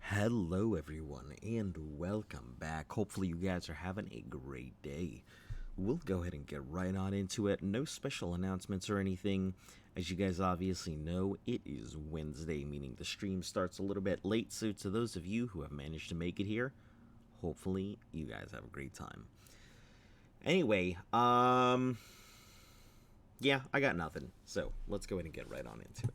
Hello, everyone, and welcome back. Hopefully, you guys are having a great day. We'll go ahead and get right on into it. No special announcements or anything. As you guys obviously know, it is Wednesday, meaning the stream starts a little bit late. So, to those of you who have managed to make it here, hopefully, you guys have a great time. Anyway, yeah, I got nothing. So, let's go ahead and get right on into it.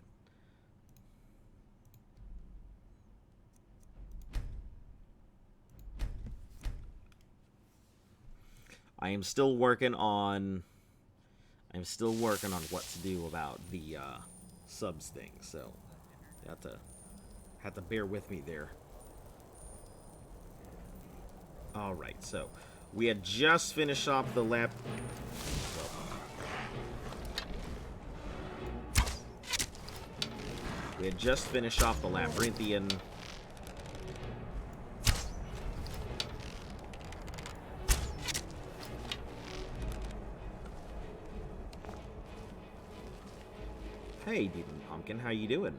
I'm still working on what to do about the subs thing, so you have to bear with me there. All right, so we had just finished off the lab. We had just finished off the labyrinthian. Hey, Demon Pumpkin, how you doing?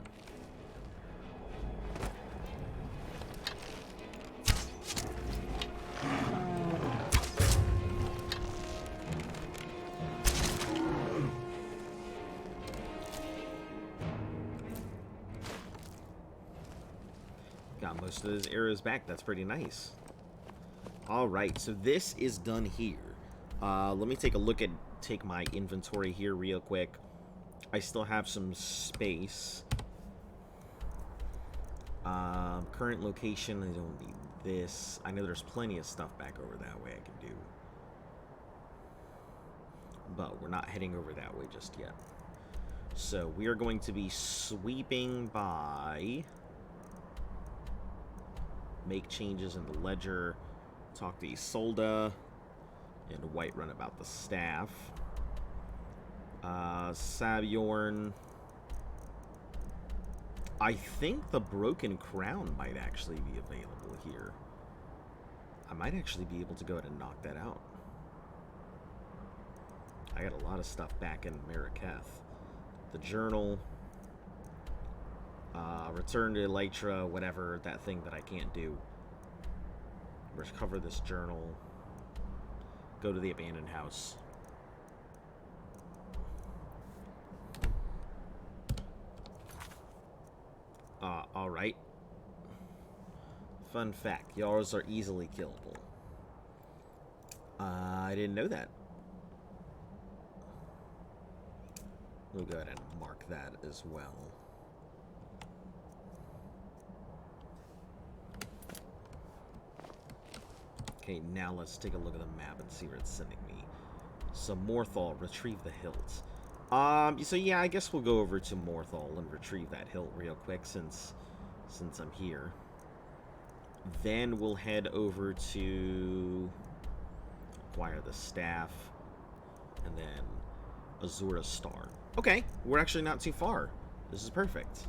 Got most of those arrows back. That's pretty nice. Alright, so this is done here. Let me take my inventory here real quick. I still have some space. Current location, I don't need this. I know there's plenty of stuff back over that way I can do. But we're not heading over that way just yet. So we are going to be sweeping by... Make changes in the ledger. Talk to Isolde and Whiterun about the staff. Sabjorn. I think the Broken Crown might actually be available here. I might actually be able to go ahead and knock that out. I got a lot of stuff back in Marraketh. The journal. Return to Elytra, whatever, that thing that I can't do. Recover this journal. Go to the abandoned house. Alright. Fun fact, Jarls are easily killable. I didn't know that. We'll go ahead and mark that as well. Okay, now let's take a look at the map and see where it's sending me. So Morthal, retrieve the hilt. So yeah, I guess we'll go over to Morthal and retrieve that hilt real quick since I'm here. Then we'll head over to acquire the staff and then Azura Star. Okay, we're actually not too far. This is perfect.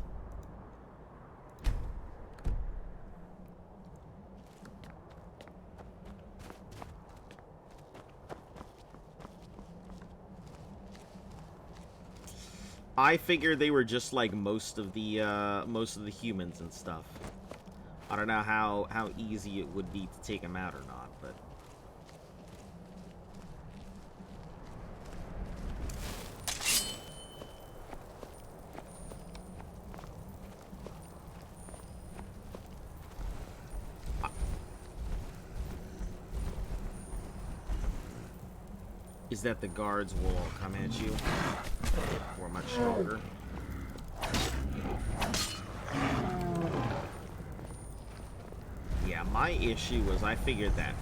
I figured they were just like most of the humans and stuff. I don't know how easy it would be to take them out or not, but is that the guards will come at you? Or much stronger. Yeah, my issue was I figured that,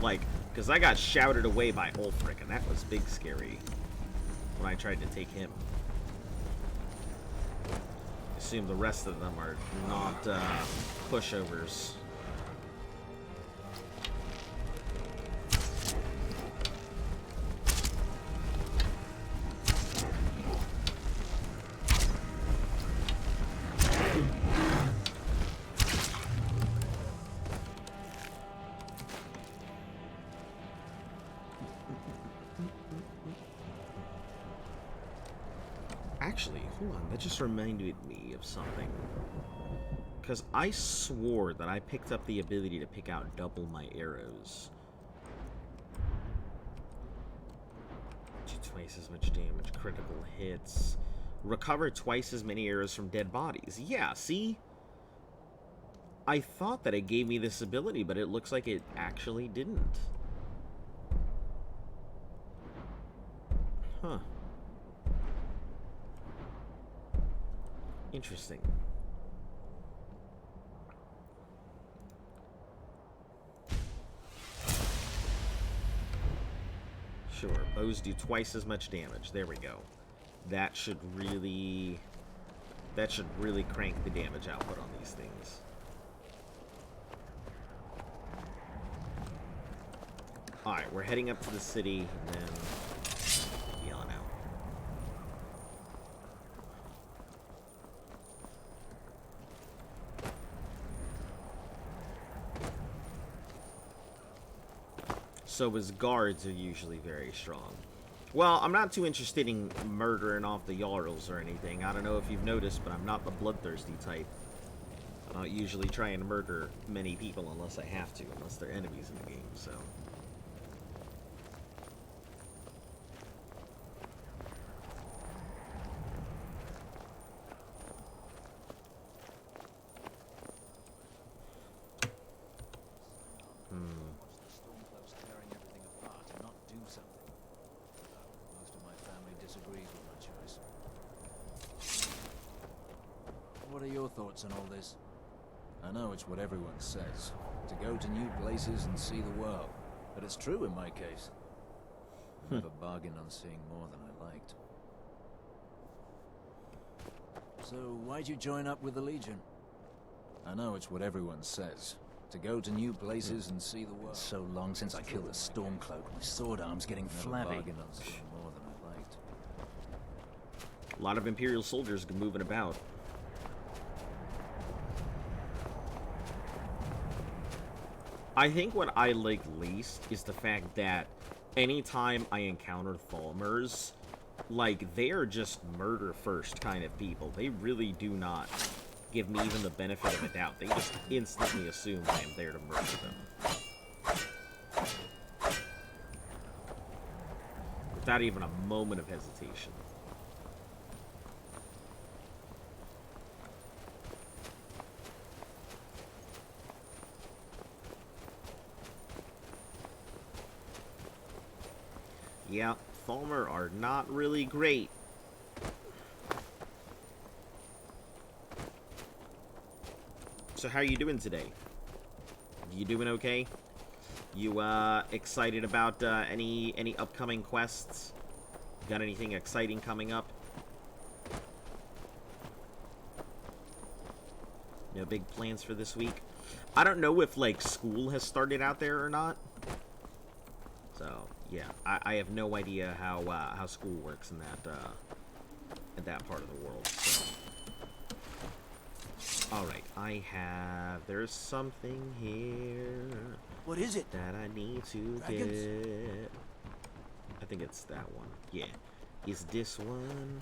like, because I got shouted away by Ulfric, and that was big scary when I tried to take him. I assume the rest of them are not pushovers. Actually, hold on. That just reminded me of something. Because I swore that I picked up the ability to pick out double my arrows. Do twice as much damage, critical hits. Recover twice as many arrows from dead bodies. Yeah, see? I thought that it gave me this ability, but it looks like it actually didn't. Huh. Interesting. Sure, bows do twice as much damage. There we go. That should really crank the damage output on these things. Alright, we're heading up to the city, and then beyond out. So his guards are usually very strong. Well, I'm not too interested in murdering off the Jarls or anything. I don't know if you've noticed, but I'm not the bloodthirsty type. I don't usually try and murder many people unless I have to, unless they're enemies in the game, so... What are your thoughts on all this? I know it's what everyone says, to go to new places and see the world. But it's true in my case. I never bargained on seeing more than I liked. So, why'd you join up with the Legion? I know it's what everyone says, to go to new places and see the world. It's so long since I killed a Stormcloak, my sword arm's getting flabby. Bargained on seeing more than I liked. A lot of Imperial soldiers moving about. I think what I like least is the fact that anytime I encounter Falmers, like, they are just murder-first kind of people. They really do not give me even the benefit of a doubt. They just instantly assume I am there to murder them. Without even a moment of hesitation. Yeah, Falmer are not really great. So how are you doing today? You doing okay? You excited about any upcoming quests? Got anything exciting coming up? No big plans for this week? I don't know if, like, school has started out there or not. So, yeah, I have no idea how school works in that part of the world. So. All right, there's something here. What is it? That I need to get. I think it's that one. Yeah, is this one?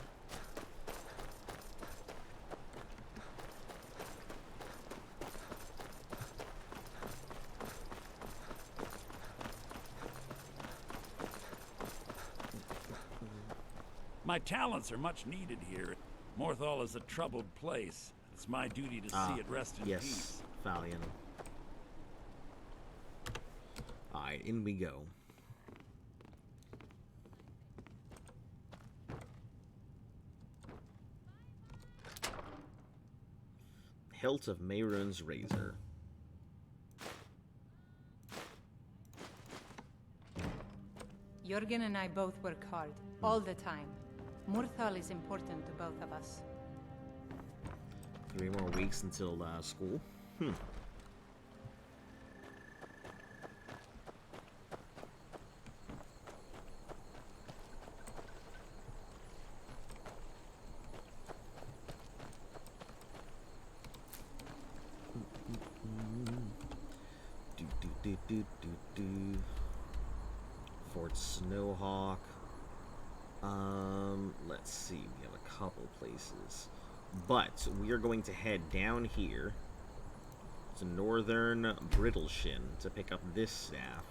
My talents are much needed here. Morthal is a troubled place. It's my duty to see it rest in peace. Yes, Valian. Alright, in we go. Hilt of Mehrunes Razor. Jürgen and I both work hard, all the time. Morthal is important to both of us. 3 more weeks until school. Fort Snowhawk. Let's see. We have a couple places. But we are going to head down here to Northern Brittleshin to pick up this staff.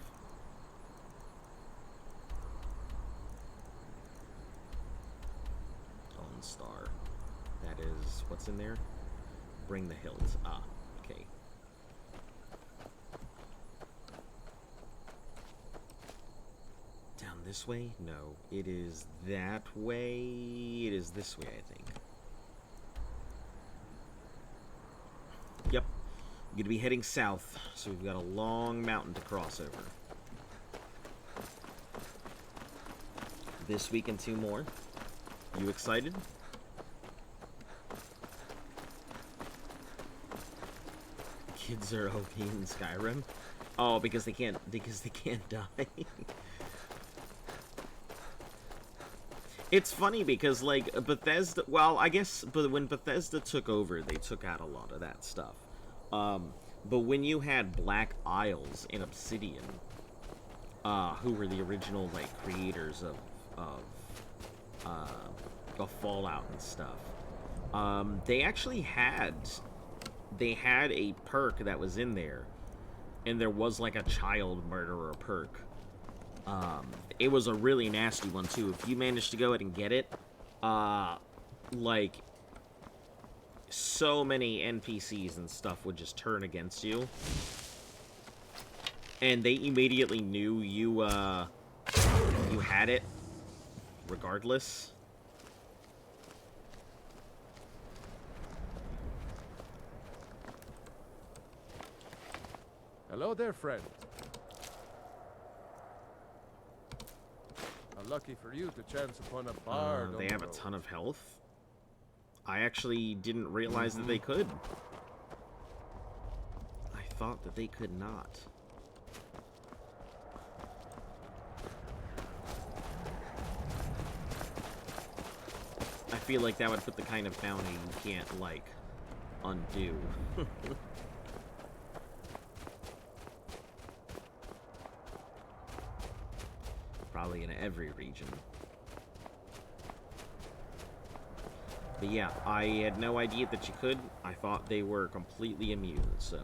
Dawn Star. That is... what's in there? Bring the hilt. Ah, okay. Down this way? No. It is that way. It is this way, I think. Yep. I'm going to be heading south, so we've got a long mountain to cross over. This week and 2 more. You excited? Kids are OP in Skyrim. Oh, because they can't die. It's funny because, like, Bethesda... Well, I guess but when Bethesda took over, they took out a lot of that stuff. But when you had Black Isles and Obsidian, who were the original, like, creators of Fallout and stuff, they actually had... They had a perk that was in there, and there was, like, a child murderer perk. It was a really nasty one, too. If you managed to go ahead and get it, like, so many NPCs and stuff would just turn against you. And they immediately knew you, you had it, regardless. Hello there, friend. How lucky for you to chance upon a bard. They have a ton of health. I actually didn't realize that they could. I thought that they could not. I feel like that would put the kind of bounty you can't, like, undo. Probably in every region. But yeah, I had no idea that you could. I thought they were completely immune, so...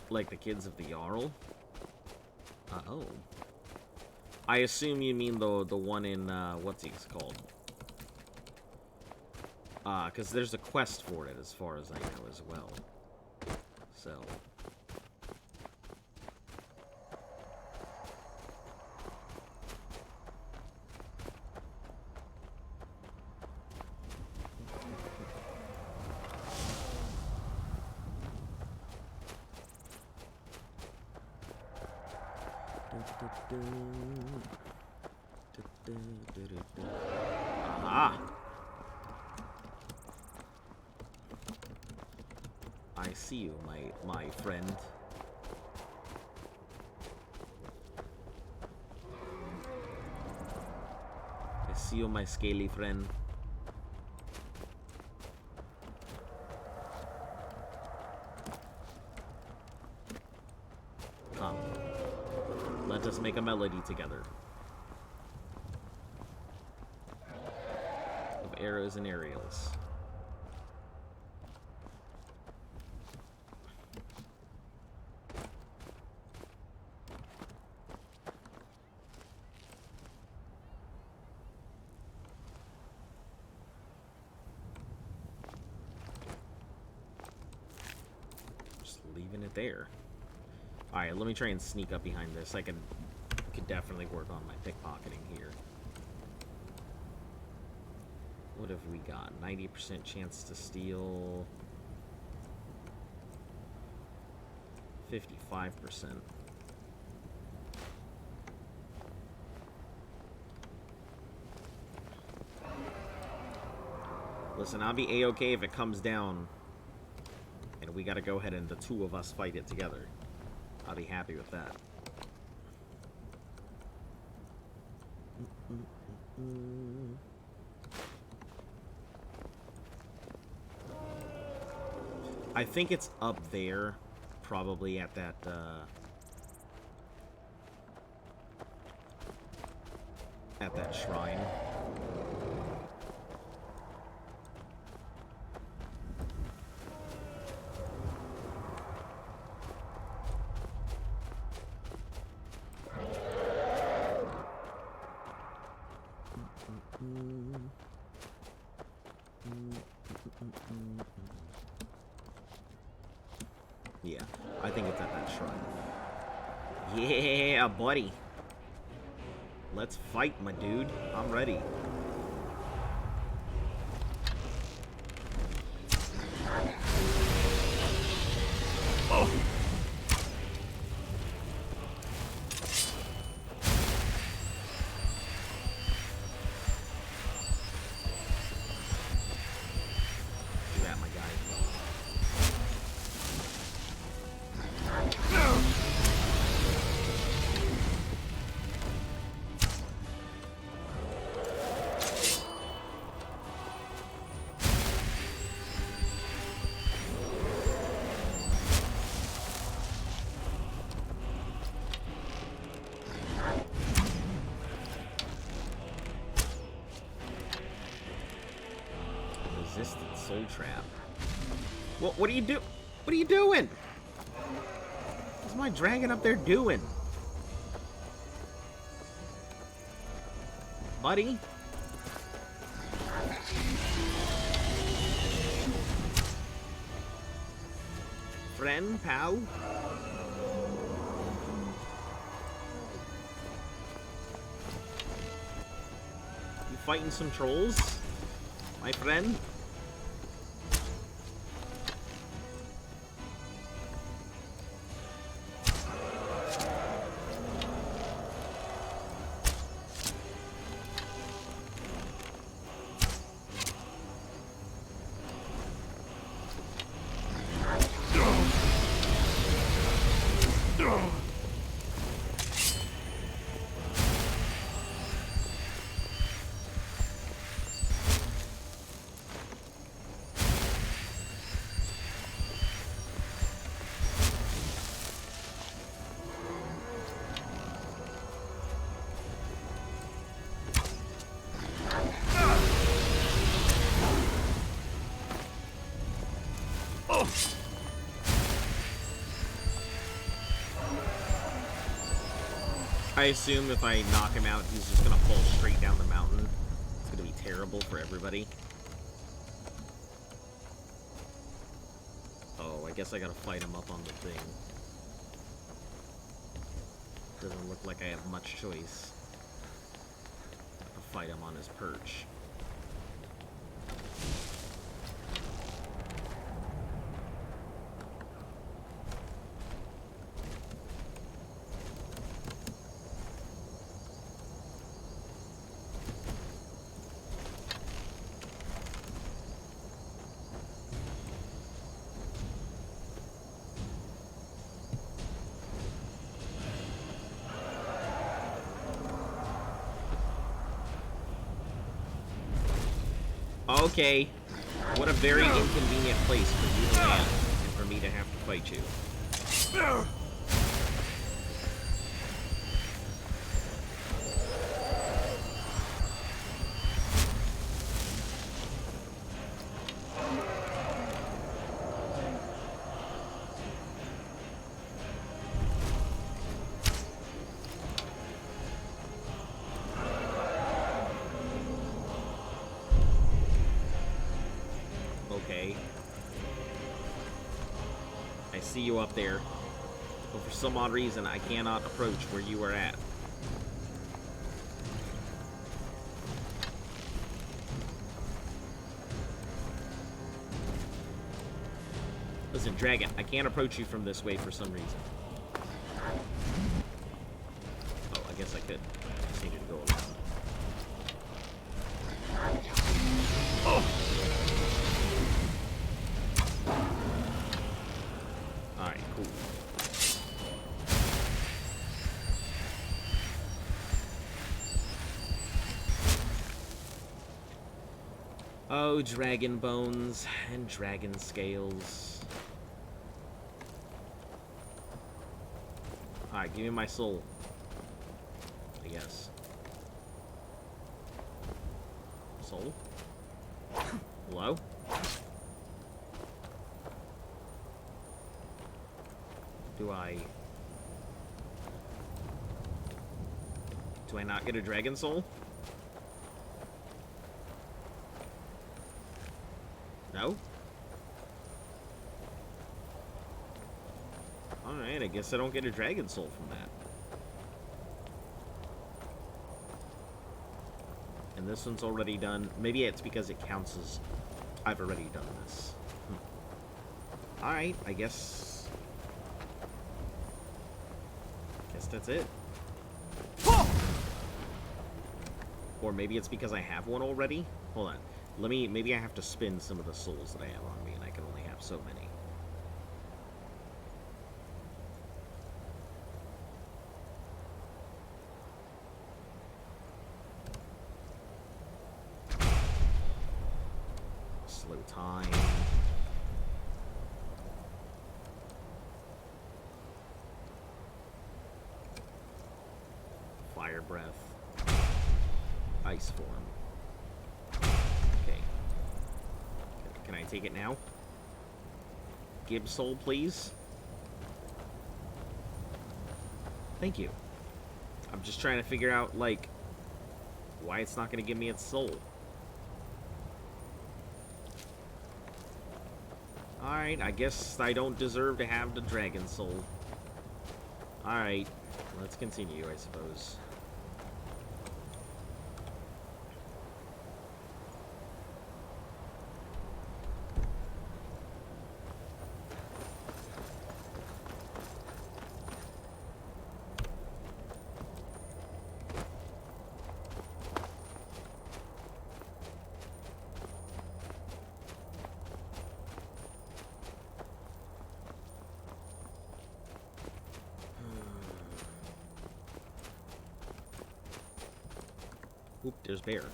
Like the kids of the Jarl? Oh. I assume you mean the one in, what's he's called? Because there's a quest for it, as far as I know, as well. So... Aha! I see you, my friend. I see you, my scaly friend. Come. Let us make a melody together. Of arrows and aerials. Just leaving it there. Alright, let me try and sneak up behind this. I could definitely work on my pickpocketing here. What have we got? 90% chance to steal. 55%. Listen, I'll be A-okay if it comes down and we gotta go ahead and the two of us fight it together. I'll be happy with that. I think it's up there, probably at that, shrine. Yeah, I think it's at that shrine. Yeah, buddy. Let's fight, my dude. I'm ready. Oh. Do that, my guy. Resistant soul trap. What do you do? What are you doing? What's my dragon up there doing? Buddy? Friend, pal? You fighting some trolls? My friend? I assume if I knock him out, he's just gonna fall straight down the mountain. It's gonna be terrible for everybody. Oh, I guess I gotta fight him up on the thing. Doesn't look like I have much choice. I have to fight him on his perch. Okay. What a very inconvenient place for you to land and for me to have to fight you. Okay. I see you up there, but for some odd reason I cannot approach where you are at. Listen, Dragon, I can't approach you from this way for some reason. Oh, I guess I could. I just needed to go around. Oh! Alright, cool. Oh, dragon bones and dragon scales. Alright, give me my soul. I guess. Soul? Hello? Do I not get a dragon soul? No? Alright, I guess I don't get a dragon soul from that. And this one's already done. Maybe it's because it counts as I've already done this. Alright, I guess that's it. Or maybe it's because I have one already? Hold on. Maybe I have to spin some of the souls that I have on me, and I can only have so many. Slow time. Fire breath. Ice form. Okay. Can I take it now? Give soul, please. Thank you. I'm just trying to figure out, like, why it's not going to give me its soul. Alright, I guess I don't deserve to have the dragon soul. Alright, let's continue, I suppose. Oop, there's bear.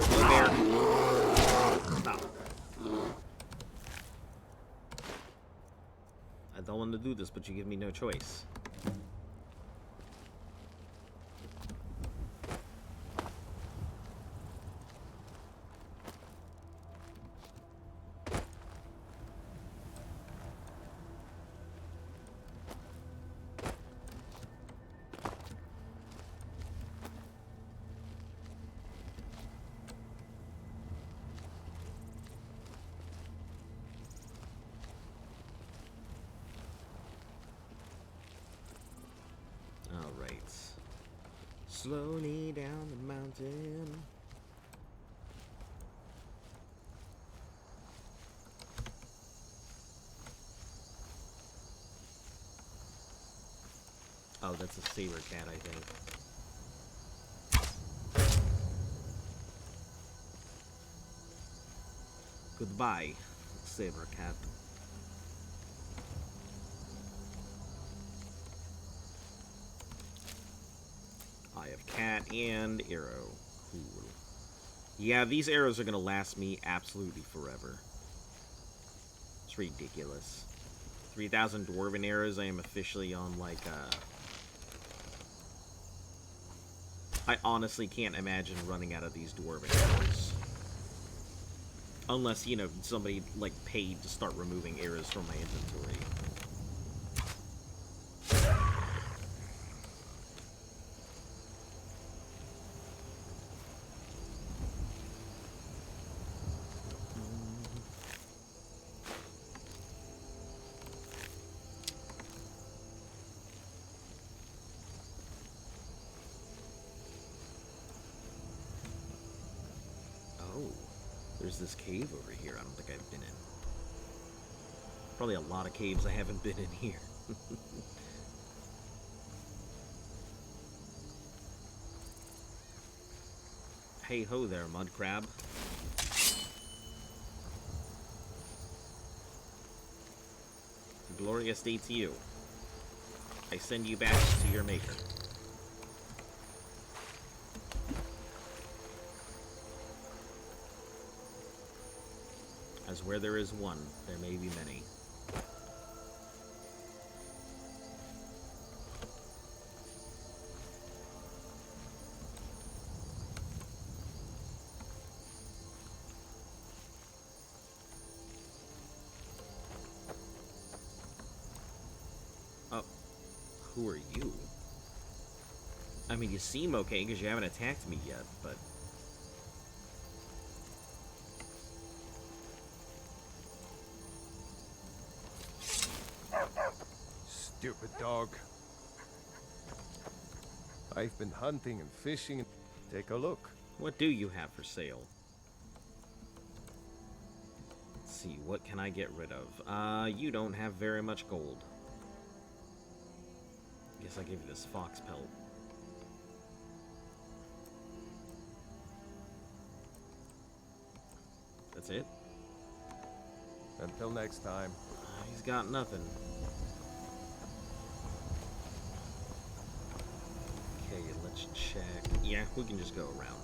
Hello, bear. Stop. I don't want to do this, but you give me no choice. Slowly down the mountain. Oh, that's a saber cat, I think. Goodbye, saber cat. I have cat and arrow. Cool. Yeah, these arrows are gonna last me absolutely forever. It's ridiculous. 3,000 dwarven arrows. I am officially on, like, I honestly can't imagine running out of these dwarven arrows. Unless, you know, somebody, like, paid to start removing arrows from my inventory. There's this cave over here I don't think I've been in. Probably a lot of caves I haven't been in here. Hey ho there, mud crab. Glorious day to you. I send you back to your maker. As where there is one, there may be many. Oh, who are you? I mean, you seem okay because you haven't attacked me yet, but... Stupid dog. I've been hunting and fishing. Take a look. What do you have for sale? Let's see, what can I get rid of? You don't have very much gold. Guess I'll give you this fox pelt. That's it? Until next time. He's got nothing. Okay, let's check. Yeah, we can just go around.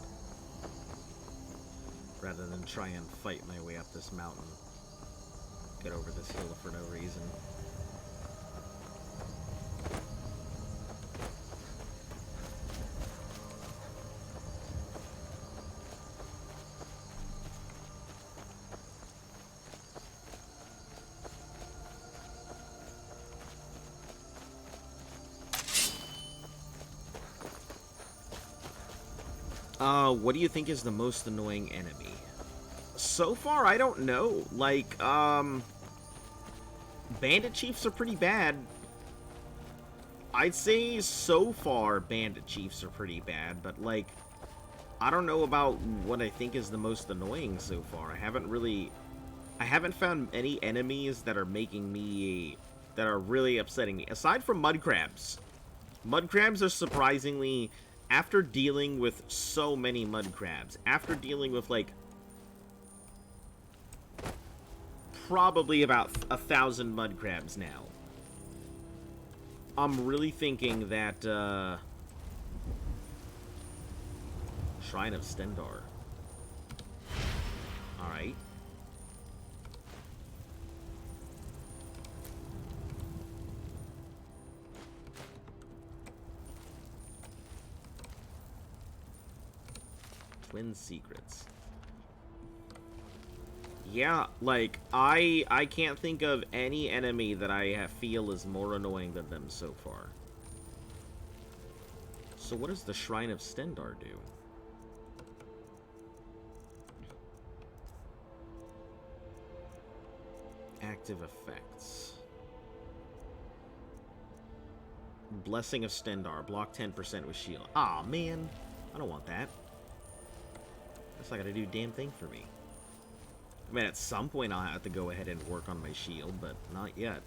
Rather than try and fight my way up this mountain. Get over this hill for no reason. What do you think is the most annoying enemy? So far, I don't know. Like, Bandit Chiefs are pretty bad. I'd say so far, Bandit Chiefs are pretty bad, but, like, I don't know about what I think is the most annoying so far. I haven't found any enemies that are making me, that are really upsetting me. Aside from mud crabs. Mud crabs are surprisingly... After dealing with so many mud crabs, after dealing with, like, probably about 1,000 mud crabs now, I'm really thinking that, Shrine of Stendarr. Alright. Twin Secrets. Yeah, like, I can't think of any enemy that I feel is more annoying than them so far. So what does the Shrine of Stendarr do? Active effects. Blessing of Stendarr. Block 10% with shield. Aw, man. I don't want that. That's not gonna do a damn thing for me. I mean, at some point I'll have to go ahead and work on my shield, but not yet.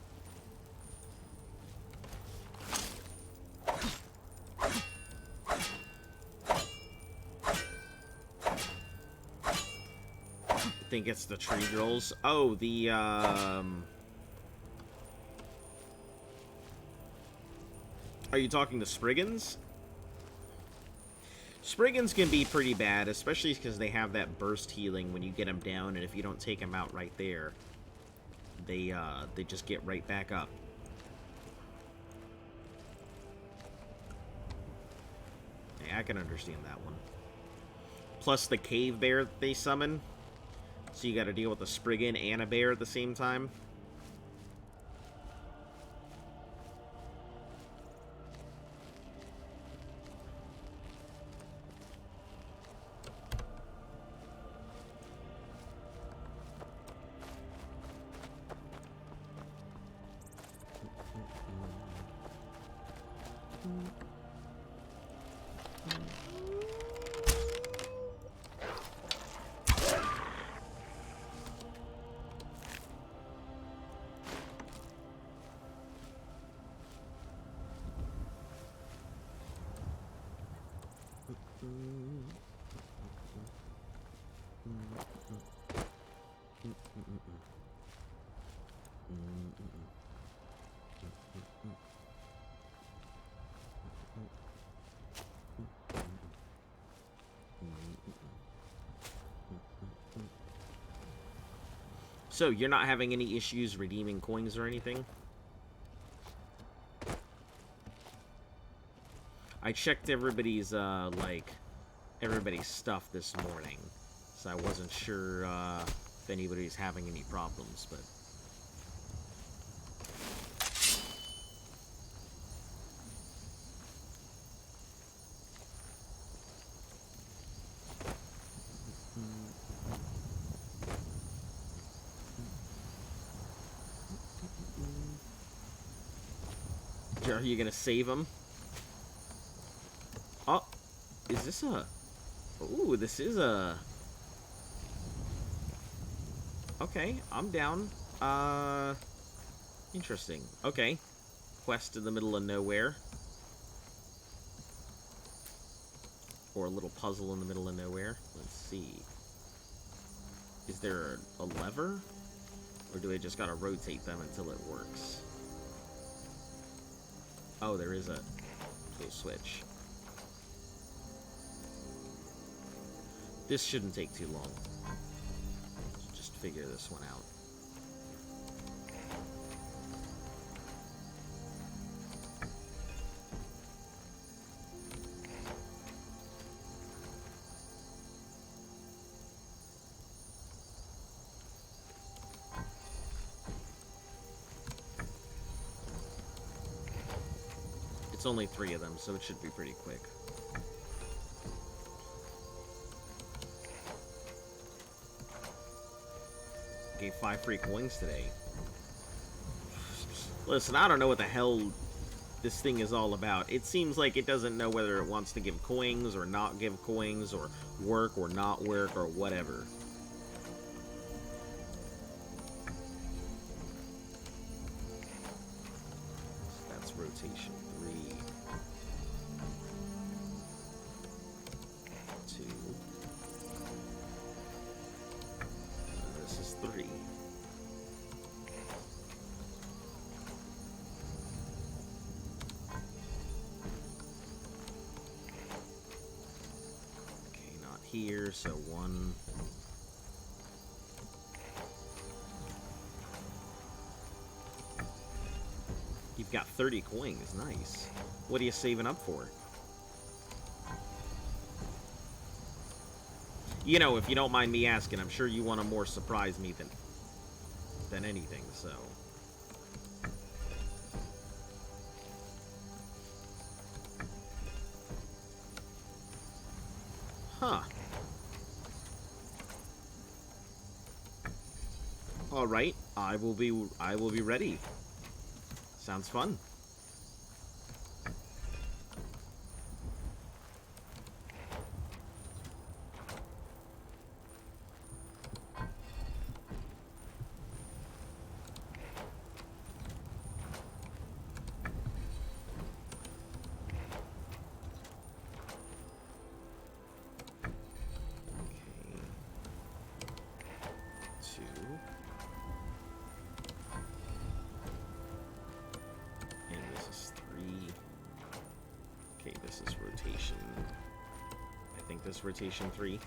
I think it's the tree girls. Oh, the, Are you talking the Spriggans? Spriggans can be pretty bad, especially because they have that burst healing when you get them down, and if you don't take them out right there, they just get right back up. Yeah, I can understand that one. Plus the cave bear that they summon, so you gotta deal with a Spriggan and a bear at the same time. So, you're not having any issues redeeming coins or anything? I checked everybody's, everybody's stuff this morning, so I wasn't sure, if anybody's having any problems, but... Are you gonna save him? Oh, is this a... Ooh, this is a... Okay, I'm down. Interesting. Okay. Quest in the middle of nowhere. Or a little puzzle in the middle of nowhere. Let's see. Is there a lever? Or do I just gotta rotate them until it works? Oh, there is a switch. This shouldn't take too long. Just figure this one out. It's only 3 of them, so it should be pretty quick. Gave 5 free coins today. Listen, I don't know what the hell this thing is all about. It seems like it doesn't know whether it wants to give coins or not give coins, or work or not work, or whatever. So that's rotation 3. 2. And this is 3. Okay, not here, so 1. You've got 30 coins, nice. What are you saving up for? You know, if you don't mind me asking, I'm sure you want to more surprise me than anything, so... Huh. Alright, I will be ready. Sounds fun. Rotation 3.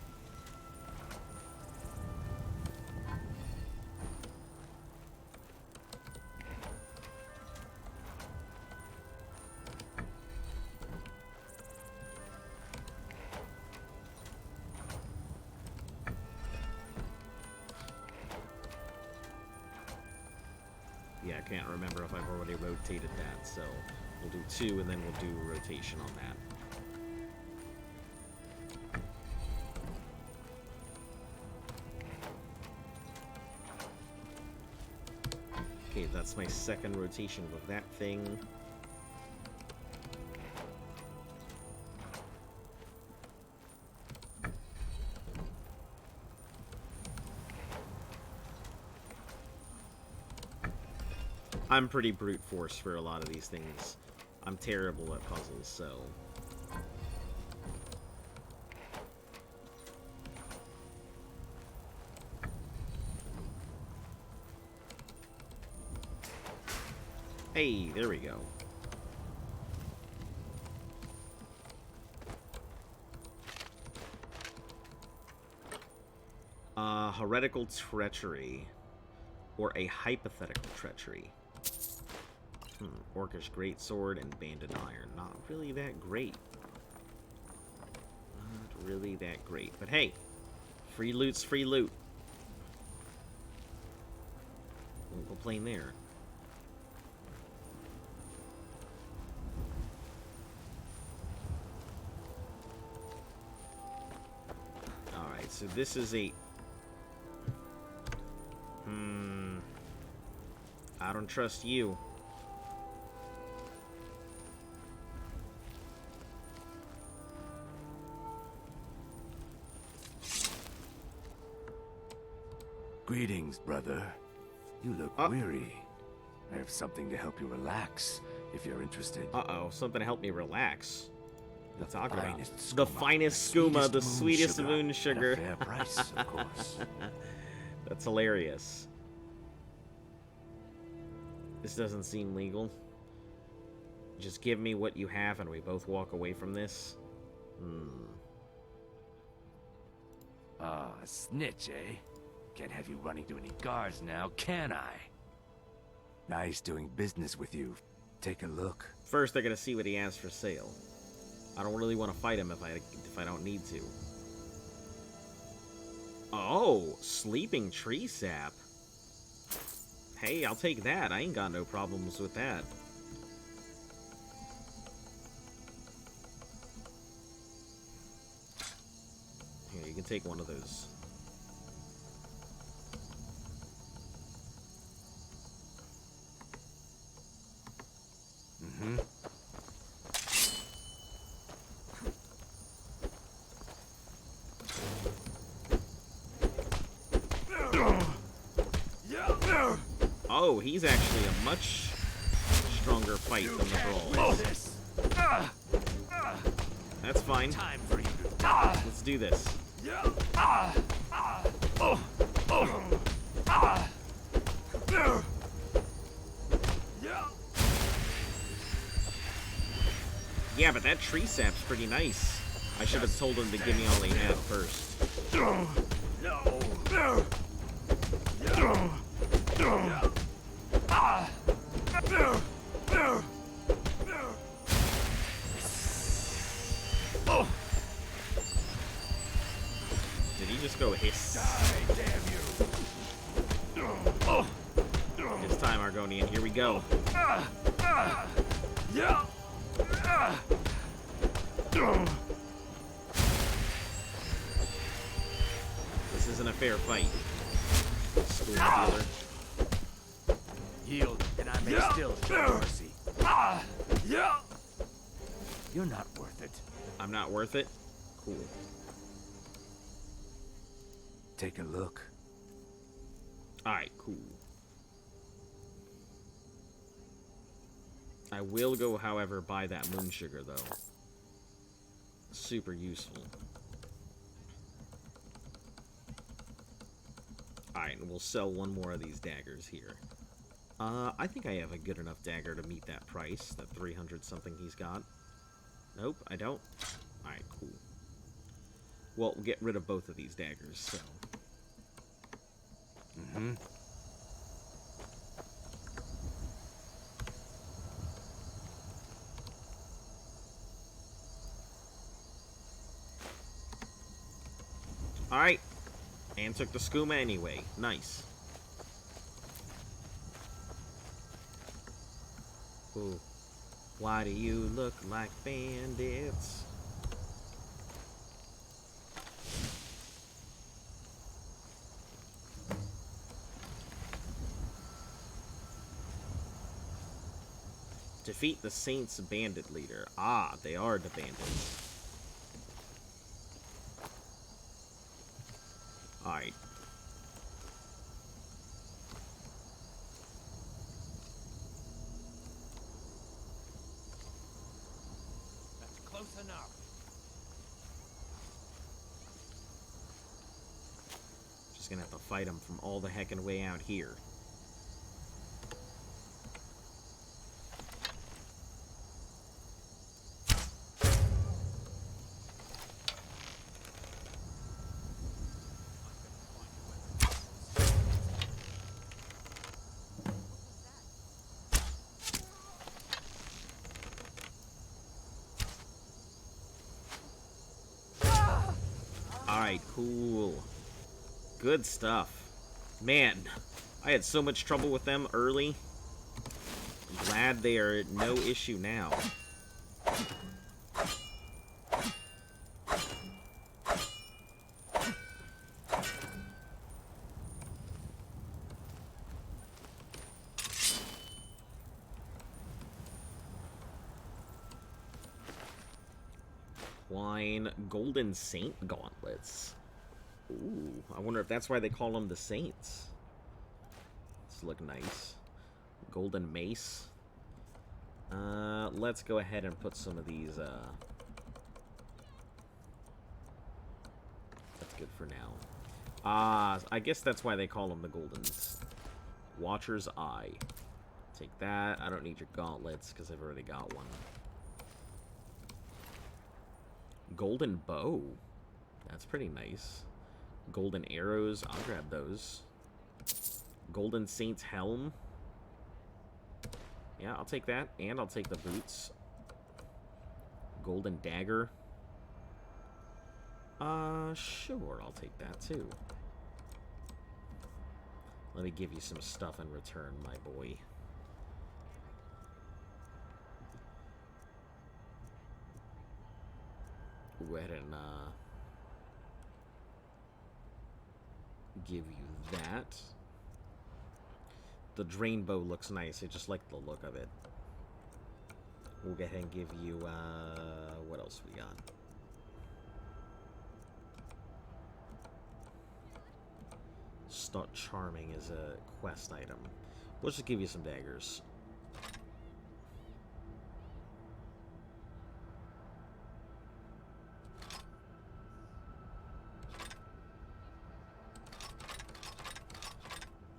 Yeah, I can't remember if I've already rotated that, so we'll do 2 and then we'll do a rotation on that. Okay, that's my second rotation with that thing. I'm pretty brute force for a lot of these things. I'm terrible at puzzles, so... Hey, there we go. Heretical treachery. Or a hypothetical treachery. Orcish greatsword and banded iron. Not really that great. Not really that great. But hey, free loot's free loot. Won't complain there. Alright, so this is a... I don't trust you. Greetings, brother. You look weary. I have something to help you relax, if you're interested. Uh-oh, something to help me relax. What's talking about? Finest The skooma, finest the skooma, the sweetest sweetest moon moon sugar. At a fair price, of course. That's hilarious. This doesn't seem legal. Just give me what you have and we both walk away from this. Ah, a snitch, eh? Can't have you running to any guards now, can I? Nice doing business with you. Take a look. First, I gotta see what he has for sale. I don't really want to fight him if I don't need to. Oh, sleeping tree sap. Hey, I'll take that. I ain't got no problems with that. Here, you can take one of those. Mm-hmm. Oh, he's actually a much stronger fight than the brawl. That's fine. Time for you to Let's do this. Yeah, but that tree sap's pretty nice. I should have told him to give me all he had first. Did he just go hiss? It's time, Argonian. Here we go. This isn't a fair fight. School dealer. yield, and I may still show mercy. You're not worth it. I'm not worth it? Cool. Take a look. Alright, cool. I will go, however, buy that moon sugar, though. Super useful. Alright, and we'll sell one more of these daggers here. I think I have a good enough dagger to meet that price, that 300 something he's got. Nope, I don't. Alright, cool. Well, we'll get rid of both of these daggers, so... Mm-hmm. Alright. And took the skooma anyway. Nice. Ooh. Why do you look like bandits? Defeat the Saints bandit leader. Ah, they are the bandits. Alright. That's close enough. Just gonna have to fight him from all the heckin' way out here. Alright, cool. Good stuff. Man, I had so much trouble with them early. I'm glad they are no issue now. Wine Golden Saint Gauntlets. Ooh, I wonder if that's why they call them the Saints. This look nice. Golden mace. Let's go ahead and put some of these, that's good for now. I guess that's why they call them the Golden Watcher's Eye. Take that. I don't need your gauntlets, because I've already got one. Golden bow. That's pretty nice. Golden arrows. I'll grab those. Golden Saint's helm. Yeah, I'll take that. And I'll take the boots. Golden dagger. Sure, I'll take that too. Let me give you some stuff in return, my boy. Go ahead and, give you that. The drain bow looks nice. I just like the look of it. We'll go ahead and give you, what else we got? Start charming is a quest item. We'll just give you some daggers.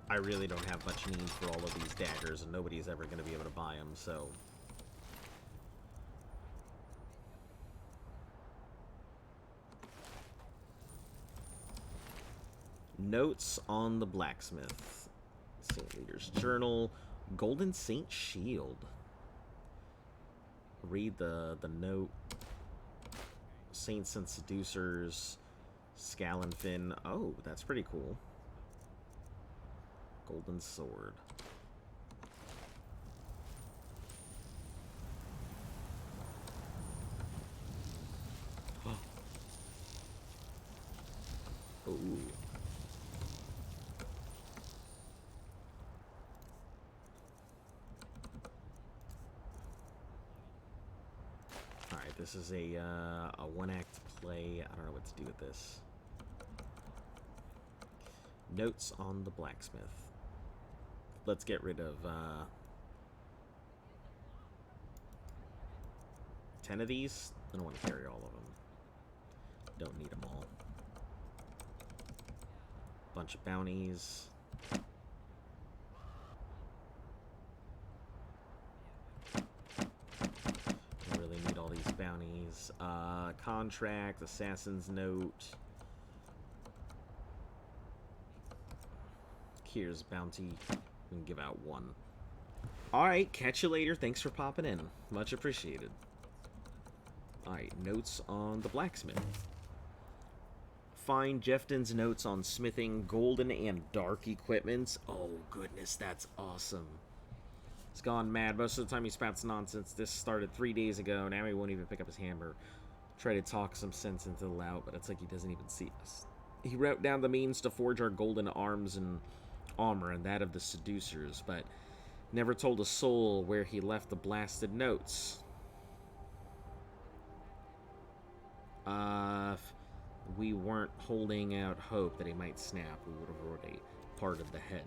I really don't have much need for all of these daggers, and nobody's ever going to be able to buy them, so... Notes on the blacksmith. Saint Leader's Journal. Golden Saint Shield. Read the note. Saints and Seducers. Scallanfin. Oh, that's pretty cool. Golden Sword. Ooh. Alright, this is a one-act play. I don't know what to do with this. Notes on the blacksmith. Let's get rid of 10 of these. I don't want to carry all of them. Don't need them all. Bunch of bounties. Don't really need all these bounties. Contract, Assassin's Note. Here's bounty. We can give out one. Alright, catch you later. Thanks for popping in. Much appreciated. Alright, notes on the blacksmith. Find Jefton's notes on smithing golden and dark equipments. Oh, goodness, that's awesome. He's gone mad. Most of the time he spouts nonsense. This started 3 days ago. Now he won't even pick up his hammer. Try to talk some sense into the loud, but it's like he doesn't even see us. He wrote down the means to forge our golden arms and armor and that of the seducers, but never told a soul where he left the blasted notes. If we weren't holding out hope that he might snap, we would have already parted the head.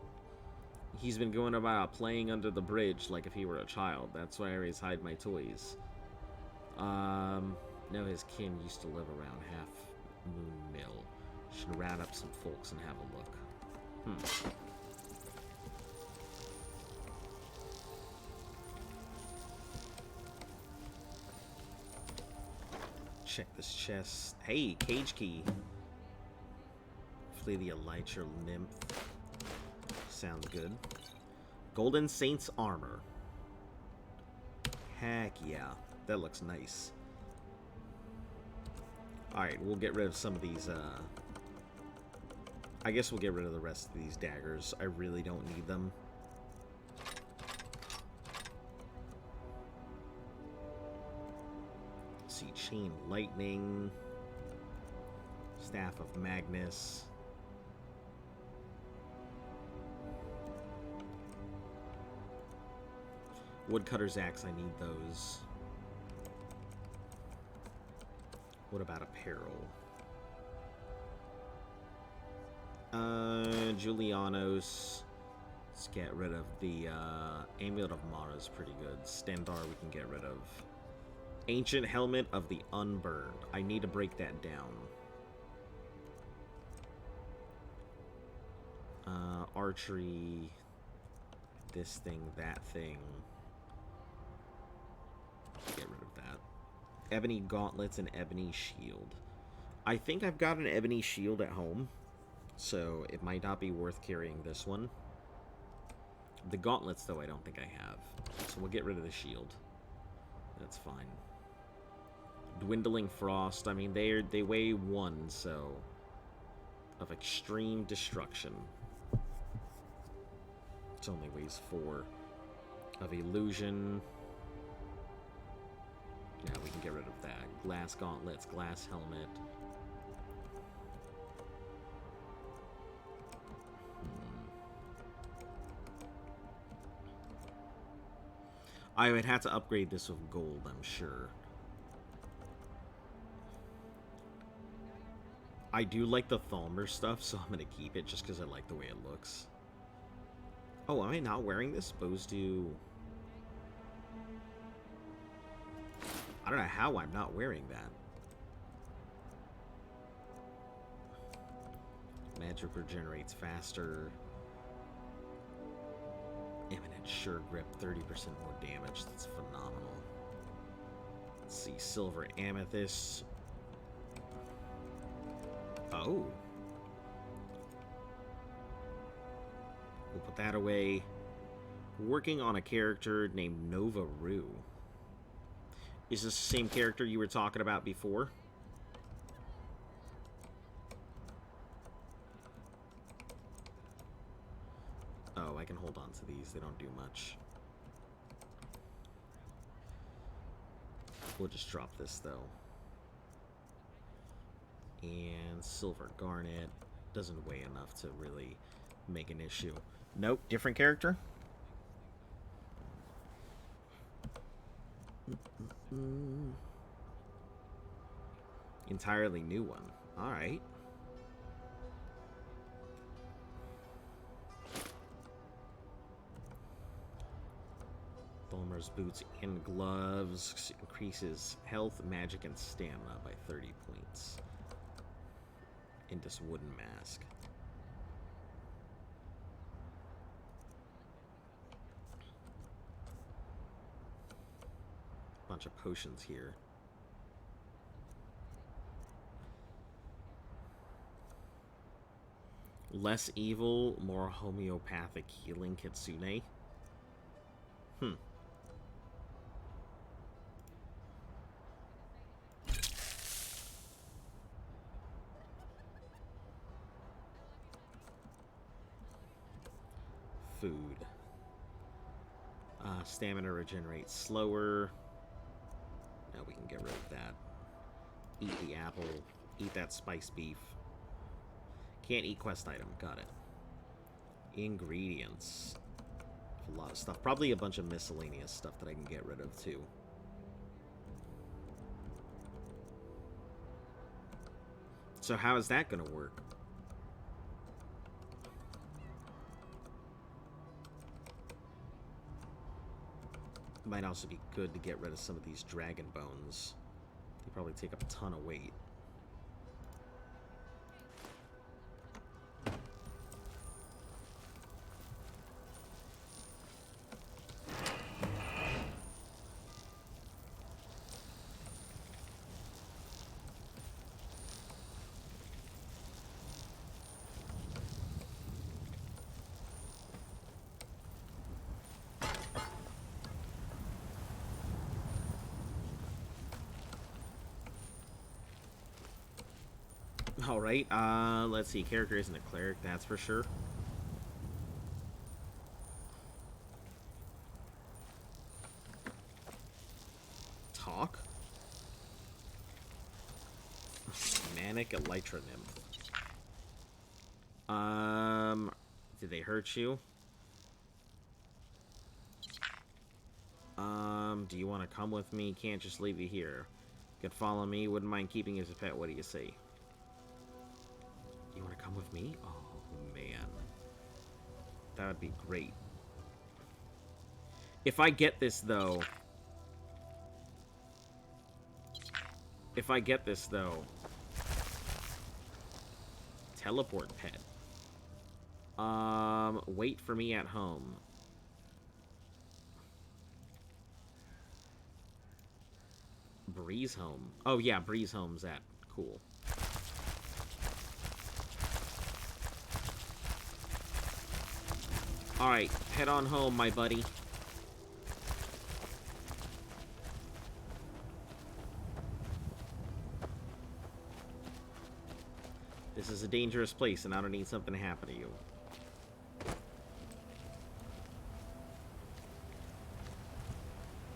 He's been going about playing under the bridge like if he were a child. That's why I always hide my toys. Know his kin used to live around Half Moon Mill. Should round up some folks and have a look. Check this chest. Hey, cage key. Flee the Elytra Nymph. Sounds good. Golden Saint's armor. Heck yeah. That looks nice. Alright, we'll get rid of some of these, I guess we'll get rid of the rest of these daggers. I really don't need them. Let's see, Chain Lightning. Staff of Magnus. Woodcutter's Axe, I need those. What about apparel? Julianos. Let's get rid of the Amulet of Mara is pretty good. Standar we can get rid of. Ancient Helmet of the Unburned. I need to break that down. Archery. This thing, that thing. Get rid of that. Ebony Gauntlets and Ebony Shield. I think I've got an Ebony Shield at home, so it might not be worth carrying this one. The Gauntlets, though, I don't think I have. So we'll get rid of the shield. That's fine. Dwindling Frost. I mean, they weigh 1, so... of extreme destruction. It only weighs 4. Of Illusion. Yeah, we can get rid of that. Glass Gauntlets, Glass Helmet. I would have to upgrade this with gold, I'm sure. I do like the Falmer stuff, so I'm going to keep it just because I like the way it looks. Oh, am I not wearing this? Bows do... I don't know how I'm not wearing that. Magic regenerates faster. Imminent Sure Grip, 30% more damage. That's phenomenal. Let's see, Silver Amethyst. Oh. We'll put that away. Working on a character named Nova Rue. Is this the same character you were talking about before? Oh, I can hold on to these. They don't do much. We'll just drop this, though. And Silver Garnet. Doesn't weigh enough to really make an issue. Nope, different character. Entirely new one. Alright. Falmer's boots and gloves increases health, magic, and stamina by 30 points. In this wooden mask. Bunch of potions here. Less evil, more homeopathic healing Kitsune. Food. Stamina regenerates slower. Now we can get rid of that. Eat the apple. Eat that spiced beef. Can't eat quest item. Got it. Ingredients. A lot of stuff. Probably a bunch of miscellaneous stuff that I can get rid of, too. So how is that going to work? Might also be good to get rid of some of these dragon bones. They probably take up a ton of weight. Alright, let's see. Character isn't a cleric, that's for sure. Talk? Manic Elytra Nymph. Did they hurt you? Do you want to come with me? Can't just leave you here. Could follow me, wouldn't mind keeping you as a pet. What do you say? You want to come with me? Oh, That would be great. If I get this, though... Teleport pet. Wait for me at home. Breeze home. Oh, yeah, Breeze home's at. Cool. Alright, head on home, my buddy. This is a dangerous place, and I don't need something to happen to you.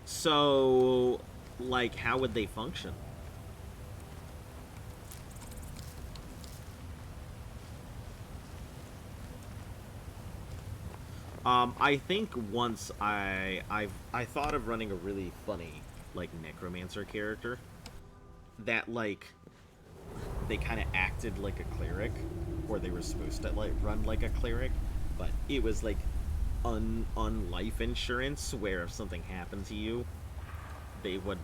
So, like, how would they function? I think once I thought of running a really funny, like, necromancer character that, like, they kind of acted like a cleric, or they were supposed to, like, run like a cleric, but it was, like, life insurance, where if something happened to you, they would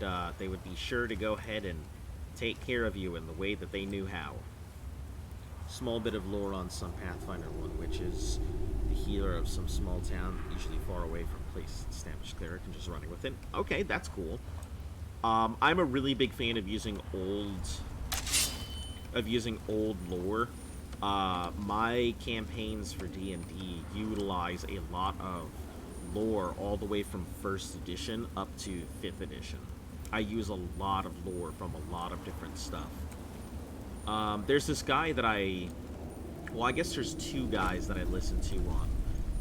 be sure to go ahead and take care of you in the way that they knew how. Small bit of lore on some Pathfinder 1, which is the healer of some small town, usually far away from place established cleric, and just running with it. Okay, that's cool. I'm a really big fan of using old lore. My campaigns for D&D utilize a lot of lore all the way from 1st edition up to 5th edition. I use a lot of lore from a lot of different stuff. There's this guy that I guess there's 2 guys that I listen to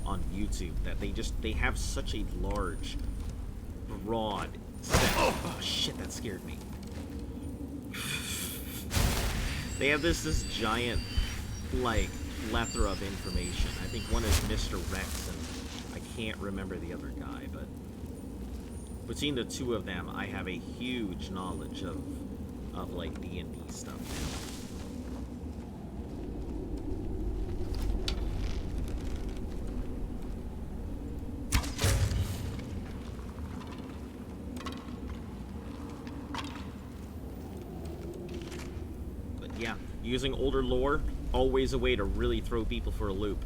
on YouTube that they have such a large, broad set. Oh shit, that scared me. They have this giant, like, plethora of information. I think one is Mr. Rex, and I can't remember the other guy, but between the 2 of them, I have a huge knowledge of like, D&D stuff now. Yeah, using older lore, always a way to really throw people for a loop.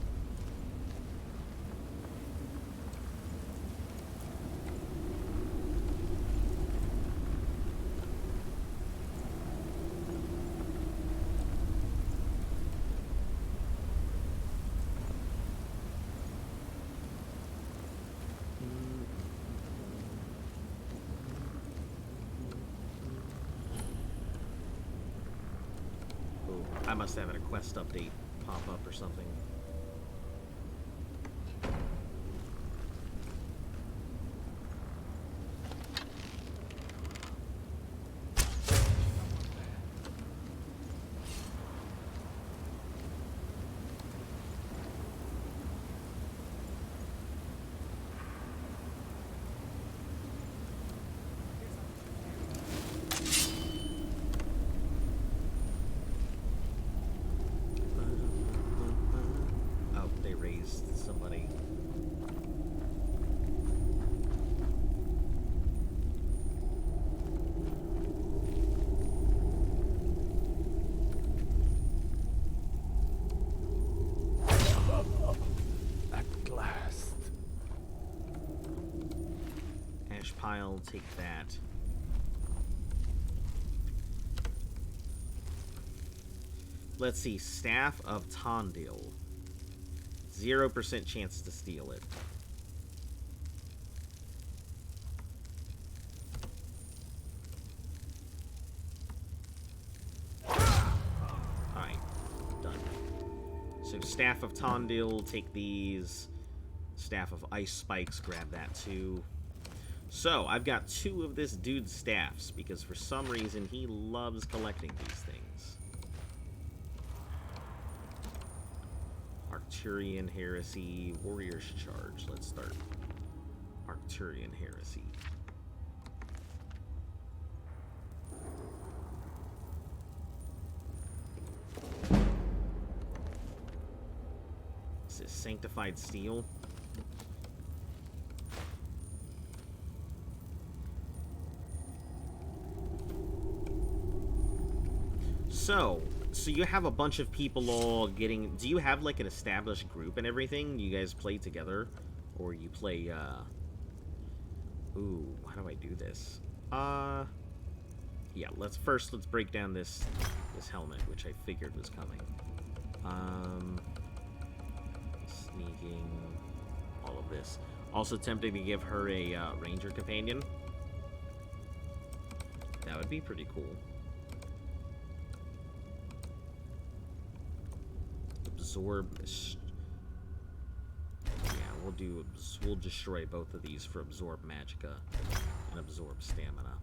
I must have had a quest update pop up or something. Pile, take that. Let's see, Staff of Tondil. 0% chance to steal it. Alright, done. So Staff of Tondil, take these. Staff of Ice Spikes, grab that too. So, I've got 2 of this dude's staffs, because for some reason he loves collecting these things. Arcturian Heresy, Warrior's Charge. Let's start. Arcturian Heresy. This is Sanctified Steel. So you have a bunch of people all getting... Do you have, like, an established group and everything? You guys play together? Or you play, Ooh, how do I do this? Yeah, let's break down this helmet, which I figured was coming. Sneaking... all of this. Also tempting to give her a, ranger companion. That would be pretty cool. Absorb... Yeah, we'll destroy both of these for Absorb Magicka and Absorb Stamina.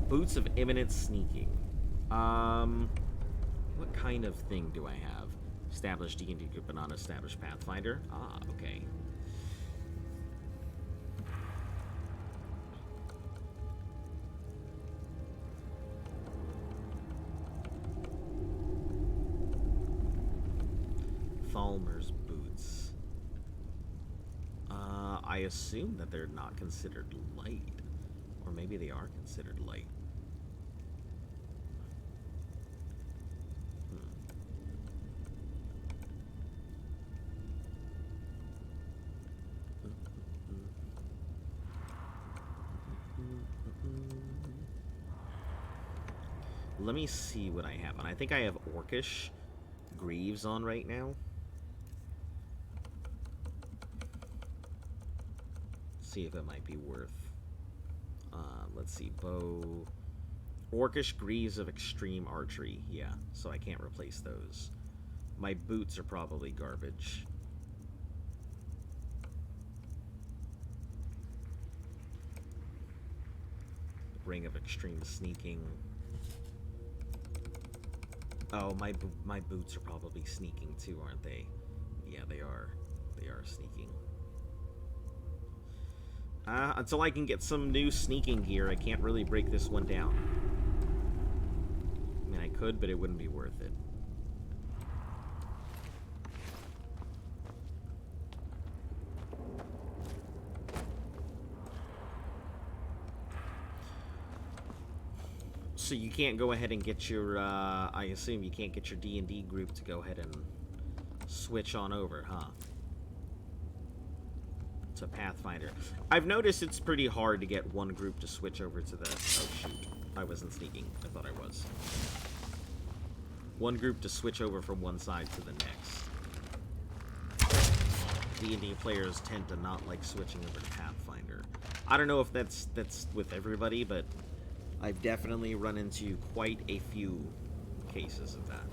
Boots of Imminent Sneaking. What kind of thing do I have? Established D&D group but not established Pathfinder? Ah, okay. Falmer's boots. I assume that they're not considered light. Or maybe they are considered light. Let me see what I have on. I think I have Orcish Greaves on right now. See if it might be worth. Let's see, bow. Orcish Greaves of Extreme Archery. Yeah, so I can't replace those. My boots are probably garbage. Ring of Extreme Sneaking. Oh, my boots are probably sneaking too, aren't they? Yeah, they are. They are sneaking. Until I can get some new sneaking gear, I can't really break this one down. I mean, I could, but it wouldn't be worth it. So you can't go ahead and get your, I assume you can't get your D&D group to go ahead and switch on over, huh? To Pathfinder. I've noticed it's pretty hard to get one group to switch over to the... Oh, shoot. I wasn't sneaking. I thought I was. One group to switch over from one side to the next. D&D players tend to not like switching over to Pathfinder. I don't know if that's with everybody, but I've definitely run into quite a few cases of that.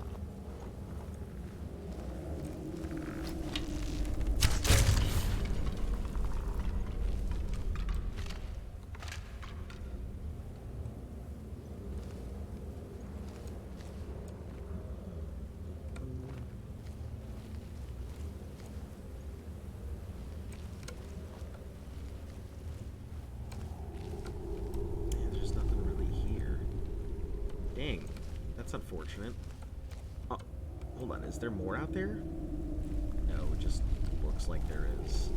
That's unfortunate. Oh, hold on. Is there more out there? No, it just looks like there is.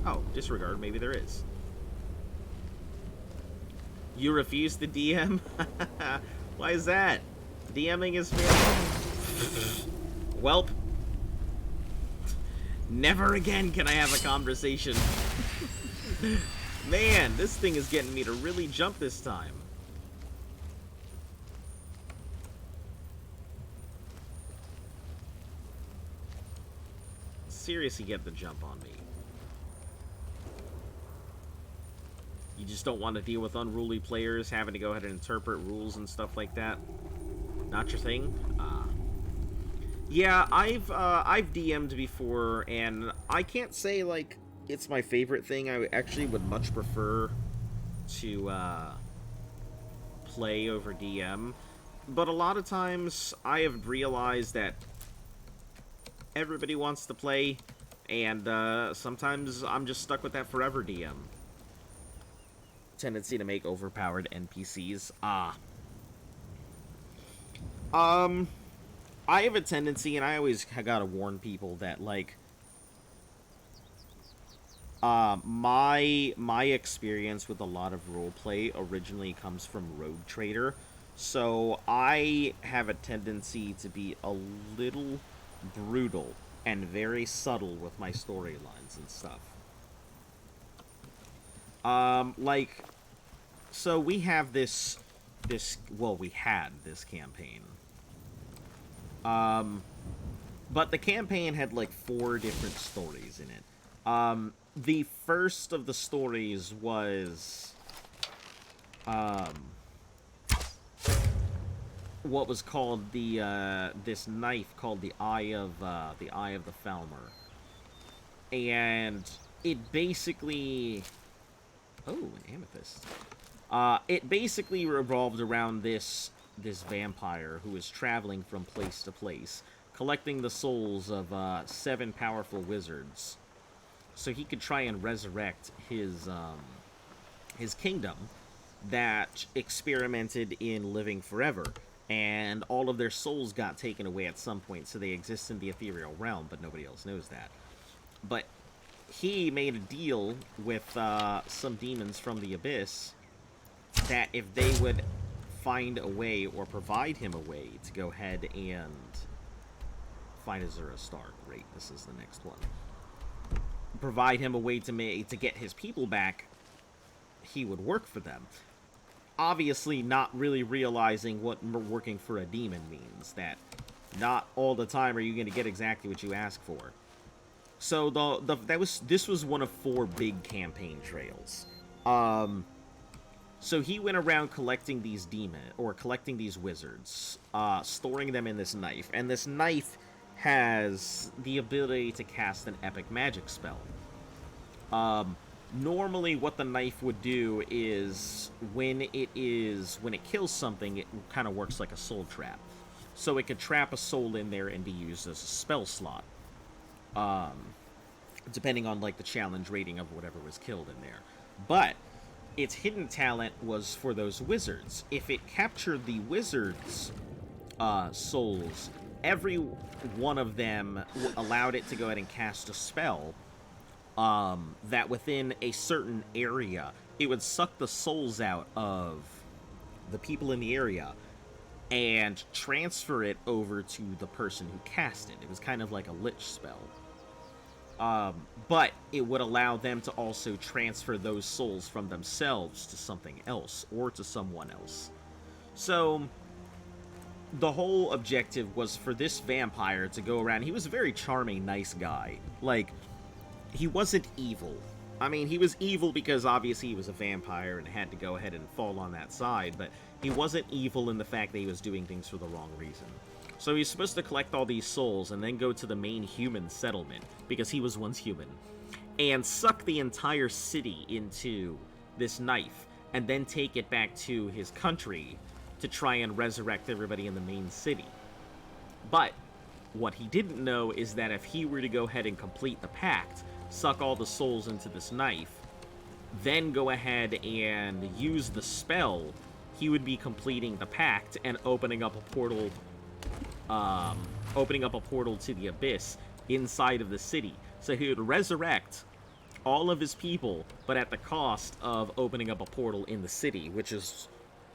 Oh, disregard. Maybe there is. You refuse to DM? Why is that? DMing is fair. Welp. Never again can I have a conversation. Man, this thing is getting me to really jump this time. Seriously get the jump on me. You just don't want to deal with unruly players having to go ahead and interpret rules and stuff like that? Not your thing? Yeah, I've DM'd before, and I can't say, like, it's my favorite thing. I actually would much prefer to play over DM. But a lot of times, I have realized that everybody wants to play, and sometimes I'm just stuck with that forever DM. Tendency to make overpowered NPCs. I have a tendency, and I always gotta warn people that, like, my experience with a lot of roleplay originally comes from Rogue Trader, so I have a tendency to be a little brutal and very subtle with my storylines and stuff. Like, so we have well, we had this campaign. But the campaign had like 4 different stories in it. The first of the stories was, what was called this knife called the Eye of the Falmer. And it basically, oh, an amethyst. It basically revolved around this vampire who was traveling from place to place, collecting the souls of 7 powerful wizards, so he could try and resurrect his kingdom that experimented in living forever, and all of their souls got taken away at some point, so they exist in the ethereal realm, but nobody else knows that. But he made a deal with some demons from the abyss that if they would find a way or provide him a way to go ahead and find Azura Star. Great, this is the next one. Provide him a way to get his people back, he would work for them. Obviously not really realizing what working for a demon means, that not all the time are you going to get exactly what you ask for. So this was one of 4 big campaign trails. So he went around collecting these collecting these wizards, storing them in this knife, and this knife has the ability to cast an epic magic spell. Normally what the knife would do is when it kills something, it kind of works like a soul trap. So it could trap a soul in there and be used as a spell slot. Depending on like the challenge rating of whatever was killed in there. But its hidden talent was for those wizards. If it captured the wizards' souls, every one of them allowed it to go ahead and cast a spell that within a certain area, it would suck the souls out of the people in the area and transfer it over to the person who cast it. It was kind of like a lich spell. But it would allow them to also transfer those souls from themselves to something else, or to someone else. So, the whole objective was for this vampire to go around. He was a very charming, nice guy. Like, he wasn't evil. I mean, he was evil because obviously he was a vampire and had to go ahead and fall on that side, but he wasn't evil in the fact that he was doing things for the wrong reason. So he's supposed to collect all these souls and then go to the main human settlement, because he was once human, and suck the entire city into this knife, and then take it back to his country to try and resurrect everybody in the main city. But what he didn't know is that if he were to go ahead and complete the pact, suck all the souls into this knife, then go ahead and use the spell, he would be completing the pact and opening up a portal to the abyss inside of the city. So he would resurrect all of his people, but at the cost of opening up a portal in the city, which is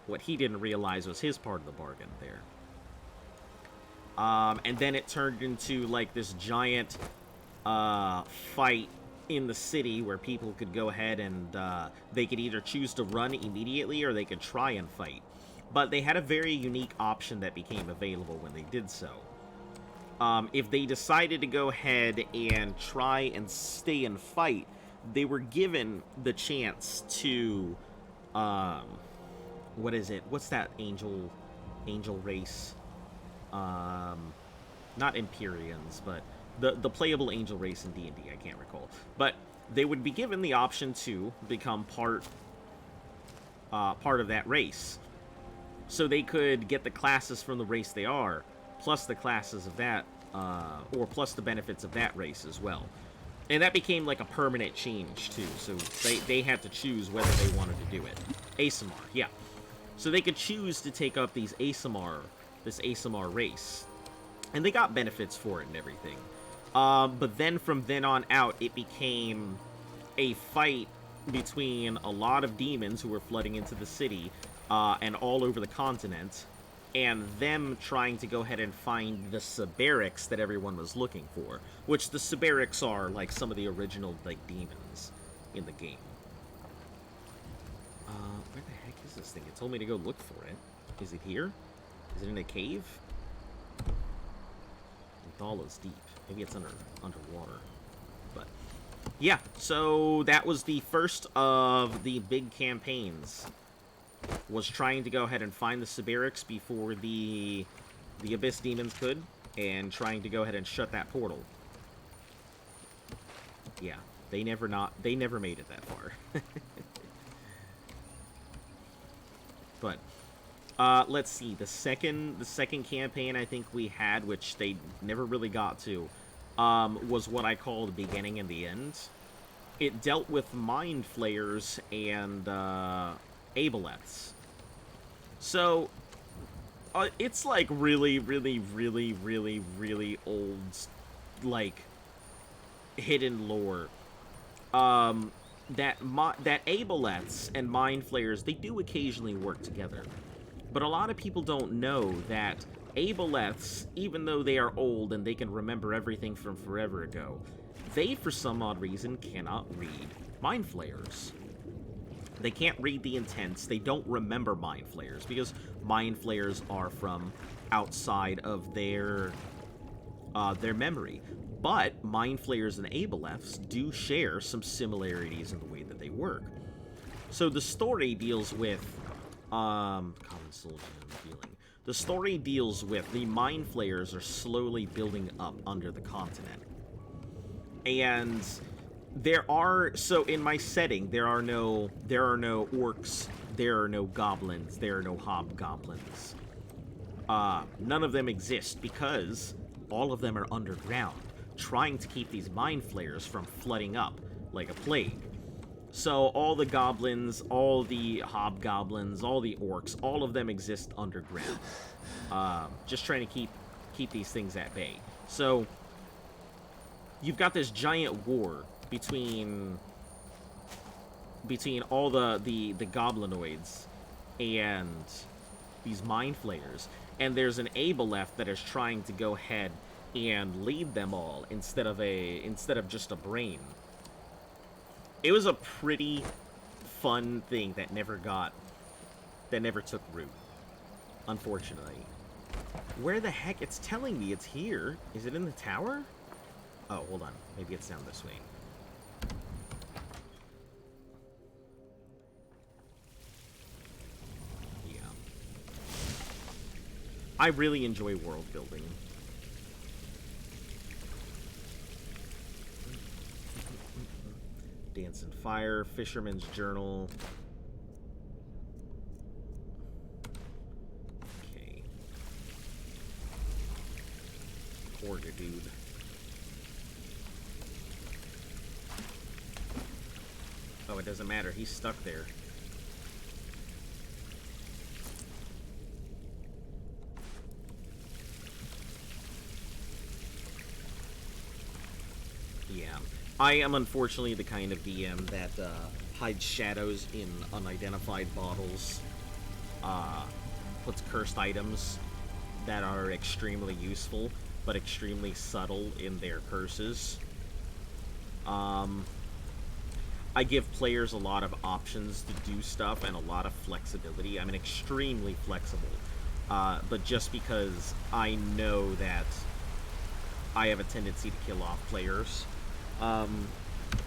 what he didn't realize was his part of the bargain there. And then it turned into like this giant fight in the city where people could go ahead and they could either choose to run immediately or they could try and fight. But they had a very unique option that became available when they did so. If they decided to go ahead and try and stay and fight, they were given the chance to, what is it? What's that angel race? Not Empyreans, but the playable angel race in D&D, I can't recall. But they would be given the option to become part of that race. So they could get the classes from the race they are, plus the classes of that, or plus the benefits of that race as well. And that became like a permanent change too, so they had to choose whether they wanted to do it. ASMR, yeah. So they could choose to take up these ASMR this ASMR race. And they got benefits for it and everything. But then from then on out, it became a fight between a lot of demons who were flooding into the city and all over the continent, and them trying to go ahead and find the Barracks that everyone was looking for, which the Barracks are like some of the original like demons in the game. Where the heck is this thing? It told me to go look for it. Is it here? Is it in a cave? Is deep. Maybe it's underwater. But yeah, so that was the first of the big campaigns. Was trying to go ahead and find the Barracks before the Abyss demons could, and trying to go ahead and shut that portal. Yeah, they never made it that far. But let's see, the second campaign I think we had, which they never really got to, was what I call the beginning and the end. It dealt with mind flayers and aboleths. So it's like really old, like hidden lore. That aboleths and mind flayers, they do occasionally work together. But a lot of people don't know that aboleths, even though they are old and they can remember everything from forever ago, they, for some odd reason, cannot read mind flayers. They can't read the intents. They don't remember mind flayers because mind flayers are from outside of their memory. But mind flayers and aboleths do share some similarities in the way that they work. So the story deals with common soldier revealing. The story deals with the mind flayers are slowly building up under the continent. And so in my setting, there are no orcs, there are no goblins, there are no hobgoblins. None of them exist because all of them are underground, trying to keep these mind flayers from flooding up like a plague. So all the goblins, all the hobgoblins, all the orcs, all of them exist underground. Just trying to keep these things at bay. So you've got this giant war between all the goblinoids and these mind flayers, and there's an aboleth that is trying to go ahead and lead them all instead of just a brain. It was a pretty fun thing that never took root, unfortunately. Where the heck? It's telling me it's here. Is it in the tower? Oh, hold on. Maybe it's down this way. Yeah. I really enjoy world building. Dance and Fire, Fisherman's Journal. Okay. Order, dude. Oh, it doesn't matter. He's stuck there. Yeah. I am unfortunately the kind of DM that hides shadows in unidentified bottles, puts cursed items that are extremely useful, but extremely subtle in their curses. I give players a lot of options to do stuff and a lot of flexibility. I'm extremely flexible, but just because I know that I have a tendency to kill off players,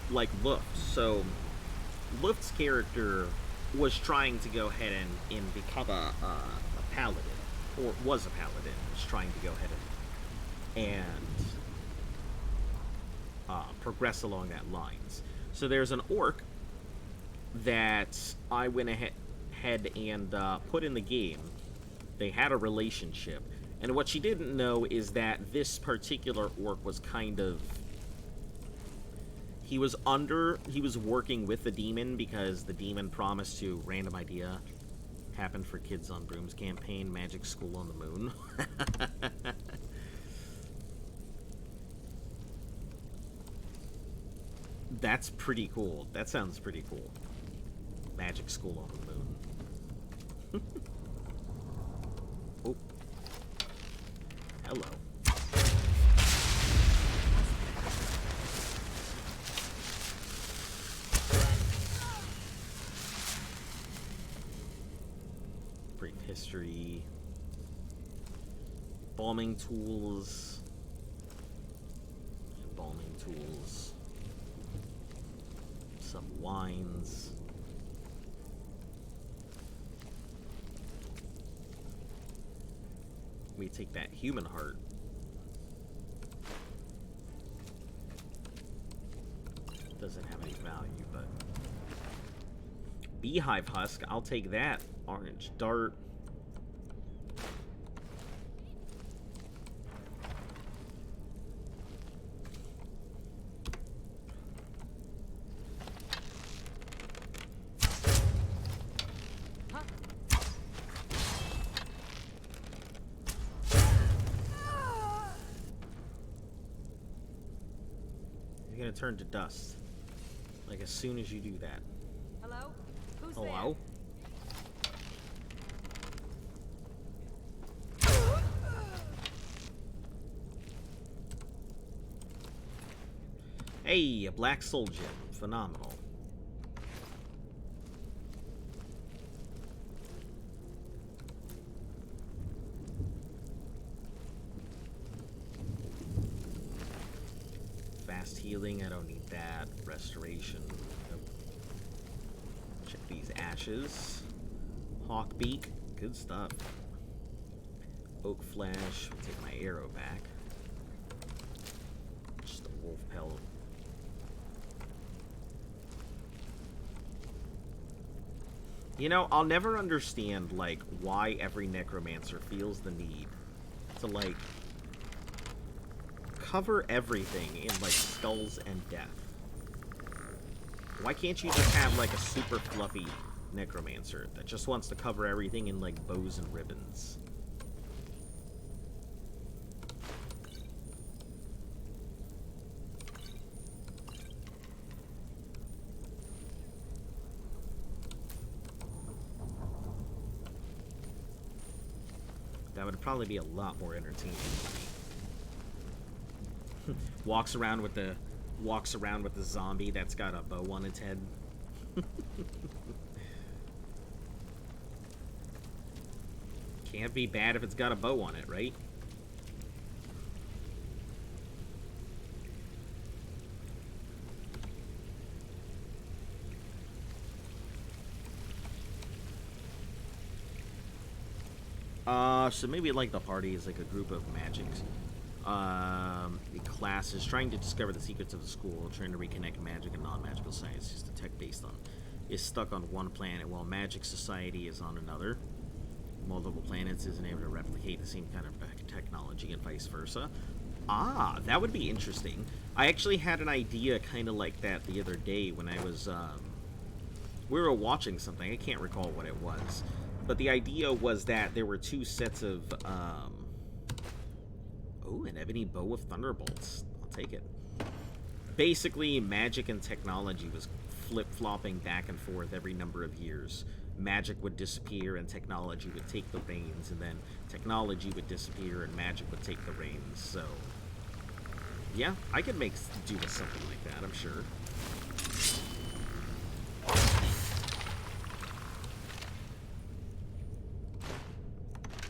like Luft. So Luft's character was trying to go ahead and become a paladin, or was a paladin, was trying to go ahead and progress along that lines. So there's an orc that I went ahead and put in the game. They had a relationship, and what she didn't know is that this particular orc was kind of... He was working with the demon because the demon promised to, random idea, Happened for Kids on Brooms campaign, Magic School on the Moon. That's pretty cool. That sounds pretty cool. Magic School on the Moon. Oh. Hello. Brief history. Embalming tools. Embalming tools. Some wines. We take that human heart. Doesn't have any value, but beehive husk, I'll take that. Orange dart. You're gonna turn to dust. Like as soon as you do that. Hello? Who's Hello? Hey, a black soul gem. Phenomenal. Fast healing, I don't need that. Restoration. Nope. Check these ashes. Hawkbeak, good stuff. Oak flesh, I'll take my arrow back. Just a wolf pelt. You know, I'll never understand, like, why every necromancer feels the need to, like, cover everything in, like, skulls and death. Why can't you just have, like, a super fluffy necromancer that just wants to cover everything in, like, bows and ribbons? That would probably be a lot more entertaining to me. Walks around with the zombie that's got a bow on its head. Can't be bad if it's got a bow on it, right? So maybe like the party is like a group of magics. The class is trying to discover the secrets of the school, trying to reconnect magic and non-magical science. The tech based on is stuck on one planet, while magic society is on another. Multiple planets isn't able to replicate the same kind of technology and vice versa. Ah, that would be interesting. I actually had an idea kind of like that the other day when I was, we were watching something. I can't recall what it was. But the idea was that there were two sets of, oh, an ebony bow of thunderbolts. I'll take it. Basically, magic and technology was flip-flopping back and forth every number of years. Magic would disappear and technology would take the reins, and then technology would disappear and magic would take the reins. So, yeah, I could do with something like that, I'm sure.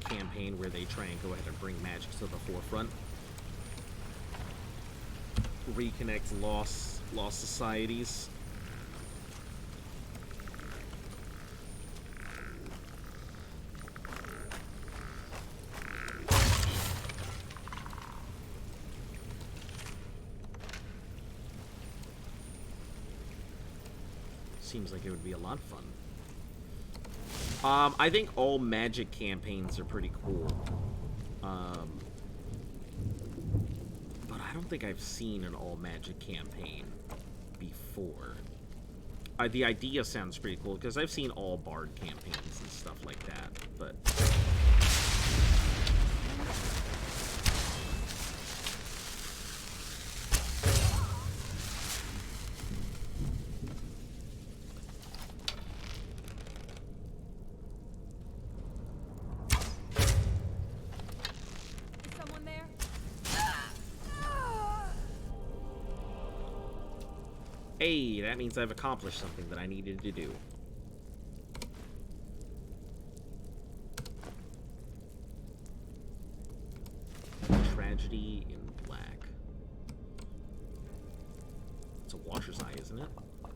Campaign where they try and go ahead and bring magic to the forefront. Reconnect lost societies. Seems like it would be a lot of fun. I think all magic campaigns are pretty cool. But I don't think I've seen an all magic campaign before. The idea sounds pretty cool, because I've seen all Bard campaigns and stuff like that, but... Is someone there? Hey, that means I've accomplished something that I needed to do. Tragedy in Black. It's a washer's eye, isn't it? I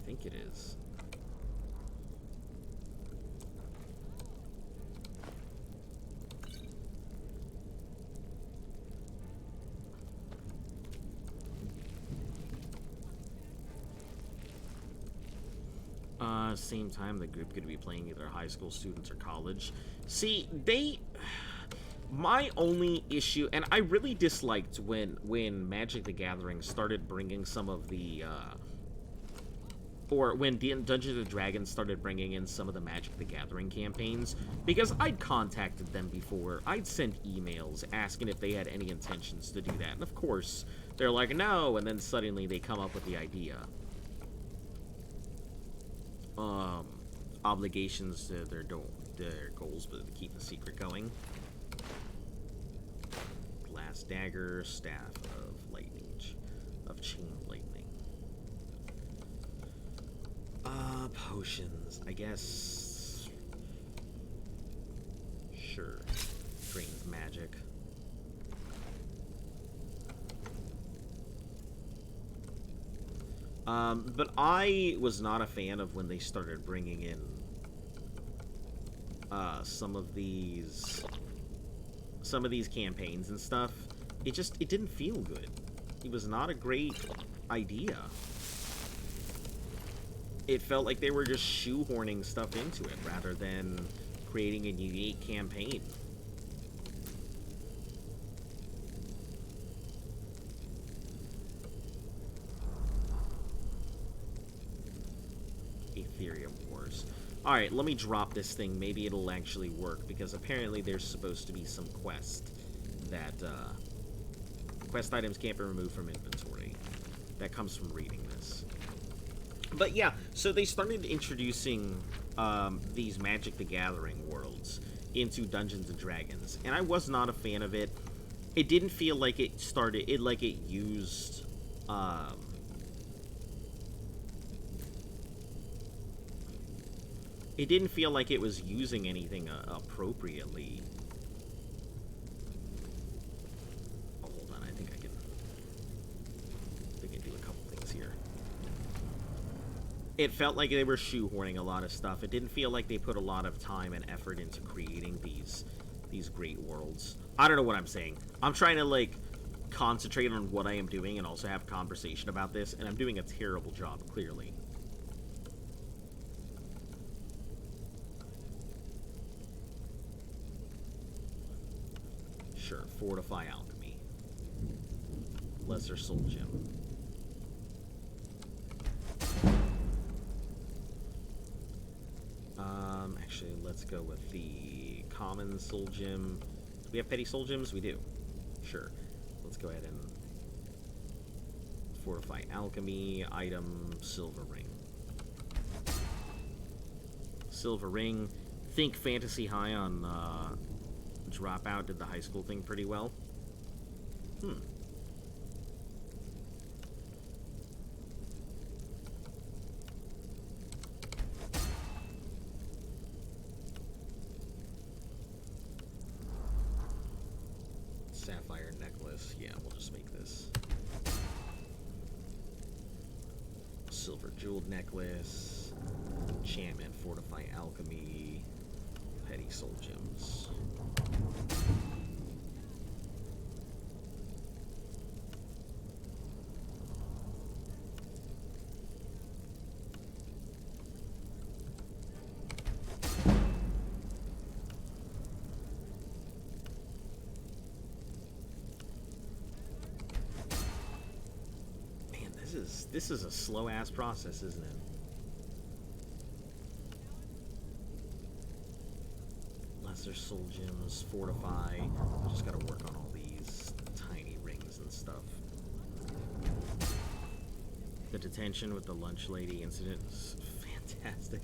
think it is. Same time the group could be playing either high school students or college. See, my only issue, and I really disliked when Magic the Gathering started bringing some of the, or when Dungeons and Dragons started bringing in some of the Magic the Gathering campaigns, because I'd contacted them before, I'd sent emails asking if they had any intentions to do that, and of course, they're like, no, and then suddenly they come up with the idea. Obligations to their goals, but to keep the secret going. Glass dagger, staff of lightning, of chain lightning. Potions, I guess. Sure. Drains magic. But I was not a fan of when they started bringing in some of these campaigns and stuff. It didn't feel good. It was not a great idea. It felt like they were just shoehorning stuff into it rather than creating a unique campaign. Ethereum Wars. Alright, let me drop this thing. Maybe it'll actually work, because apparently there's supposed to be some quest that, quest items can't be removed from inventory. That comes from reading this. But yeah, so they started introducing, these Magic the Gathering worlds into Dungeons and Dragons, and I was not a fan of it. It didn't feel like it used, it didn't feel like it was using anything appropriately. Oh, hold on, I think I can do a couple things here. It felt like they were shoehorning a lot of stuff. It didn't feel like they put a lot of time and effort into creating these great worlds. I don't know what I'm saying. I'm trying to, like, concentrate on what I am doing and also have a conversation about this, and I'm doing a terrible job, clearly. Sure, Fortify Alchemy. Lesser Soul Gem. Actually, let's go with the Common Soul Gem. Do we have Petty Soul Gems? We do. Sure. Let's go ahead and Fortify Alchemy, item, Silver Ring. Silver Ring. Think Fantasy High on, Dropout did the high school thing pretty well. Sapphire necklace. Yeah, we'll just make this. Silver jeweled necklace. Enchantment, Fortify Alchemy. Petty Soul Gems. is a slow ass process, isn't it? Lesser soul gems, fortify. I just gotta work on all these tiny rings and stuff. The detention with the lunch lady incident is fantastic.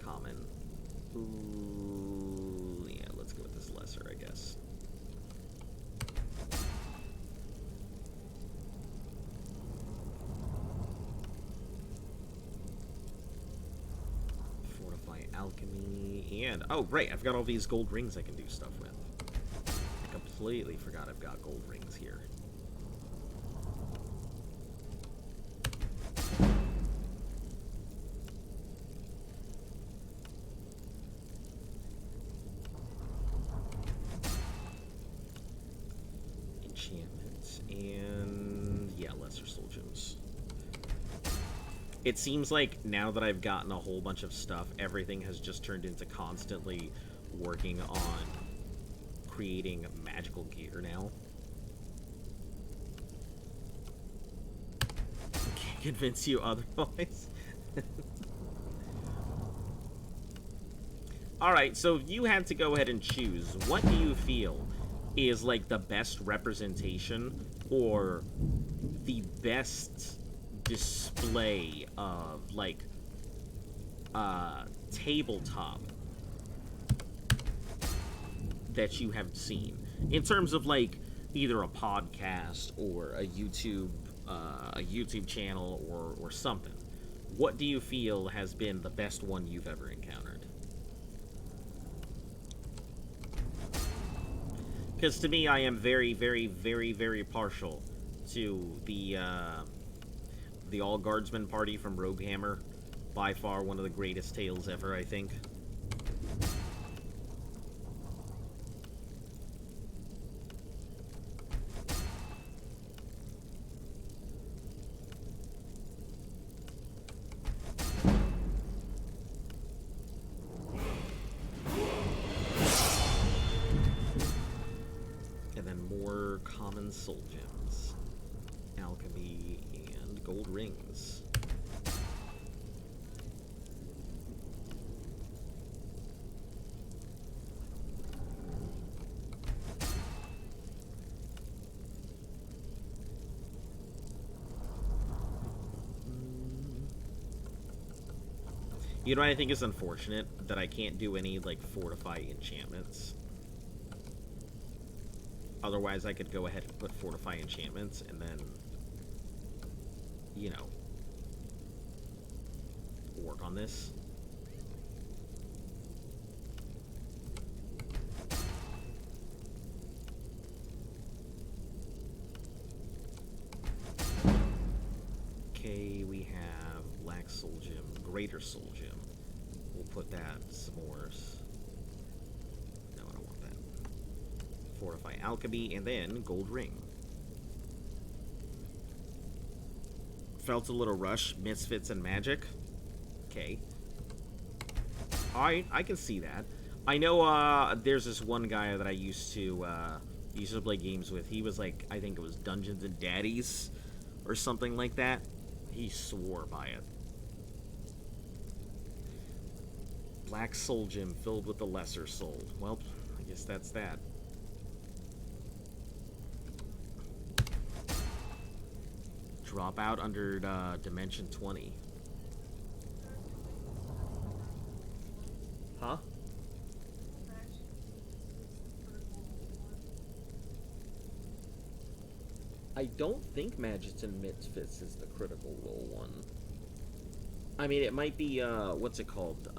Common. Ooh, yeah, let's go with this lesser, I guess. Fortify alchemy, and oh right, I've got all these gold rings I can do stuff with. I completely forgot I've got gold rings here. Enchantments and yeah, lesser soul gems. It seems like now that I've gotten a whole bunch of stuff, everything has just turned into constantly working on creating magical gear now. Can't convince you otherwise. Alright, so if you had to go ahead and choose, what do you feel is like the best representation or the best display of like tabletop that you have seen in terms of like either a podcast or a YouTube channel or something? What do you feel has been the best one you've ever encountered? Because to me, I am very, very, very, very partial to the All Guardsmen party from Rogue Hammer. By far one of the greatest tales ever, I think. And then more common soul gems. Alchemy and gold rings. You know what I think is unfortunate? That I can't do any, like, fortify enchantments. Otherwise, I could go ahead and put fortify enchantments, and then, you know, work on this. Okay, we have Black Soul Gem, Greater Soul Gem. We'll put that some more. No, I don't want that. Fortify Alchemy, and then Gold Ring. Felt a little rush, Misfits and Magic. Okay. I can see that. I know there's this one guy that I used to play games with. He was like, I think it was Dungeons and Daddies or something like that. He swore by it. Black Soul Gem filled with the Lesser Soul. Well, I guess that's that. Drop out under Dimension 20. Huh? I don't think Magic and Misfits is the Critical Role one. I mean, it might be, what's it called?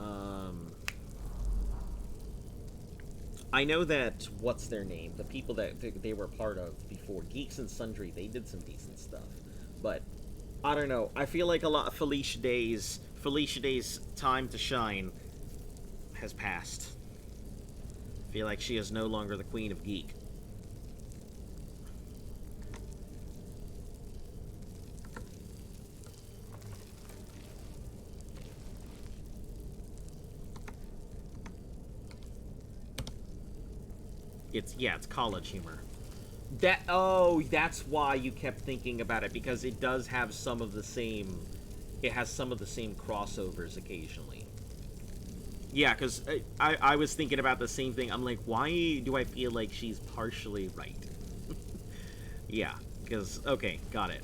I know that, what's their name? The people that they were part of before, Geeks and Sundry, they did some decent stuff. But, I don't know. I feel like a lot of Felicia Day's time to shine has passed. I feel like she is no longer the Queen of Geek. It's college humor. That's why you kept thinking about it, because it does have some of the same... It has some of the same crossovers occasionally. Yeah, because I was thinking about the same thing. I'm like, why do I feel like she's partially right? Yeah, because... Okay, got it.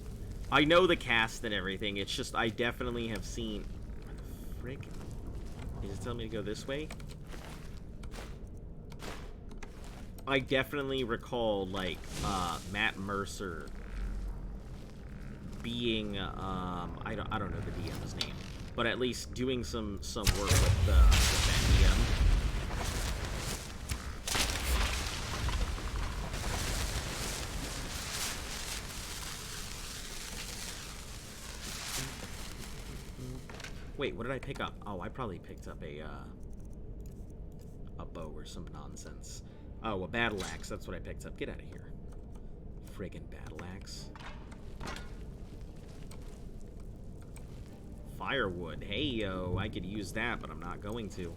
I know the cast and everything. It's just I definitely have seen... Where the frick? Is it telling me to go this way? I definitely recall, like, Matt Mercer being, I don't know the DM's name, but at least doing some work with that DM. Wait, what did I pick up? Oh, I probably picked up a bow or some nonsense. Oh, a battle axe. That's what I picked up. Get out of here. Friggin' battle axe. Firewood. Hey, yo. I could use that, but I'm not going to.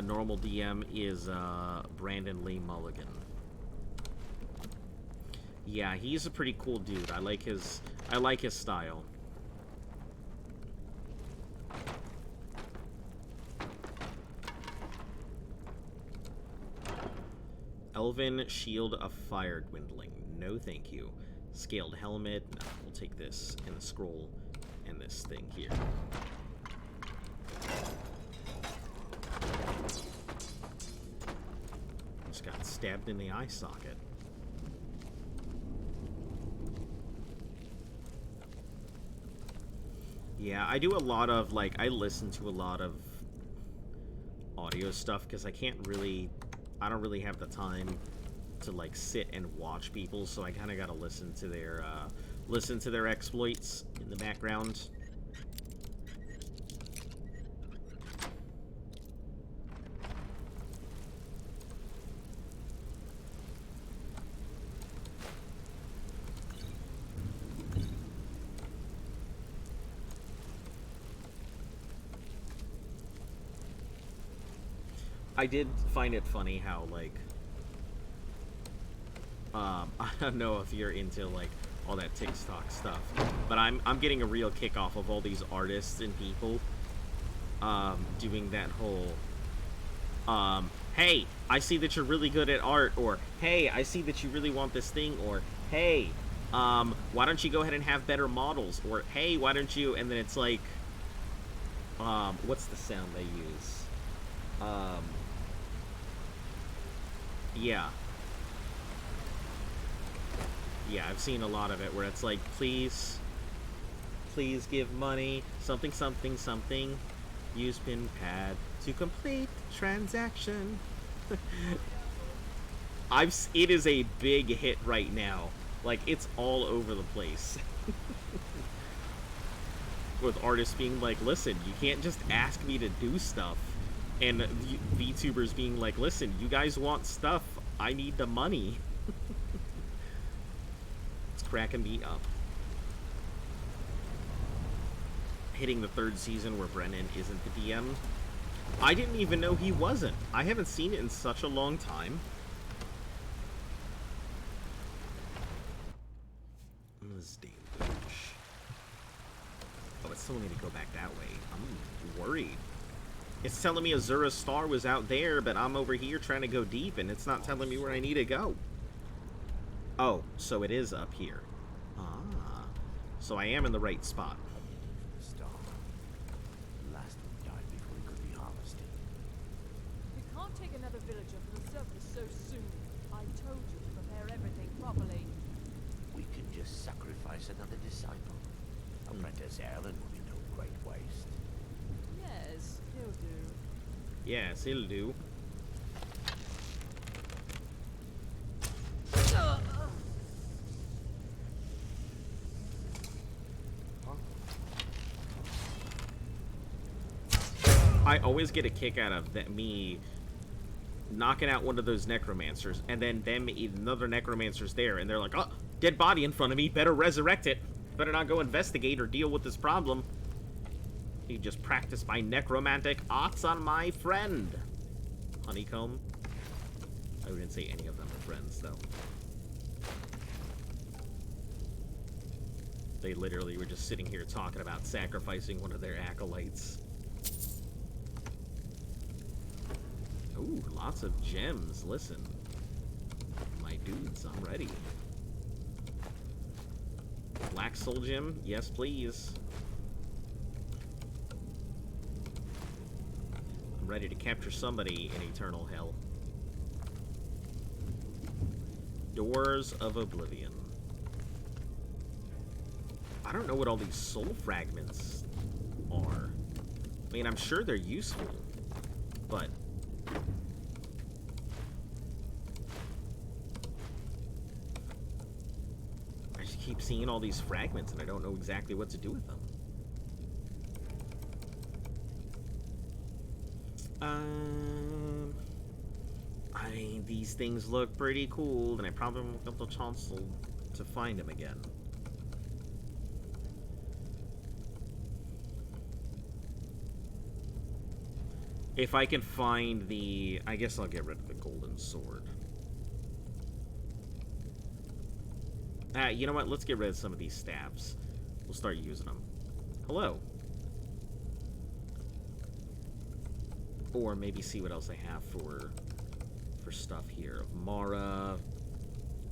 Normal DM is Brandon Lee Mulligan. Yeah, he's a pretty cool dude. I like his style. Elven Shield of Fire Dwindling. No, thank you. Scaled helmet. No, we'll take this and the scroll and this thing here. Just got stabbed in the eye socket. Yeah, I do a lot of, like, I listen to a lot of audio stuff because I don't really have the time to, like, sit and watch people, so I kind of got to listen to their exploits in the background. I did find it funny how, like, I don't know if you're into, like, all that TikTok stuff, but I'm getting a real kick off of all these artists and people, doing that whole, hey, I see that you're really good at art, or, hey, I see that you really want this thing, or, hey, why don't you go ahead and have better models, or, hey, why don't you, and then it's like, what's the sound they use? Yeah. Yeah, I've seen a lot of it where it's like, please give money, something, something, something, use pin pad to complete transaction. It is a big hit right now. Like, it's all over the place. With artists being like, listen, you can't just ask me to do stuff. And VTubers being like, listen, you guys want stuff, I need the money. It's cracking me up. Hitting the 3rd season where Brennan isn't the DM. I didn't even know he wasn't. I haven't seen it in such a long time. This damn bitch. Oh, it's telling me to go back that way. I'm worried. It's telling me Azura's Star was out there, but I'm over here trying to go deep, and it's not telling me where I need to go. Oh, so it is up here. Ah. So I am in the right spot. Star. Last one died before he could be harvested. We can't take another villager from the surface so soon. I told you to prepare everything properly. We can just sacrifice another disciple. Apprentice Erlen will be no great waste. Yes, he'll do. Yes, he'll do. I always get a kick out of me knocking out one of those necromancers, and then another necromancer's there, and they're like, oh, dead body in front of me, better resurrect it. Better not go investigate or deal with this problem. You just practice my necromantic arts on my friend. Honeycomb. I wouldn't say any of them are friends, though. They literally were just sitting here talking about sacrificing one of their acolytes. Ooh, lots of gems. Listen. My dudes, I'm ready. Black Soul Gem? Yes, please. I'm ready to capture somebody in Eternal Hell. Doors of Oblivion. I don't know what all these soul fragments are. I mean, I'm sure they're useful, but... I just keep seeing all these fragments, and I don't know exactly what to do with them. I mean, these things look pretty cool, and I probably won't get the chance to find them again. If I can find the... I guess I'll get rid of the golden sword. You know what? Let's get rid of some of these staves. We'll start using them. Hello. Or maybe see what else I have for stuff here. Mara,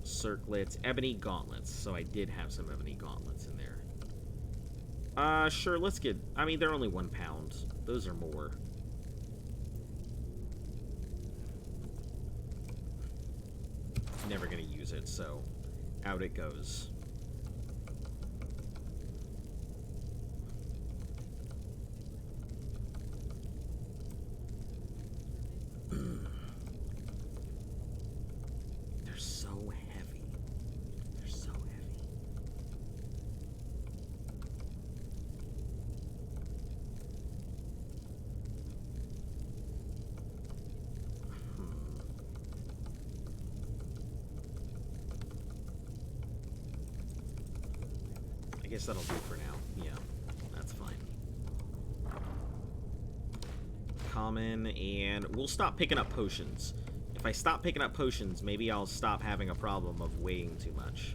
circlets, ebony gauntlets. So I did have some ebony gauntlets in there. Sure, let's get... I mean, they're only 1 pound. Those are more. Never gonna use it, so out it goes. They're so heavy. They're so heavy. I guess that'll do for now. Yeah, that's fine. Common, and we'll stop picking up potions. If I stop picking up potions, maybe I'll stop having a problem of weighing too much.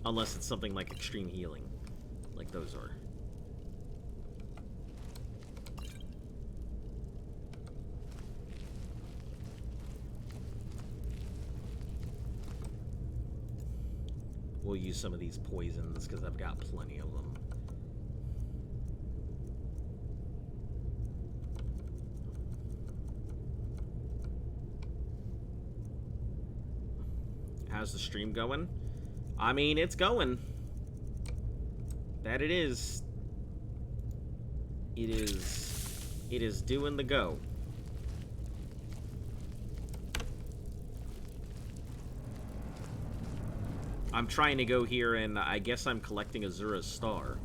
Unless it's something like extreme healing, like those are. We'll use some of these poisons because I've got plenty of them. How's the stream going? I mean, it's going. That it is. It is doing the go. I'm trying to go here, and I guess I'm collecting Azura's star.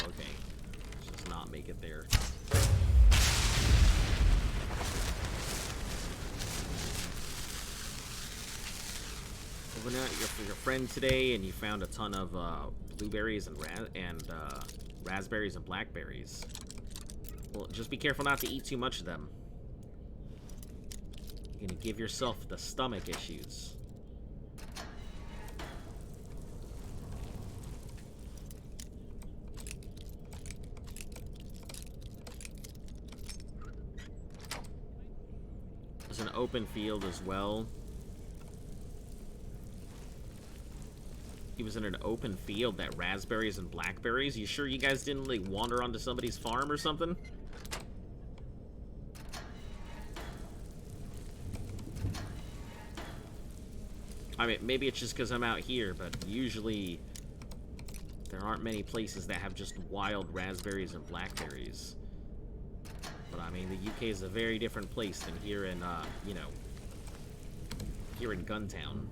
Okay. Let's just not make it there. Went out for your friend today, and you found a ton of blueberries and raspberries and blackberries. Well, just be careful not to eat too much of them. You're gonna give yourself the stomach issues. There's an open field as well. He was in an open field, that raspberries and blackberries. You sure you guys didn't, like, wander onto somebody's farm or something? I mean, maybe it's just because I'm out here, but usually there aren't many places that have just wild raspberries and blackberries. But, I mean, the UK is a very different place than here in, you know, here in Guntown.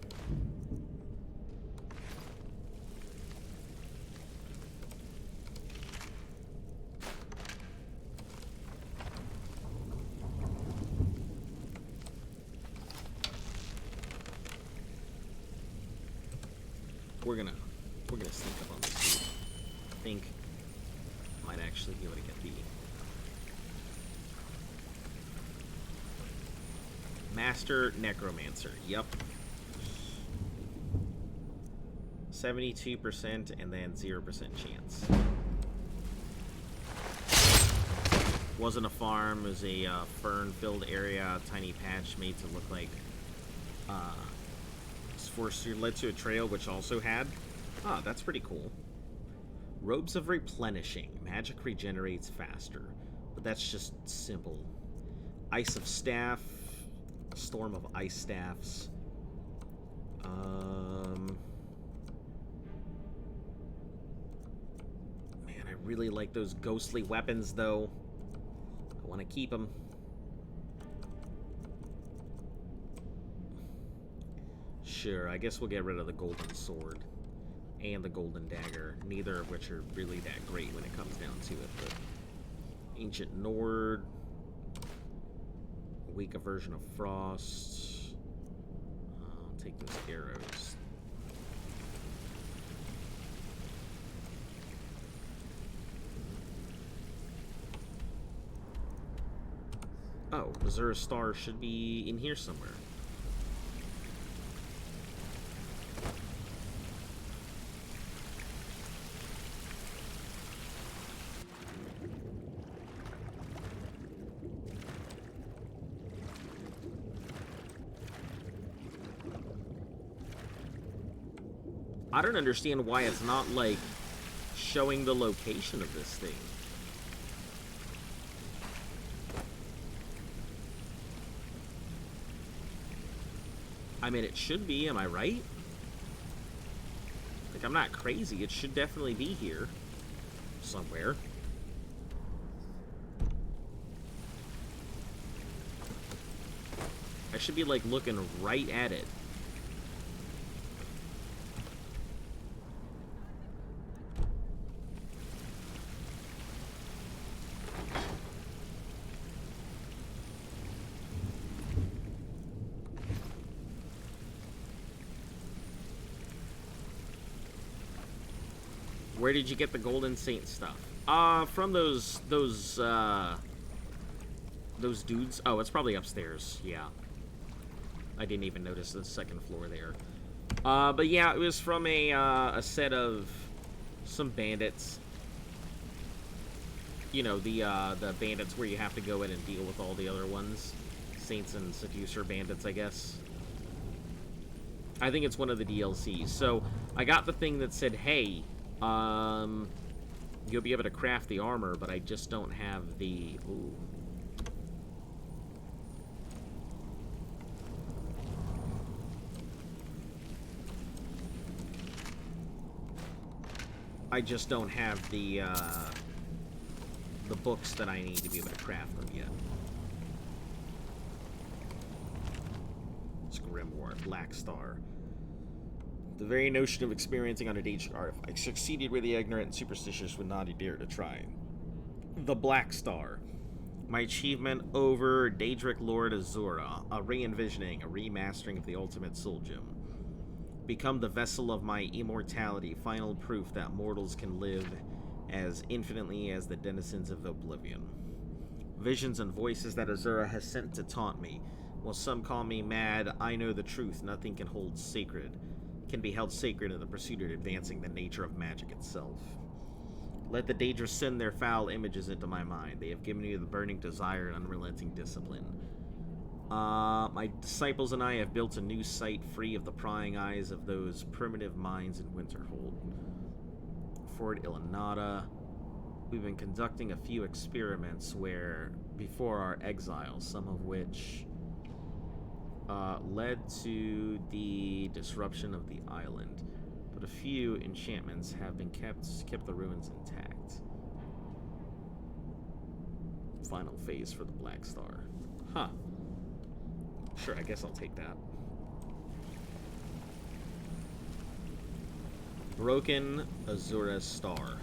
we're gonna sneak up on this dude. I think might actually be able to get the Master Necromancer. Yep. 72% and then 0% chance. Wasn't a farm, it was a fern-filled area, tiny patch made to look like forced led to a trail which also had. Ah, that's pretty cool. Robes of Replenishing. Magic regenerates faster. But that's just simple. Ice of Staff. Storm of Ice Staffs. Man, I really like those ghostly weapons, though. I want to keep them. Sure, I guess we'll get rid of the golden sword and the golden dagger, neither of which are really that great when it comes down to it, but Ancient Nord, weak aversion of frost. I'll take those arrows. Oh, Azura Star should be in here somewhere. I don't understand why it's not, like, showing the location of this thing. I mean, it should be, am I right? Like, I'm not crazy. It should definitely be here. Somewhere. I should be, like, looking right at it. Where did you get the Golden Saint stuff? From those dudes. Oh, it's probably upstairs. Yeah. I didn't even notice the second floor there. But yeah, it was from a set of some bandits. You know, the bandits where you have to go in and deal with all the other ones. Saints and Seducer bandits, I guess. I think it's one of the DLCs. So, I got the thing that said, hey, you'll be able to craft the armor, but I just don't have the... Ooh. I just don't have the books that I need to be able to craft them yet. It's Grimoire, Black Star. The very notion of experiencing on a Daedric artifact succeeded where the ignorant and superstitious would not dare to try. The Black Star. My achievement over Daedric Lord Azura, a re-envisioning, a remastering of the ultimate soul gem. Become the vessel of my immortality, final proof that mortals can live as infinitely as the denizens of oblivion. Visions and voices that Azura has sent to taunt me. While some call me mad, I know the truth. Nothing can be held sacred in the pursuit of advancing the nature of magic itself. Let the Daedra send their foul images into my mind. They have given me the burning desire and unrelenting discipline. My disciples and I have built a new site free of the prying eyes of those primitive minds in Winterhold. Fort Ilanada. We've been conducting a few experiments before our exile, some of which led to the disruption of the island. But a few enchantments have been kept the ruins intact. Final phase for the Black Star. Huh. Sure, I guess I'll take that. Broken Azura Star.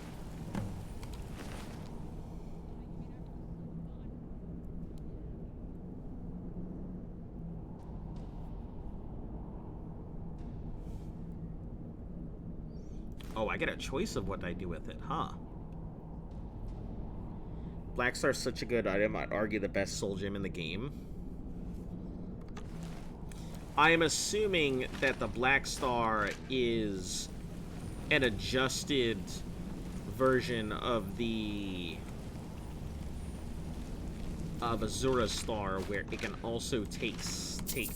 Oh, I get a choice of what I do with it, huh? Black Star's such a good item, I'd argue the best soul gem in the game. I am assuming that the Black Star is an adjusted version of the Azura's Star, where it can also take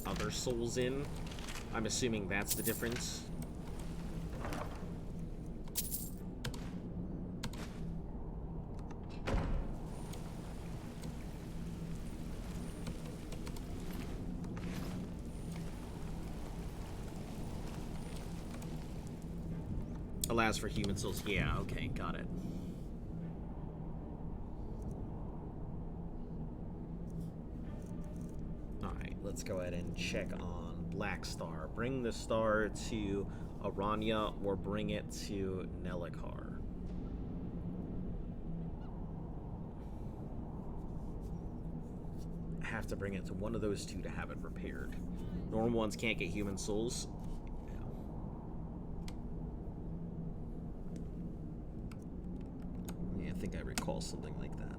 other souls in. I'm assuming that's the difference. Allows for human souls. Yeah, okay, got it. Alright, let's go ahead and check on Black Star. Bring the star to Aranya or bring it to Nellikar. I have to bring it to one of those two to have it repaired. Normal ones can't get human souls. I think I recall something like that.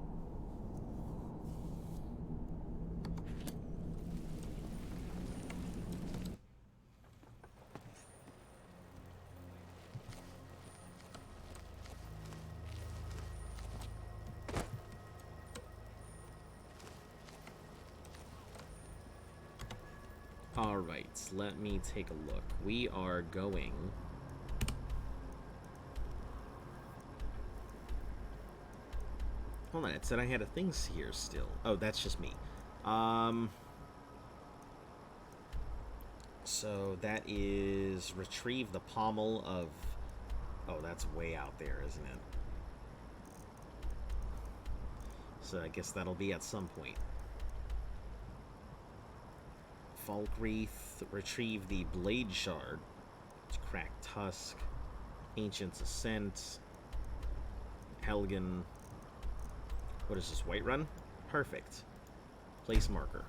All right, let me take a look. We are going... Hold on, it said I had a thing here still. Oh, that's just me. So that is retrieve the pommel of... Oh, that's way out there, isn't it? So I guess that'll be at some point. Falkreath, retrieve the blade shard. Cracked tusk. Ancient's Ascent. Helgen. What is this, Whiterun? Perfect. Place marker.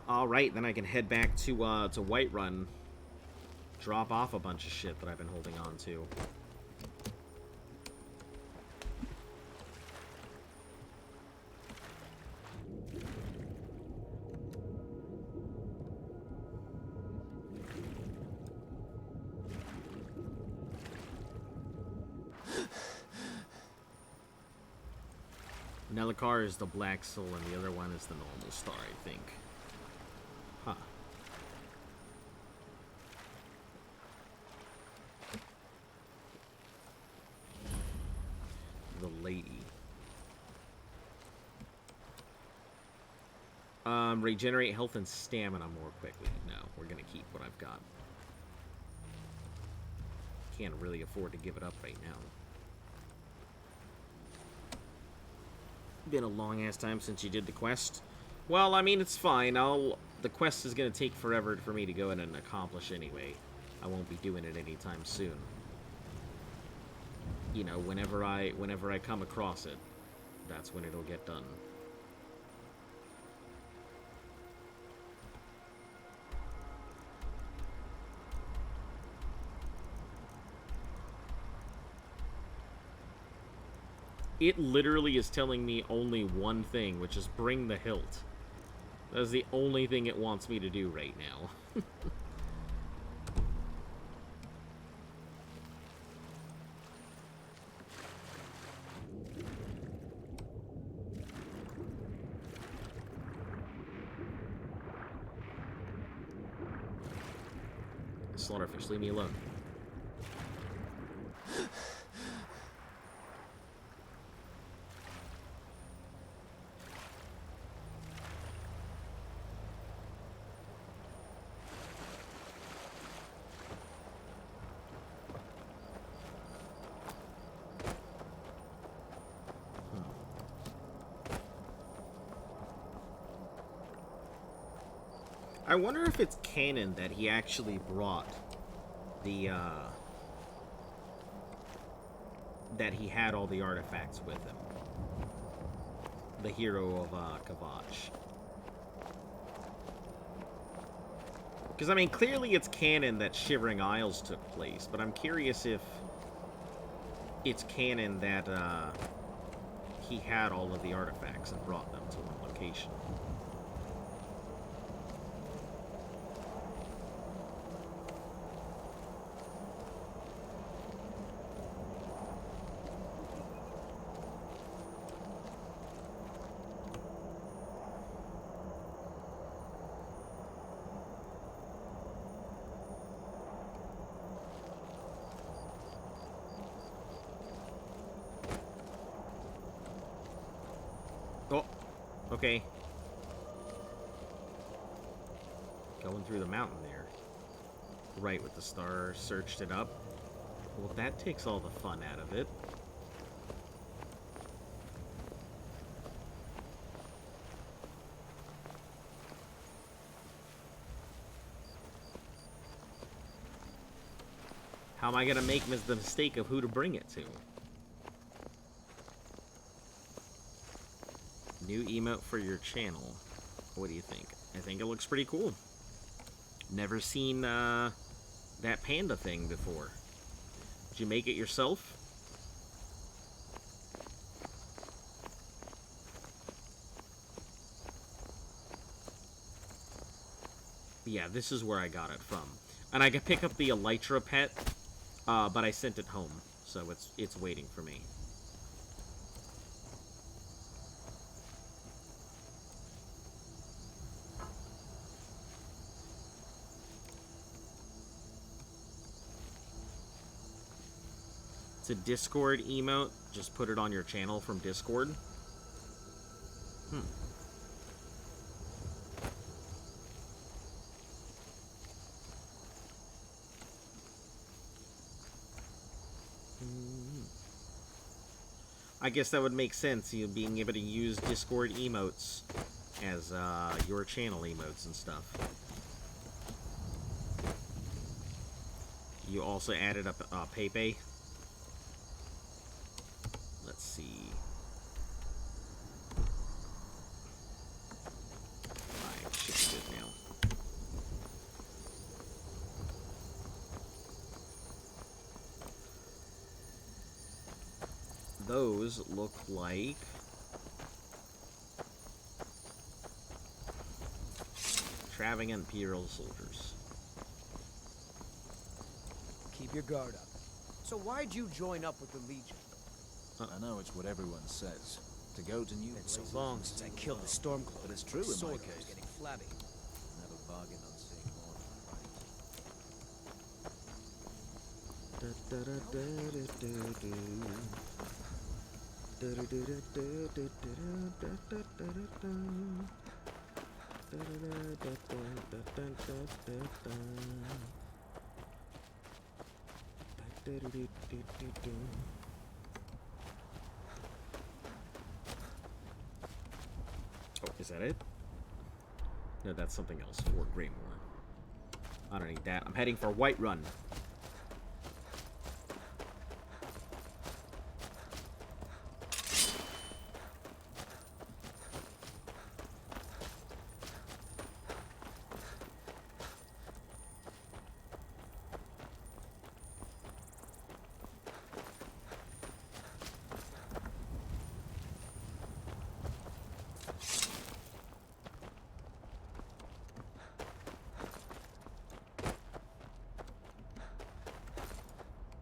Alright, then I can head back to Whiterun. Drop off a bunch of shit that I've been holding on to. Nellikar is the black soul, and the other one is the normal star, I think. Huh. The lady. Regenerate health and stamina more quickly. No, we're gonna keep what I've got. Can't really afford to give it up right now. Been a long ass time since you did the quest. Well, I mean, it's fine. The quest is gonna take forever for me to go in and accomplish anyway. I won't be doing it anytime soon. You know, whenever I come across it, that's when it'll get done. It literally is telling me only one thing, which is bring the hilt. That is the only thing it wants me to do right now. Slaughterfish, leave me alone. I wonder if it's canon that he actually brought the, that he had all the artifacts with him. The hero of, Kavach. Because, I mean, clearly it's canon that Shivering Isles took place, but I'm curious if it's canon that he had all of the artifacts and brought them to one location. Oh, okay. Going through the mountain there. Right, with the star, searched it up. Well, that takes all the fun out of it. How am I gonna make the mistake of who to bring it to? New emote for your channel. What do you think? I think it looks pretty cool. Never seen that panda thing before. Did you make it yourself? Yeah, this is where I got it from. And I could pick up the Elytra pet, but I sent it home, so it's waiting for me. It's a Discord emote. Just put it on your channel from Discord. I guess that would make sense, you being able to use Discord emotes as your channel emotes and stuff. You also added up Pepe. Let's see. I shifted it now. Those look like traveling Imperial soldiers. Keep your guard up. So why'd you join up with the Legion? I know it's what everyone says. To go to new It's so places long and since I see the killed the world. Stormcloak. But it's true in my Sword case. was getting flabby. Never bargain on seeing more Oh, is that it? No, that's something else. Fort Greymore. I don't need that. I'm heading for Whiterun.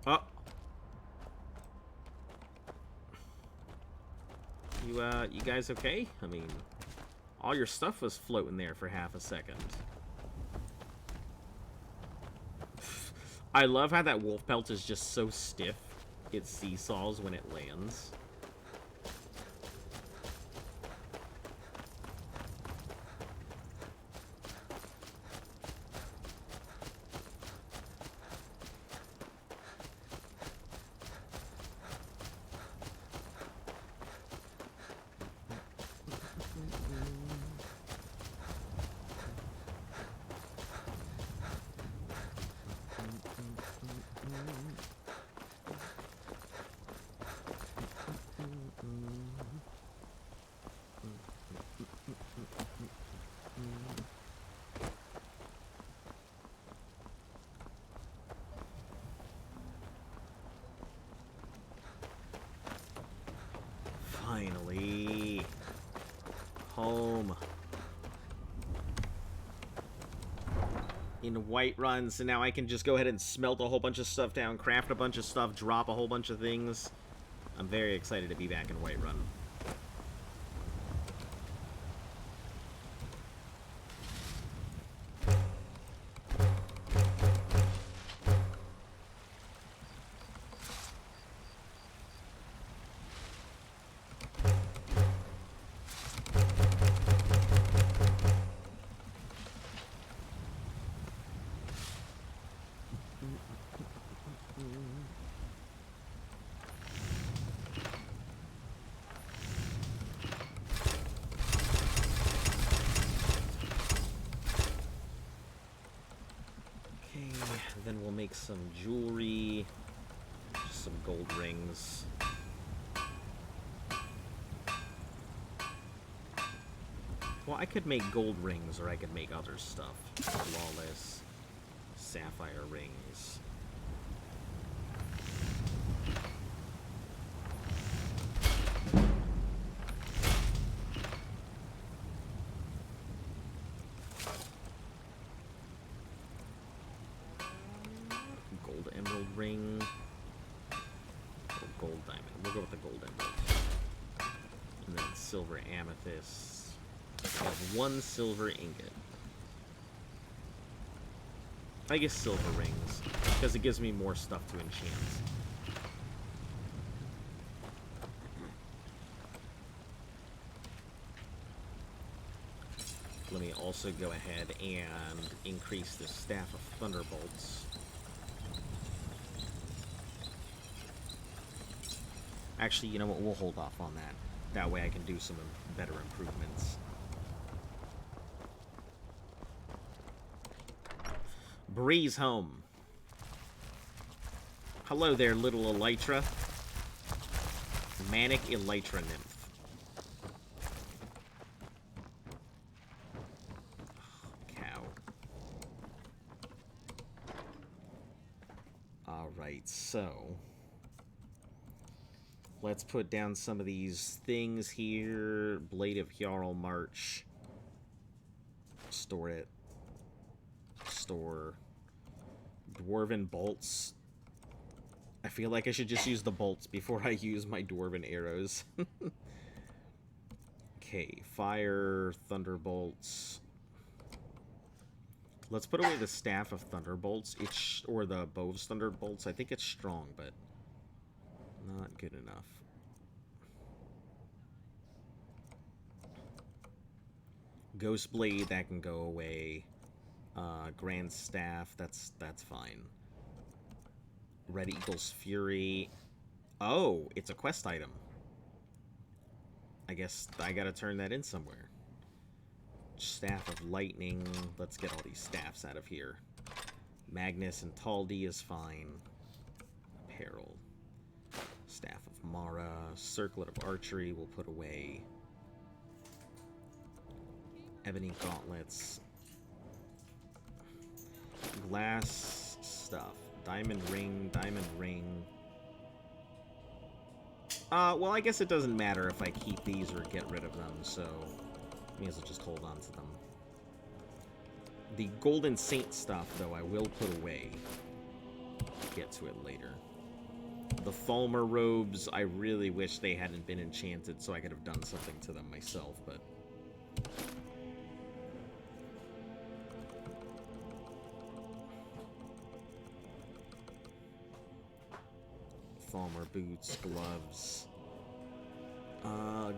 Oh. You guys okay? I mean, all your stuff was floating there for half a second. I love how that wolf pelt is just so stiff. It seesaws when it lands. in Whiterun, so now I can just go ahead and smelt a whole bunch of stuff down, craft a bunch of stuff, drop a whole bunch of things. I'm very excited to be back in Whiterun. Then we'll make some jewelry, some gold rings. Well, I could make gold rings, or I could make other stuff. Flawless sapphire rings. Gold emerald ring. Or gold diamond. We'll go with the gold emerald. And then silver amethyst. I have 1 silver ingot. I guess silver rings, because it gives me more stuff to enchant. Let me also go ahead and increase the Staff of Thunderbolts. Actually, you know what? We'll hold off on that. That way I can do some better improvements. Breeze home. Hello there, little Elytra. Manic Elytra Nymph. Cow. Alright, so let's put down some of these things here. Blade of Jarl March. Store it. Store. Dwarven bolts. I feel like I should just use the bolts before I use my dwarven arrows. Okay, fire, thunderbolts. Let's put away the Staff of Thunderbolts. Or the Bow of Thunderbolts. I think it's strong, but not good enough. Ghost Blade, that can go away. Grand Staff, that's fine. Red Eagle's Fury. Oh, it's a quest item. I guess I gotta turn that in somewhere. Staff of Lightning. Let's get all these staffs out of here. Magnus and Taldi is fine. Apparel. Staff of Mara. Circlet of Archery we'll put away. Ebony Gauntlets. Glass stuff. Diamond ring, diamond ring. Well, I guess it doesn't matter if I keep these or get rid of them, so I may as well just hold on to them. The Golden Saint stuff, though, I will put away. Get to it later. The Falmer robes, I really wish they hadn't been enchanted so I could have done something to them myself, but Falmer boots, gloves.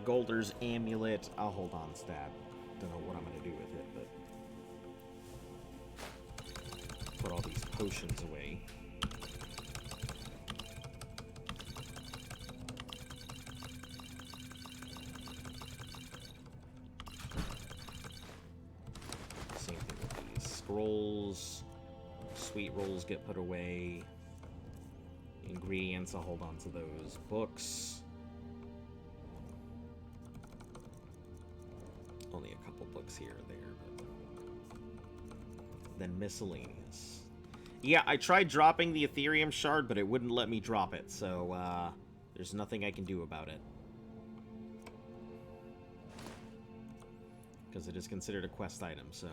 Golder's amulet. I'll hold on to that. Don't know what I'm gonna do with it, but put all these potions away. Same thing with these scrolls. Sweet rolls get put away. Ingredients, I'll hold on to those. Books. Only a couple books here or there, but then miscellaneous. Yeah, I tried dropping the Ethereum shard, but it wouldn't let me drop it, so there's nothing I can do about it. Because it is considered a quest item, so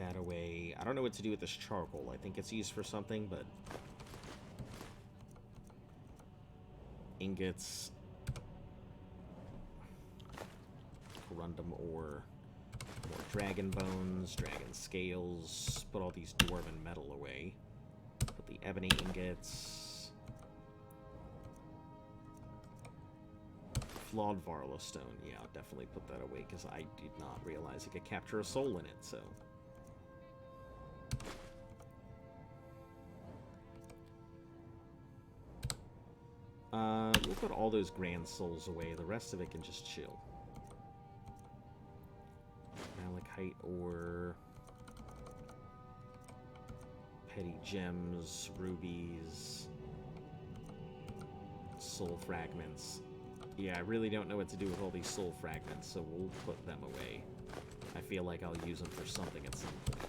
that away. I don't know what to do with this charcoal. I think it's used for something, but... Ingots. Corundum ore. More dragon bones, dragon scales. Put all these dwarven metal away. Put the ebony ingots. Flawed Varla stone. Yeah, I'll definitely put that away because I did not realize I could capture a soul in it, so... we'll put all those grand souls away. The rest of it can just chill. Malachite ore. Petty gems, rubies. Soul fragments. Yeah, I really don't know what to do with all these soul fragments, so we'll put them away. I feel like I'll use them for something at some point.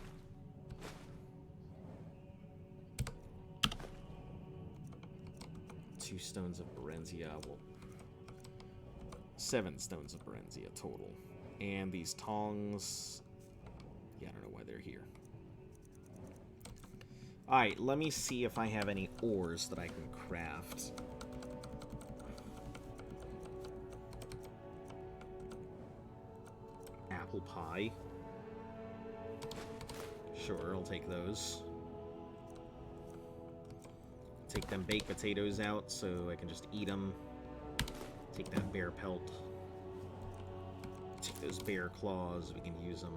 Two stones of Berenzia. Well, 7 stones of Berenzia total. And these tongs... Yeah, I don't know why they're here. Alright, let me see if I have any ores that I can craft. Apple pie. Sure, I'll take those. Take them baked potatoes out so I can just eat them. Take that bear pelt. Take those bear claws, we can use them.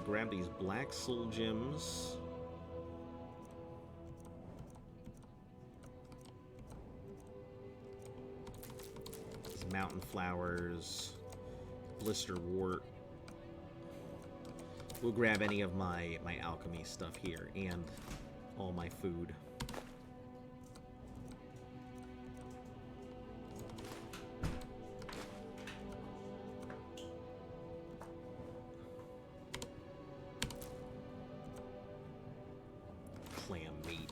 Grab these black soul gems. These mountain flowers. Blister wart. We'll grab any of my alchemy stuff here and all my food. Clam meat.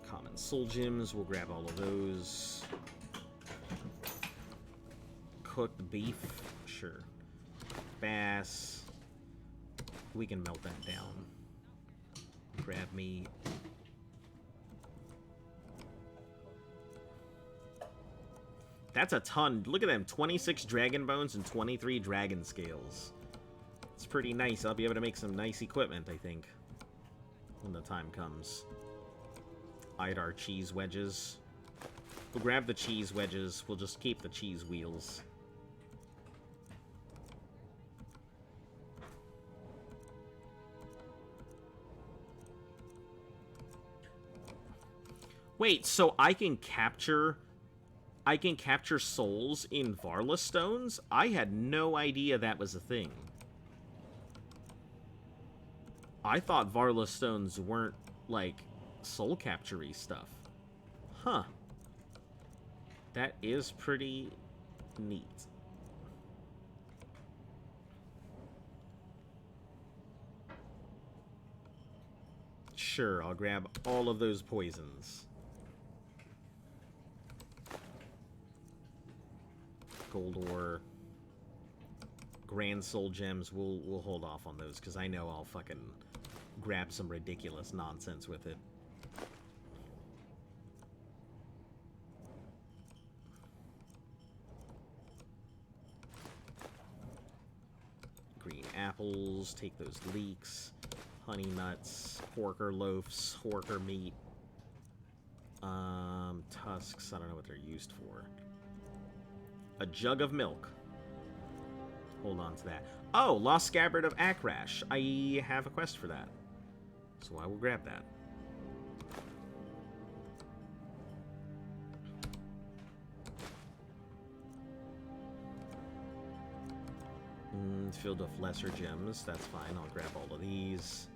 Common soul gems, we'll grab all of those. Cooked beef, sure. Bass. We can melt that down. Grab meat. That's a ton. Look at them. 26 dragon bones and 23 dragon scales. It's pretty nice. I'll be able to make some nice equipment, I think, when the time comes. Eyed our cheese wedges. We'll grab the cheese wedges. We'll just keep the cheese wheels. Wait, so I can capture souls in Varla stones? I had no idea that was a thing. I thought Varla stones weren't, like, soul capture-y stuff. Huh. That is pretty neat. Sure, I'll grab all of those poisons. Gold ore, grand soul gems. We'll hold off on those because I know I'll fucking grab some ridiculous nonsense with it. Green apples. Take those leeks. Honey nuts. Horker loafs. Horker meat. Tusks. I don't know what they're used for. A jug of milk. Hold on to that. Oh, Lost Scabbard of Akrash. I have a quest for that. So I will grab that. Filled with lesser gems. That's fine. I'll grab all of these.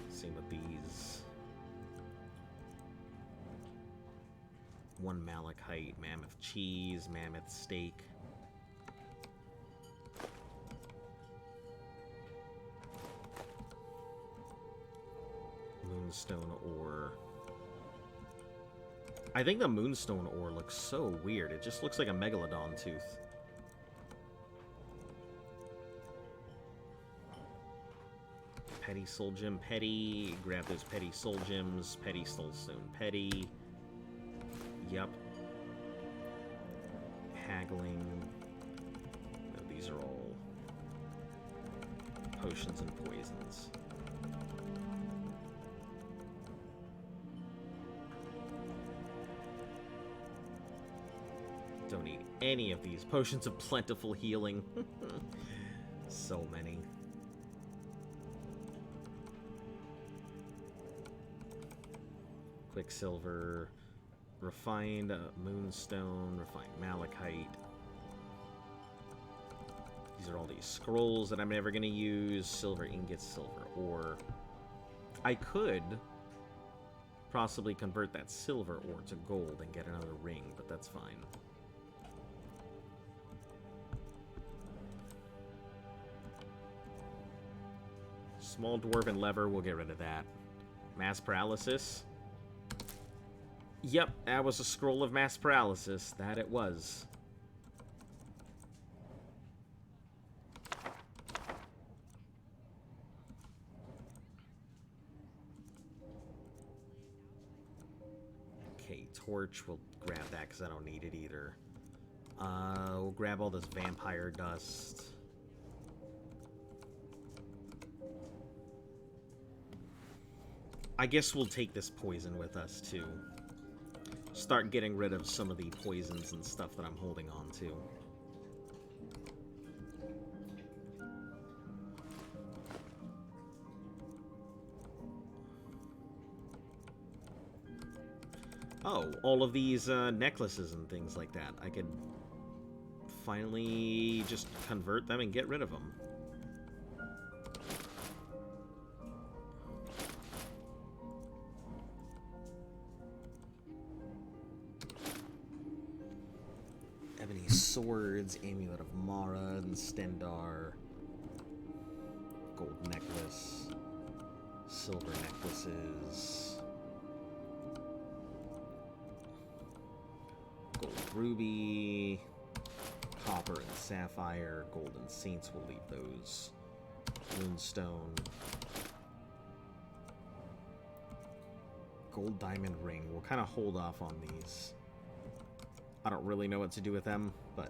Same with these. 1 malachite, mammoth cheese, mammoth steak. Moonstone ore. I think the moonstone ore looks so weird. It just looks like a megalodon tooth. Petty soul gem, petty. Grab those petty soul gems. Petty soul stone, petty. Yep. Haggling. No, these are all potions and poisons. Don't need any of these. Potions of plentiful healing. So many. Quicksilver. Refined moonstone. Refined malachite. These are all these scrolls that I'm never going to use. Silver ingots, silver ore. I could possibly convert that silver ore to gold and get another ring, but that's fine. Small dwarven lever, we'll get rid of that. Mass paralysis. Yep, that was a scroll of mass paralysis. That it was. Okay, torch, we'll grab that because I don't need it either. We'll grab all this vampire dust. I guess we'll take this poison with us, too. Start getting rid of some of the poisons and stuff that I'm holding on to. Oh, all of these necklaces and things like that. I could finally just convert them and get rid of them. Ebony swords, amulet of Mara and Stendar, gold necklace, silver necklaces, gold ruby, copper and sapphire, golden saints, we'll leave those, moonstone, gold diamond ring, we'll kind of hold off on these. I don't really know what to do with them, but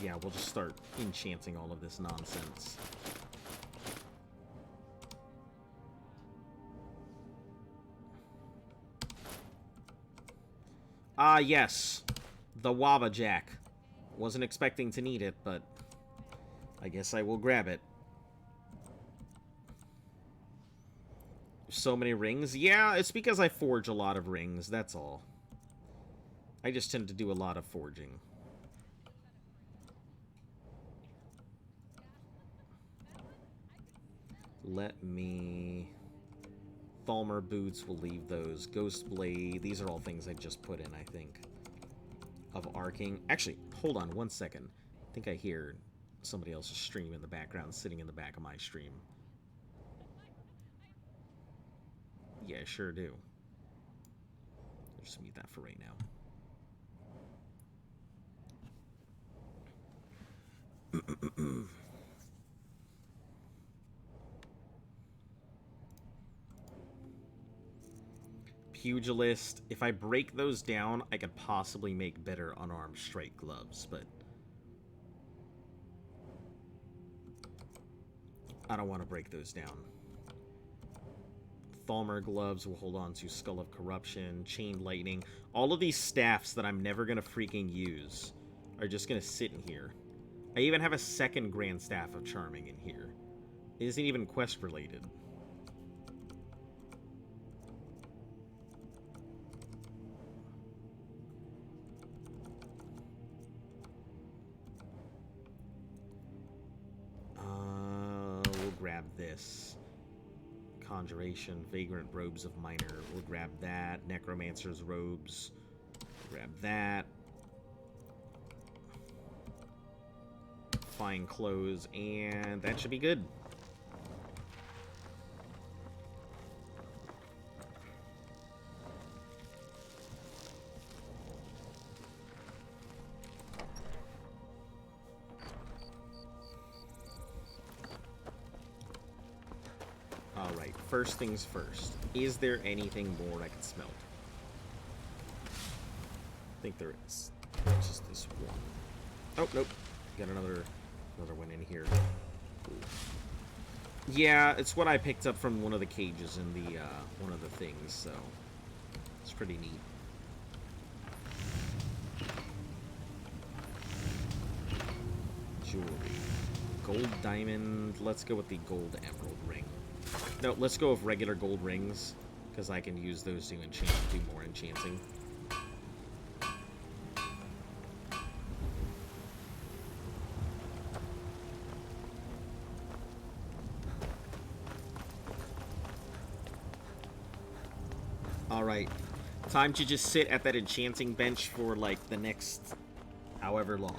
yeah, we'll just start enchanting all of this nonsense. Ah, yes. The Waba Jack. Wasn't expecting to need it, but I guess I will grab it. So many rings? Yeah, it's because I forge a lot of rings, that's all. I just tend to do a lot of forging. Let me... Falmer boots, we'll leave those. Ghost blade, these are all things I just put in, I think. Of arcing. Actually, hold on one second. I think I hear somebody else's stream in the background, sitting in the back of my stream. Yeah, I sure do. I'll just mute that for right now. Pugilist. If I break those down, I could possibly make better unarmed strike gloves, but I don't want to break those down. Falmer gloves will hold on to Skull of Corruption, Chained Lightning. All of these staffs that I'm never going to freaking use are just going to sit in here. I even have a second Grand Staff of Charming in here. It isn't even quest related. We'll grab this. Conjuration, Vagrant Robes of Miner. We'll grab that. Necromancer's Robes. Grab that. Fine Clothes, and that should be good. first things first. Is there anything more I can smelt? I think there is. It's just this one. Oh, nope. Got another one in here. Ooh. Yeah, it's what I picked up from one of the cages in the, one of the things, so it's pretty neat. Jewelry. Gold diamond. Let's go with the gold emerald ring. No, let's go with regular gold rings, because I can use those to enchant, do more enchanting. Alright, time to just sit at that enchanting bench for, like, the next however long.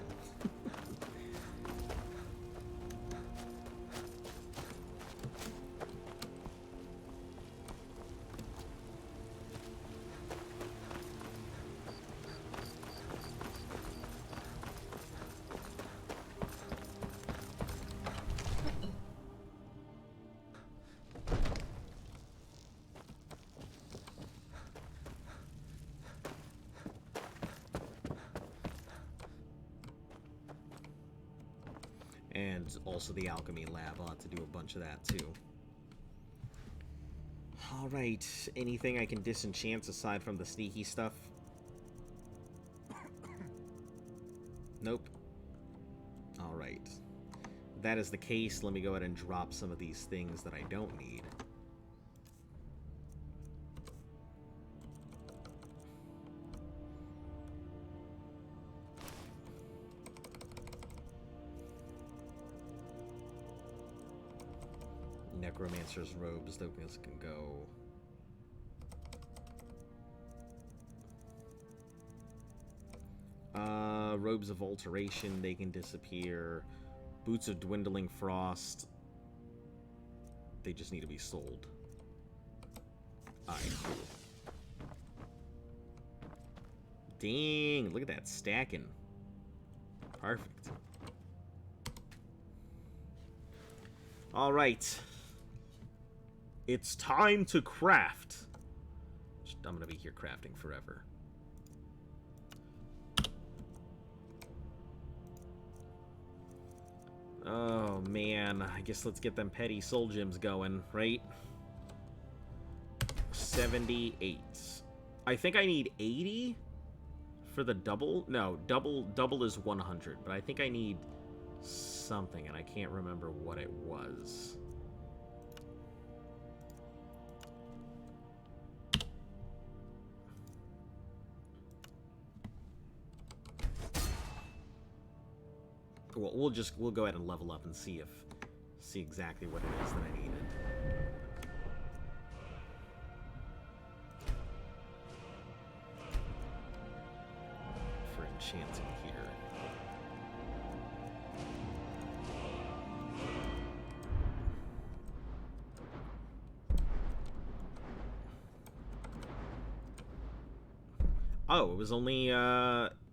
And also the alchemy lab. I'll have to do a bunch of that too. Alright, anything I can disenchant aside from the sneaky stuff? Nope. Alright. If that is the case, let me go ahead and drop some of these things that I don't need. Necromancer's robes, those can go. Robes of alteration, they can disappear. Boots of dwindling frost, they just need to be sold. Alright, cool. Dang, look at that stacking. Perfect. Alright. It's time to craft. I'm gonna be here crafting forever. Oh man, I guess let's get them petty soul gems going, right? 78. I think I need 80 for the double. No, double is 100, but I think I need something and I can't remember what it was. Well, we'll go ahead and level up and see exactly what it is that I needed. For enchanting here. Oh, it was only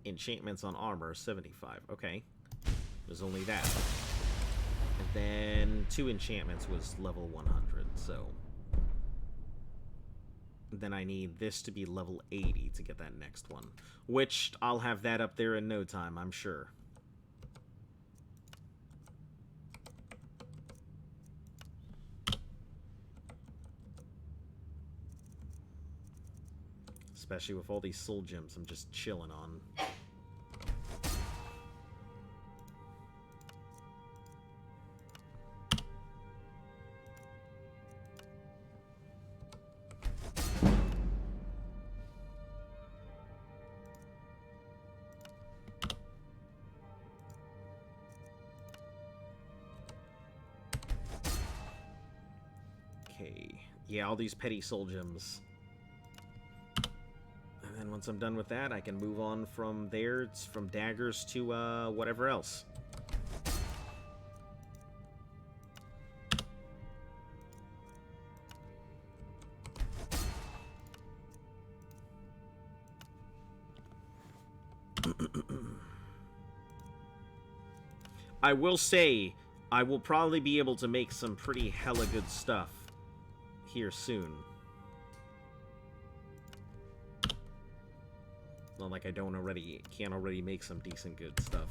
enchantments on armor, 75. Okay. It was only that. And then 2 enchantments was level 100, so then I need this to be level 80 to get that next one, which I'll have that up there in no time, I'm sure. Especially with all these soul gems I'm just chilling on. Yeah, all these petty soul gems. And then once I'm done with that, I can move on from there, from daggers to whatever else. I will say, I will probably be able to make some pretty hella good stuff here soon. Not like I can't already make some decent good stuff.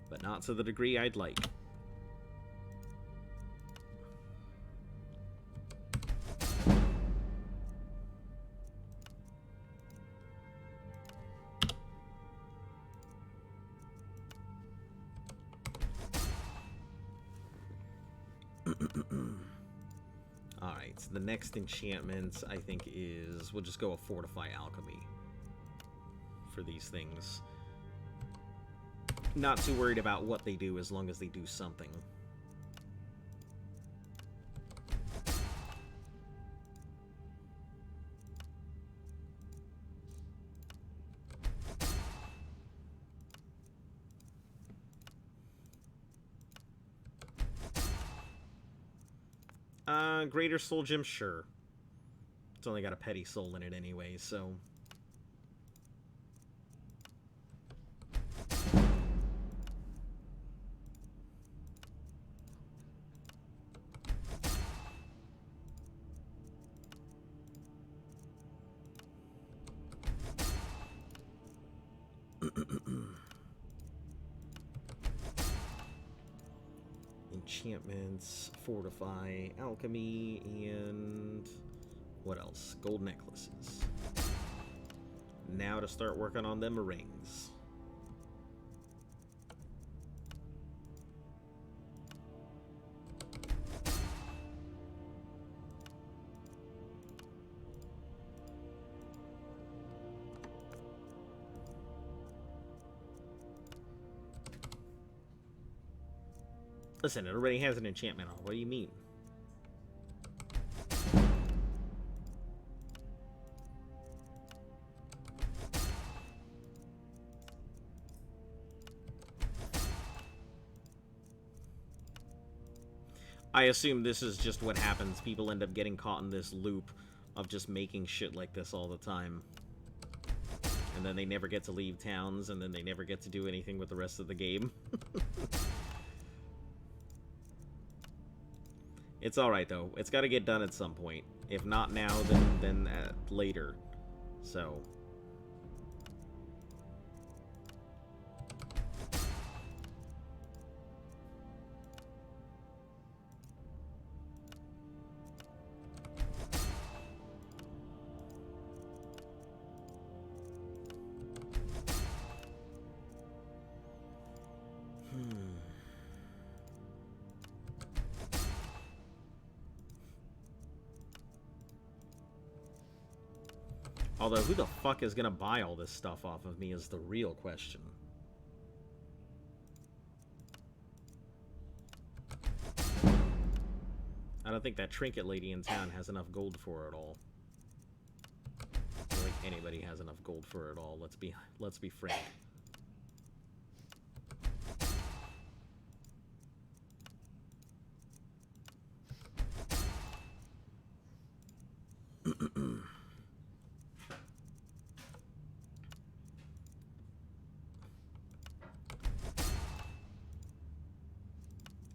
But not to the degree I'd like. Alright, so the next enchantment, I think, is... We'll just go a Fortify Alchemy for these things. Not too worried about what they do as long as they do something. Greater Soul Gem, sure. It's only got a petty soul in it anyway, so... Enchantments, Fortify, Alchemy, and what else? Gold necklaces. Now to start working on them rings. Listen, it already has an enchantment on. What do you mean? I assume this is just what happens. People end up getting caught in this loop of just making shit like this all the time. And then they never get to leave towns, and then they never get to do anything with the rest of the game. It's alright, though. It's got to get done at some point. If not now, then later. So... Although, who the fuck is gonna buy all this stuff off of me is the real question. I don't think that trinket lady in town has enough gold for it all. I don't think anybody has enough gold for it all. Let's be frank.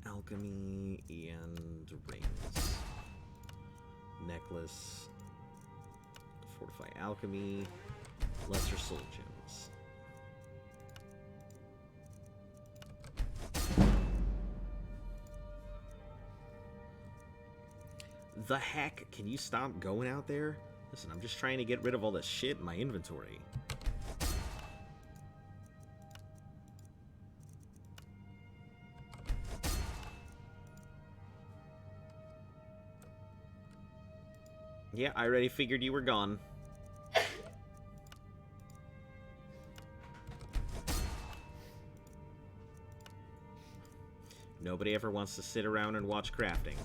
Alchemy and rings. Necklace. Fortify Alchemy. Lesser Soul Gems. The heck? Can you stop going out there? Listen, I'm just trying to get rid of all this shit in my inventory. Yeah, I already figured you were gone. Nobody ever wants to sit around and watch crafting.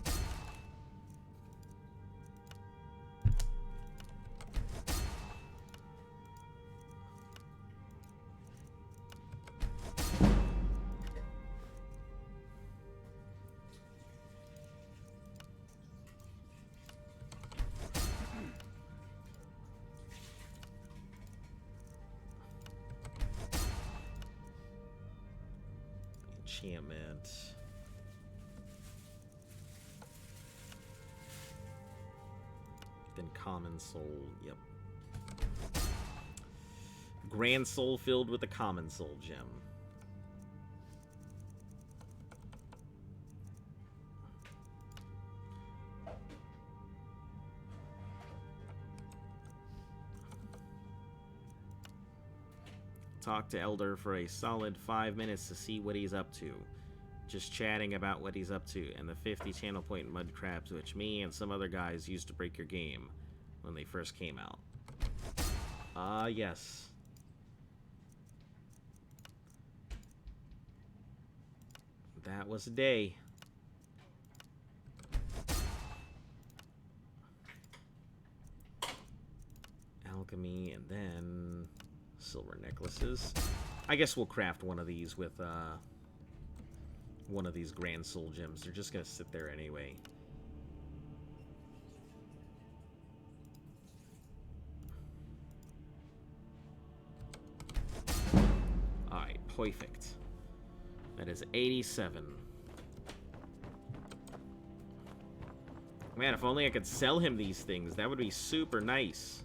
Enchantment. Then common soul, yep. Grand soul filled with a common soul gem. Talk to Elder for a solid 5 minutes to see what he's up to. Just chatting about what he's up to, and the 50 channel point mud crabs, which me and some other guys used to break your game when they first came out. Ah, yes. That was a day. Alchemy, and then silver necklaces. I guess we'll craft one of these with one of these grand soul gems. They're just gonna sit there anyway. Alright, perfect. That is 87. Man, if only I could sell him these things, that would be super nice.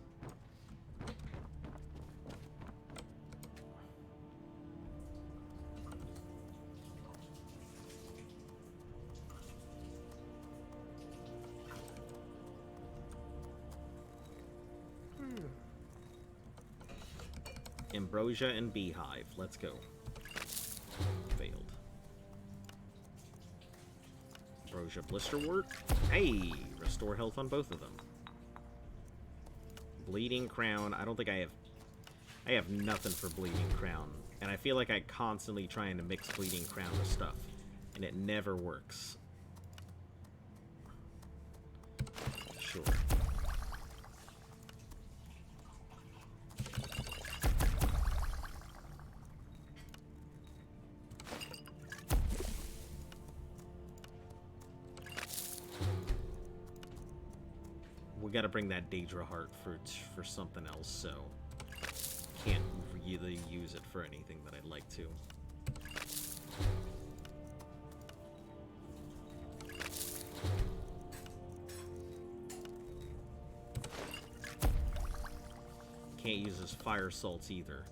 Ambrosia and Beehive. Let's go. Failed. Ambrosia Blisterwort. Hey! Restore health on both of them. Bleeding Crown. I don't think I have nothing for Bleeding Crown. And I feel like I'm constantly trying to mix Bleeding Crown with stuff. And it never works. Sure. We gotta bring that Daedra heart for something else, so can't really use it for anything that I'd like to. Can't use his fire salts either.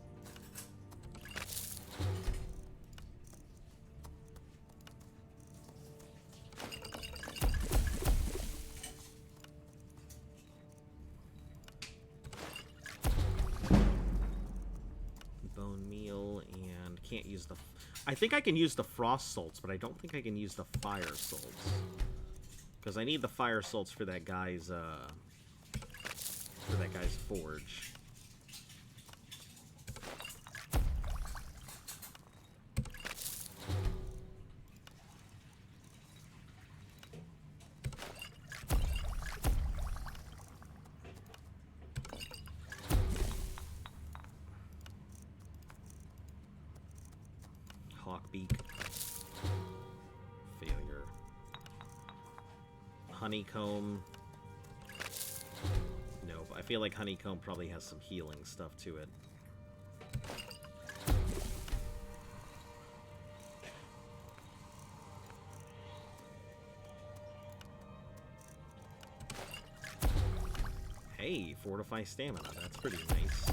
Can't use the... I think I can use the frost salts, but I don't think I can use the fire salts. Because I need the fire salts for that guy's, forge. Hawkbeak. Failure. Honeycomb. Nope. I feel like Honeycomb probably has some healing stuff to it. Hey, fortify stamina. That's pretty nice.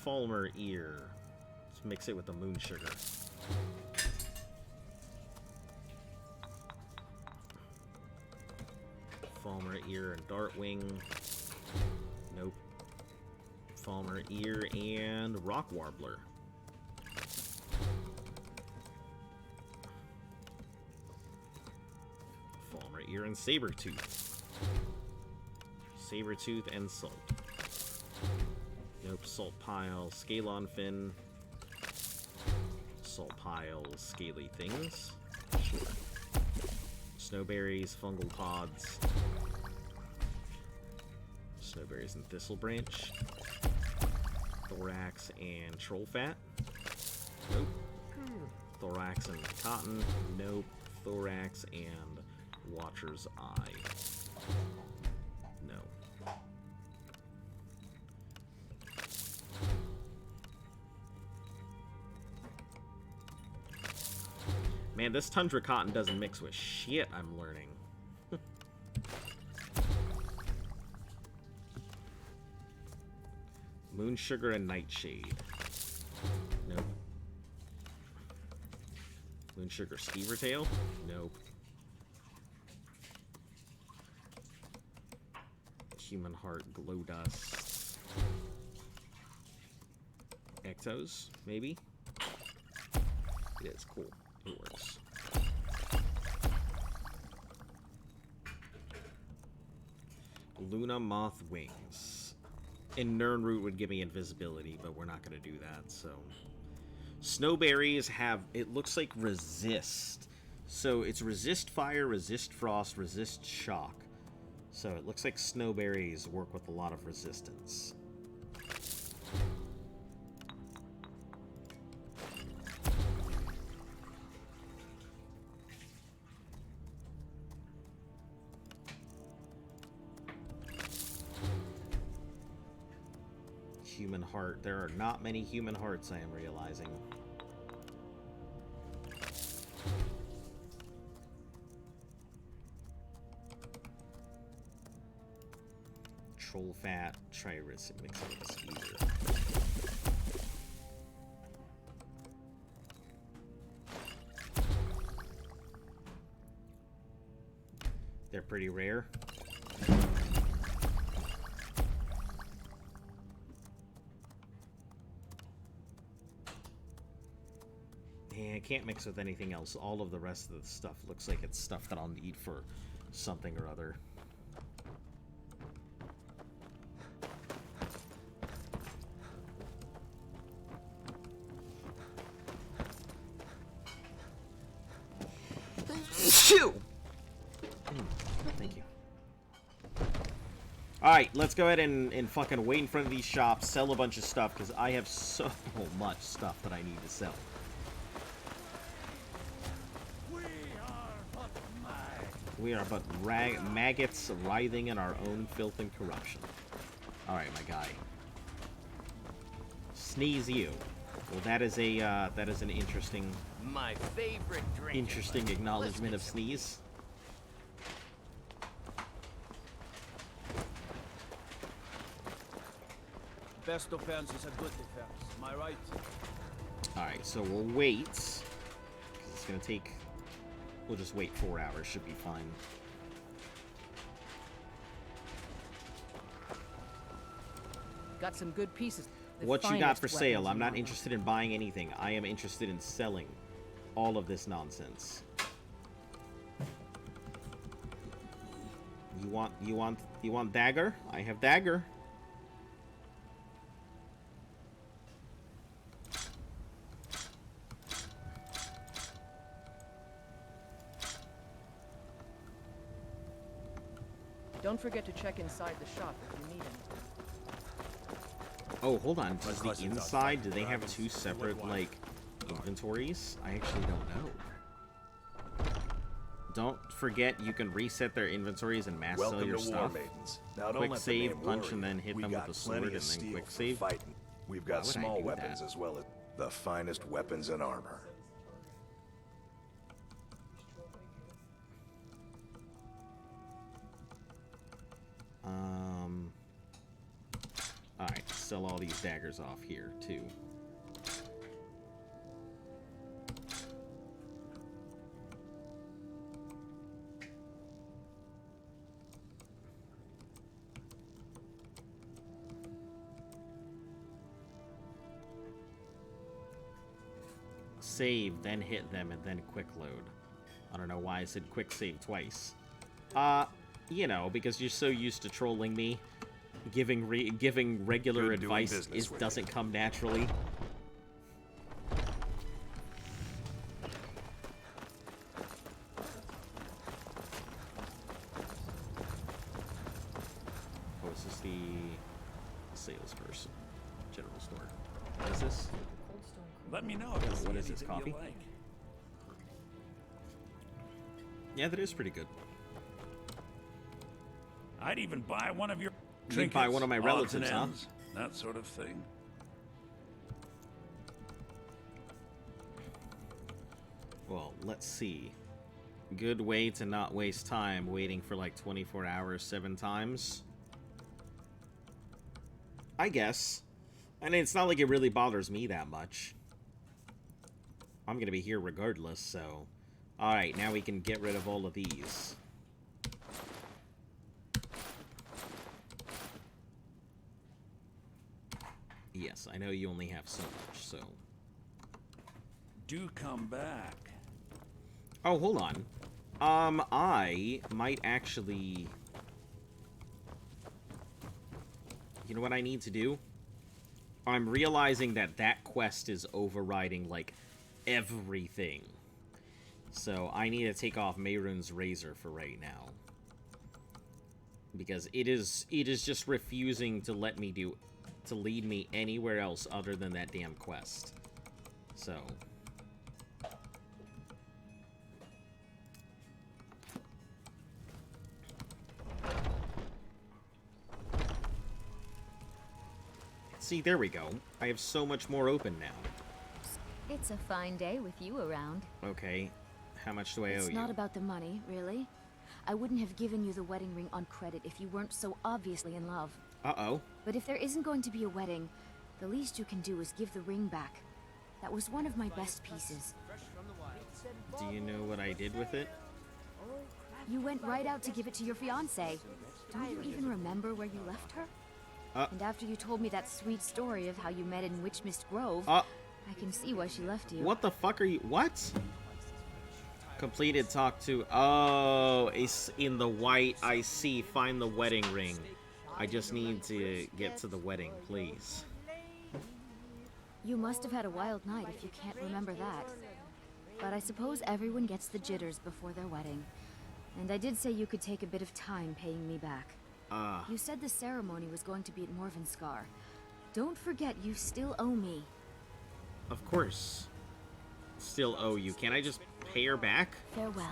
Falmer ear. Let's mix it with the moon sugar. Falmer ear and Dartwing. Nope. Falmer ear and Rock Warbler. Falmer ear and Sabertooth. Sabertooth and Salt. Nope, Salt Pile, Scalon Fin. Salt Pile, Scaly Things. Sure. Snowberries, Fungal Pods. Snowberries and Thistle Branch. Thorax and Troll Fat. Nope. Thorax and Cotton. Nope. Thorax and Watcher's Eye. No. Man, this Tundra Cotton doesn't mix with shit, I'm learning. Moon Sugar and Nightshade. Nope. Moon Sugar Skeever Tail? Nope. Human Heart Glow Dust. Ectos, maybe? It is cool. It works. Luna Moth Wings. And Nernroot would give me invisibility, but we're not going to do that, so... Snowberries have, it looks like resist. So it's resist fire, resist frost, resist shock. So it looks like snowberries work with a lot of resistance. Human heart. There are not many human hearts, I am realizing. Troll fat, try mix it with a skeever. They're pretty rare. Yeah, I can't mix with anything else. All of the rest of the stuff looks like it's stuff that I'll need for something or other. Thank you. Alright, let's go ahead and fucking wait in front of these shops, sell a bunch of stuff, because I have so much stuff that I need to sell. We are but maggots writhing in our own filth and corruption. Alright, my guy. Sneeze you. Well, that is an interesting... My favorite drink. Interesting acknowledgement of sneeze. Best offense is a good defense. Am I right? Alright, so we'll wait. 'Cause it's gonna take... We'll just wait 4 hours. Should be fine. Got some good pieces. What you got for sale? I'm not interested in buying anything. I am interested in selling all of this nonsense. You want dagger? I have dagger. Don't forget to check inside the shop if you need anything. Oh, hold on. Does the inside, do they have two separate, like, inventories? I actually don't know. Don't forget you can reset their inventories and mass sell your stuff. Quick save, punch, and then hit them with the sword, and then quick save. We've got small weapons as well as the finest weapons and armor. Alright, sell all these daggers off here, too. Save, then hit them, and then quick load. I don't know why I said quick save twice. You know, because you're so used to trolling me. Giving regular advice doesn't come naturally. Oh, is this the salesperson? General store. What is this? Let me know if you see what is this, anything coffee? you like. Yeah, that is pretty good. I'd even buy one of your You can buy one of my odds relatives, and huh? ends, that sort of thing. Well, let's see. Good way to not waste time waiting for like 24 hours 7 times. I guess. I mean, it's not like it really bothers me that much. I'm gonna be here regardless, so... Alright, now we can get rid of all of these. Yes, I know you only have so much, so... Do come back. Oh, hold on. I might actually... You know what I need to do? I'm realizing that that quest is overriding, like, everything. So I need to take off Mehrunes' razor for right now. Because it is just refusing to let me to lead me anywhere else other than that damn quest. So... See, there we go. I have so much more open now. It's a fine day with you around. Okay. How much do I owe you? It's not about the money, really. I wouldn't have given you the wedding ring on credit if you weren't so obviously in love. Uh-oh. But if there isn't going to be a wedding, the least you can do is give the ring back. That was one of my best pieces. Do you know what I did with it? You went right out to give it to your fiancée. Don't you even remember where you left her? And after you told me that sweet story of how you met in Witchmist Grove, I can see why she left you. What the fuck are you... What? Completed talk to... Oh, it's in the white. I see. Find the wedding ring. I just need to get to the wedding, please. You must have had a wild night if you can't remember that. But I suppose everyone gets the jitters before their wedding. And I did say you could take a bit of time paying me back. You said the ceremony was going to be at Morvenskar. Don't forget, you still owe me. Of course. Still owe you. Can I just pay her back? Farewell.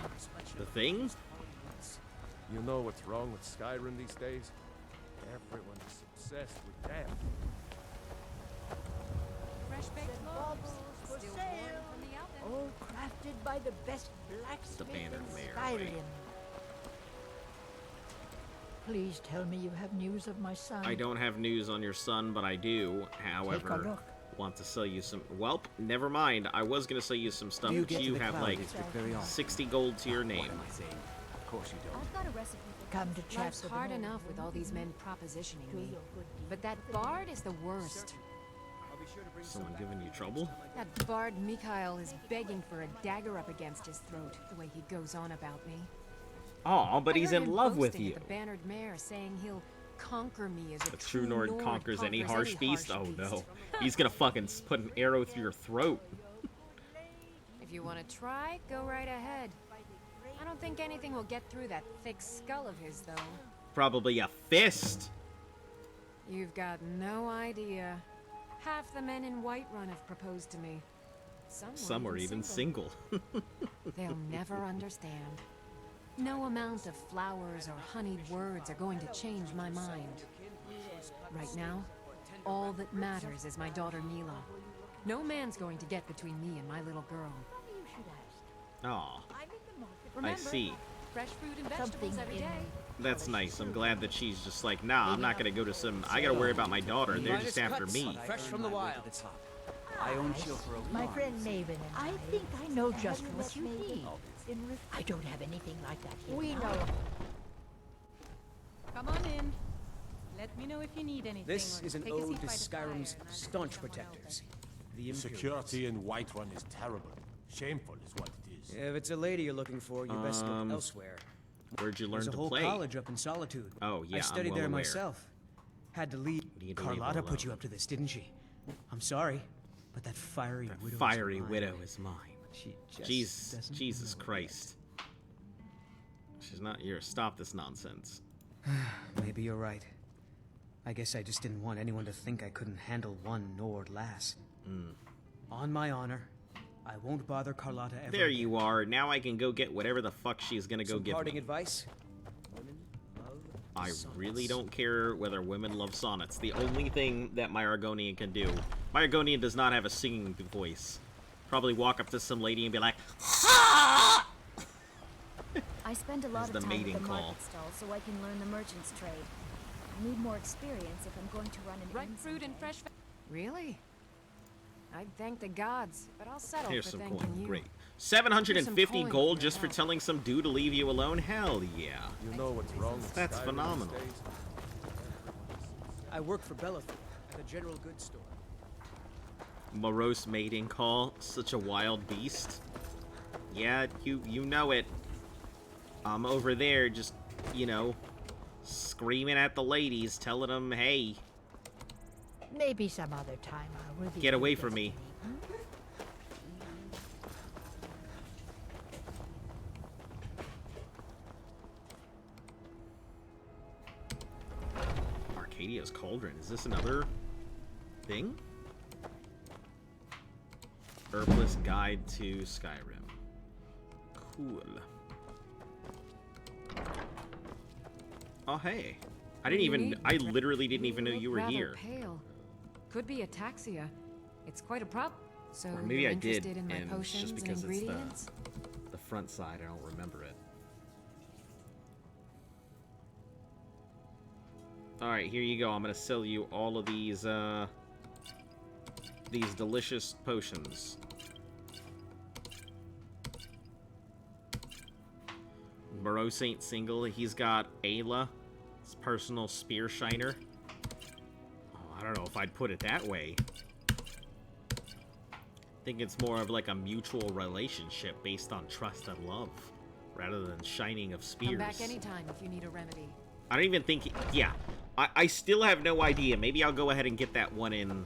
The thing? You know what's wrong with Skyrim these days? Everyone is obsessed with death. Fresh baked loaves. Still warm from the oven. All crafted by the best blacksmith The Bannered in Mare, Skyrim. right? Please tell me you have news of my son. I don't have news on your son, but I do. Take a However, look. want to sell you some... Welp, never mind. I was going to sell you some stuff, but you have like 60 gold to your name. Of course you don't. I've got a recipe for Come to chat Life's with hard an old enough with all these men propositioning me. But that bard is the worst. Someone giving you trouble? That bard Mikhail is begging for a dagger up against his throat, the way he goes on about me. Oh, but he's in love with you. The Bannered Mare saying he'll conquer me as A true Nord conquers any harsh beast? Oh no. He's gonna fucking put an arrow through your throat. If you want to try, go right ahead. I don't think anything will get through that thick skull of his, though. Probably a fist. You've got no idea. Half the men in Whiterun have proposed to me. Some are even single. They'll never understand. No amount of flowers or honeyed words are going to change my mind. Right now, all that matters is my daughter Mila. No man's going to get between me and my little girl. Aw. I Remember, see. fresh fruit and vegetables every day. That's nice. I'm glad that she's just like, nah, I'm not gonna go to some... I gotta worry about my daughter. They're just after me. Fresh from the wild. I own Shield for a My friend Maven and I think I know just what you need. I don't have anything like that here. We know. Come on in. Let me know if you need anything. This is an take a seat ode to by the Skyrim's fire. staunch protectors. The Imperials. Security in Whiterun is terrible. Shameful is what it is. If it's a lady you're looking for, you best look elsewhere. Where'd you learn There's to a whole play? college up in Solitude. Oh, yeah, I studied I'm well there aware. myself. Had to leave. need to leave her Carlotta put you alone. up to this, didn't she? I'm sorry, but that fiery widow. Fiery is mine. widow is mine. She just doesn't Jesus know Christ. She's not here. Stop this nonsense. Maybe you're right. I guess I just didn't want anyone to think I couldn't handle one Nord lass. On my honor, I won't bother Carlotta ever. There you are. Now I can go get whatever the fuck she's gonna go Some give parting me. advice? Women love I sonnets. really don't care whether women love sonnets. The only thing that my Argonian can do. My Argonian does not have a singing voice. Probably walk up to some lady and be like, I spend a lot This is of the time at mating the call. market stall so I can learn the merchant's trade. I need more experience if I'm going to run an Ripe inn fruit and someday. fresh Really? I'd thank the gods, but I'll settle Here's for some thanking coin. you. Great. Here's 750 some coin gold for just for help. telling some dude to leave you alone? Hell yeah. You know what's wrong with That's Skyrim phenomenal. these days? I work for Bellathor at a general goods store. Morose mating call. Such a wild beast. Yeah, you know it. I'm over there just, you know, screaming at the ladies, telling them, hey, Maybe some other time I'll reveal. get away your from me. destiny. Arcadia's Cauldron. Is this another thing? Herbalist Guide to Skyrim. Cool. Oh, hey. I didn't even... I literally didn't even know you were Rather here. Pale. Could be ataxia. It's quite a prop. So Or maybe you're I did, interested in my and it's potions just and because it's ingredients? the front side. I don't remember it. Alright, here you go. I'm gonna sell you all of these delicious potions. Morose ain't single. He's got Ayla, his personal spear shiner. Oh, I don't know if I'd put it that way. I think it's more of like a mutual relationship based on trust and love, rather than shining of spears. Come back anytime if you need a remedy. I don't even think... Yeah. I still have no idea. Maybe I'll go ahead and get that one in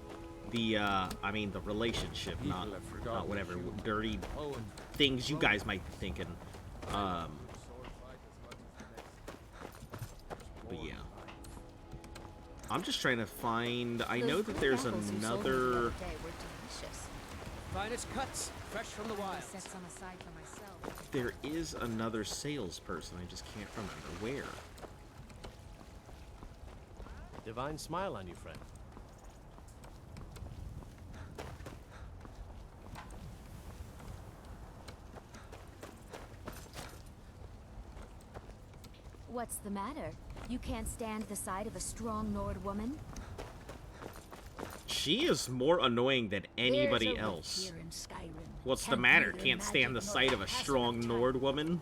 the, I mean, the relationship, not whatever dirty things you guys might be thinking. But yeah. I'm just trying to find... I know that there's another... Finest cuts, fresh from the wild. Set some aside for myself. There is another salesperson. I just can't remember where. Divine smile on you, friend. What's the matter? You can't stand the sight of a strong Nord woman? She is more annoying than anybody There's a rift else. here in Skyrim. What's the Can't matter? neither Can't stand the magic sight nor of a passive strong attack. Nord woman?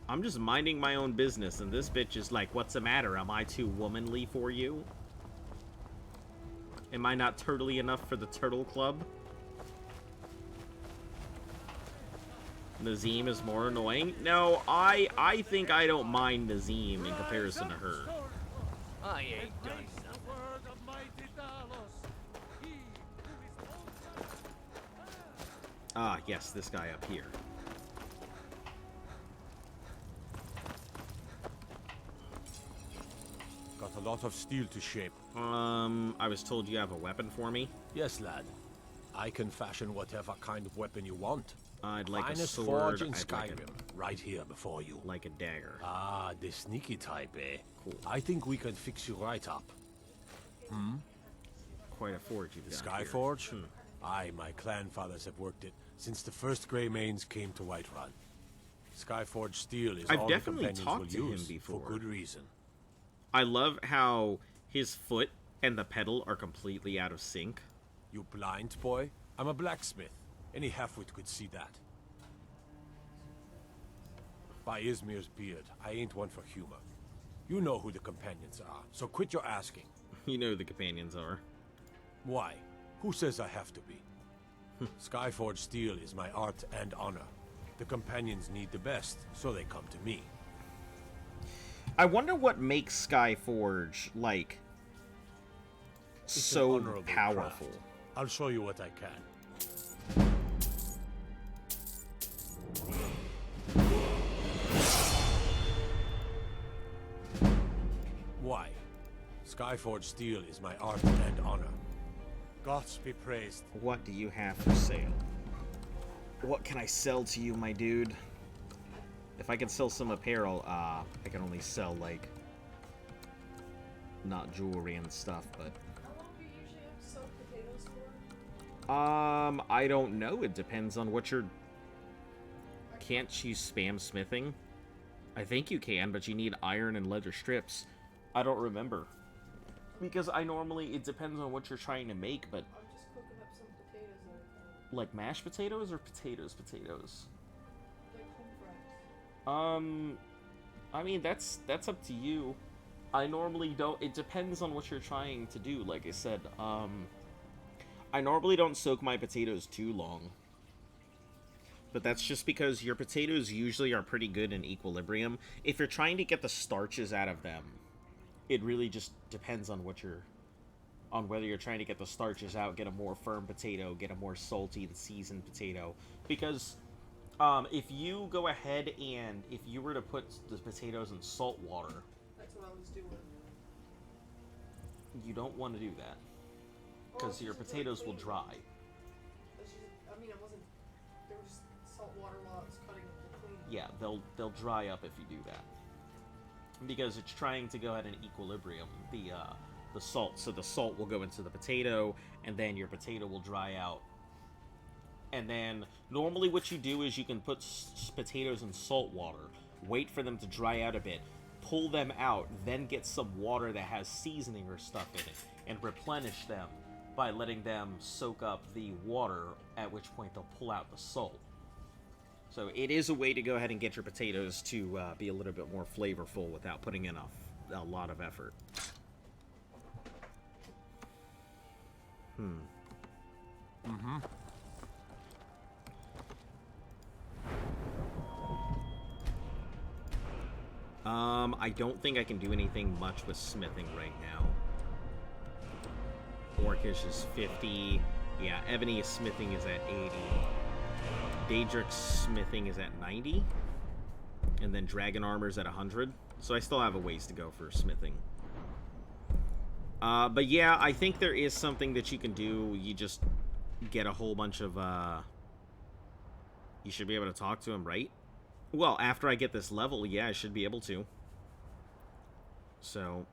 I'm just minding my own business, and this bitch is like, what's the matter? Am I too womanly for you? Am I not turtly enough for the Turtle Club? Nazim is more annoying? No, I think I don't mind Nazim in comparison to her. I ain't done Ah, yes, this guy up here. Got a lot of steel to shape. I was told you have a weapon for me. Yes, lad. I can fashion whatever kind of weapon you want. I'd like Finest a sword. forge in I'd Skyrim, like right here before you. like a dagger. Ah, the sneaky type, eh? Cool. I think we can fix you right up. Hmm? Quite a forge you've The got here. Skyforge? Aye, my clan fathers have worked it since the first Grey Manes came to Whiterun. Skyforge steel is I've all definitely the companions talked will to him use, before. for good reason. I love how his foot and the pedal are completely out of sync. You blind, boy? I'm a blacksmith. Any halfwit could see that. By Izmir's beard, I ain't one for humor. You know who the companions are, so quit your asking. You know who the companions are. Why? Who says I have to be? Skyforge steel is my art and honor. The companions need the best, so they come to me. I wonder what makes Skyforge, like, It's an so honorable powerful. craft. I'll show you what I can. Why? Skyforge steel is my art and honor. Gods be praised. What do you have for sale? What can I sell to you, my dude? If I can sell some apparel, I can only sell, like, not jewelry and stuff, but... How long do you usually have to soak potatoes for? I don't know. It depends on what you're... Can't you spam smithing? I think you can, but you need iron and leather strips. I don't remember. Because I normally, it depends on what you're trying to make, but... I'm just cooking up some potatoes that I found. Like mashed potatoes or potatoes? Like home fries. I mean, that's up to you. I normally don't, it depends on what you're trying to do, like I said. I normally don't soak my potatoes too long. But that's just because your potatoes usually are pretty good in equilibrium. If you're trying to get the starches out of them, it really just depends on what you're... on whether you're trying to get the starches out, get a more firm potato, get a more salty and seasoned potato. Because if you go ahead and if you were to put the potatoes in salt water... That's what I was doing. You don't want to do that. Because your potatoes will dry. I mean, I wasn't... There was salt water while I was cutting them to clean. Yeah, they'll dry up if you do that. Because it's trying to go at an equilibrium, the salt. So the salt will go into the potato, and then your potato will dry out. And then, normally what you do is you can put potatoes in salt water, wait for them to dry out a bit, pull them out, then get some water that has seasoning or stuff in it, and replenish them by letting them soak up the water, at which point they'll pull out the salt. So it is a way to go ahead and get your potatoes to be a little bit more flavorful without putting in a lot of effort. I don't think I can do anything much with smithing right now. Orcish is 50. Yeah, Ebony smithing is at 80. Daedric's smithing is at 90. And then Dragon Armor's at 100. So I still have a ways to go for smithing. But yeah, I think there is something that you can do. You just get a whole bunch of... You should be able to talk to him, right? Well, after I get this level, yeah, I should be able to. So,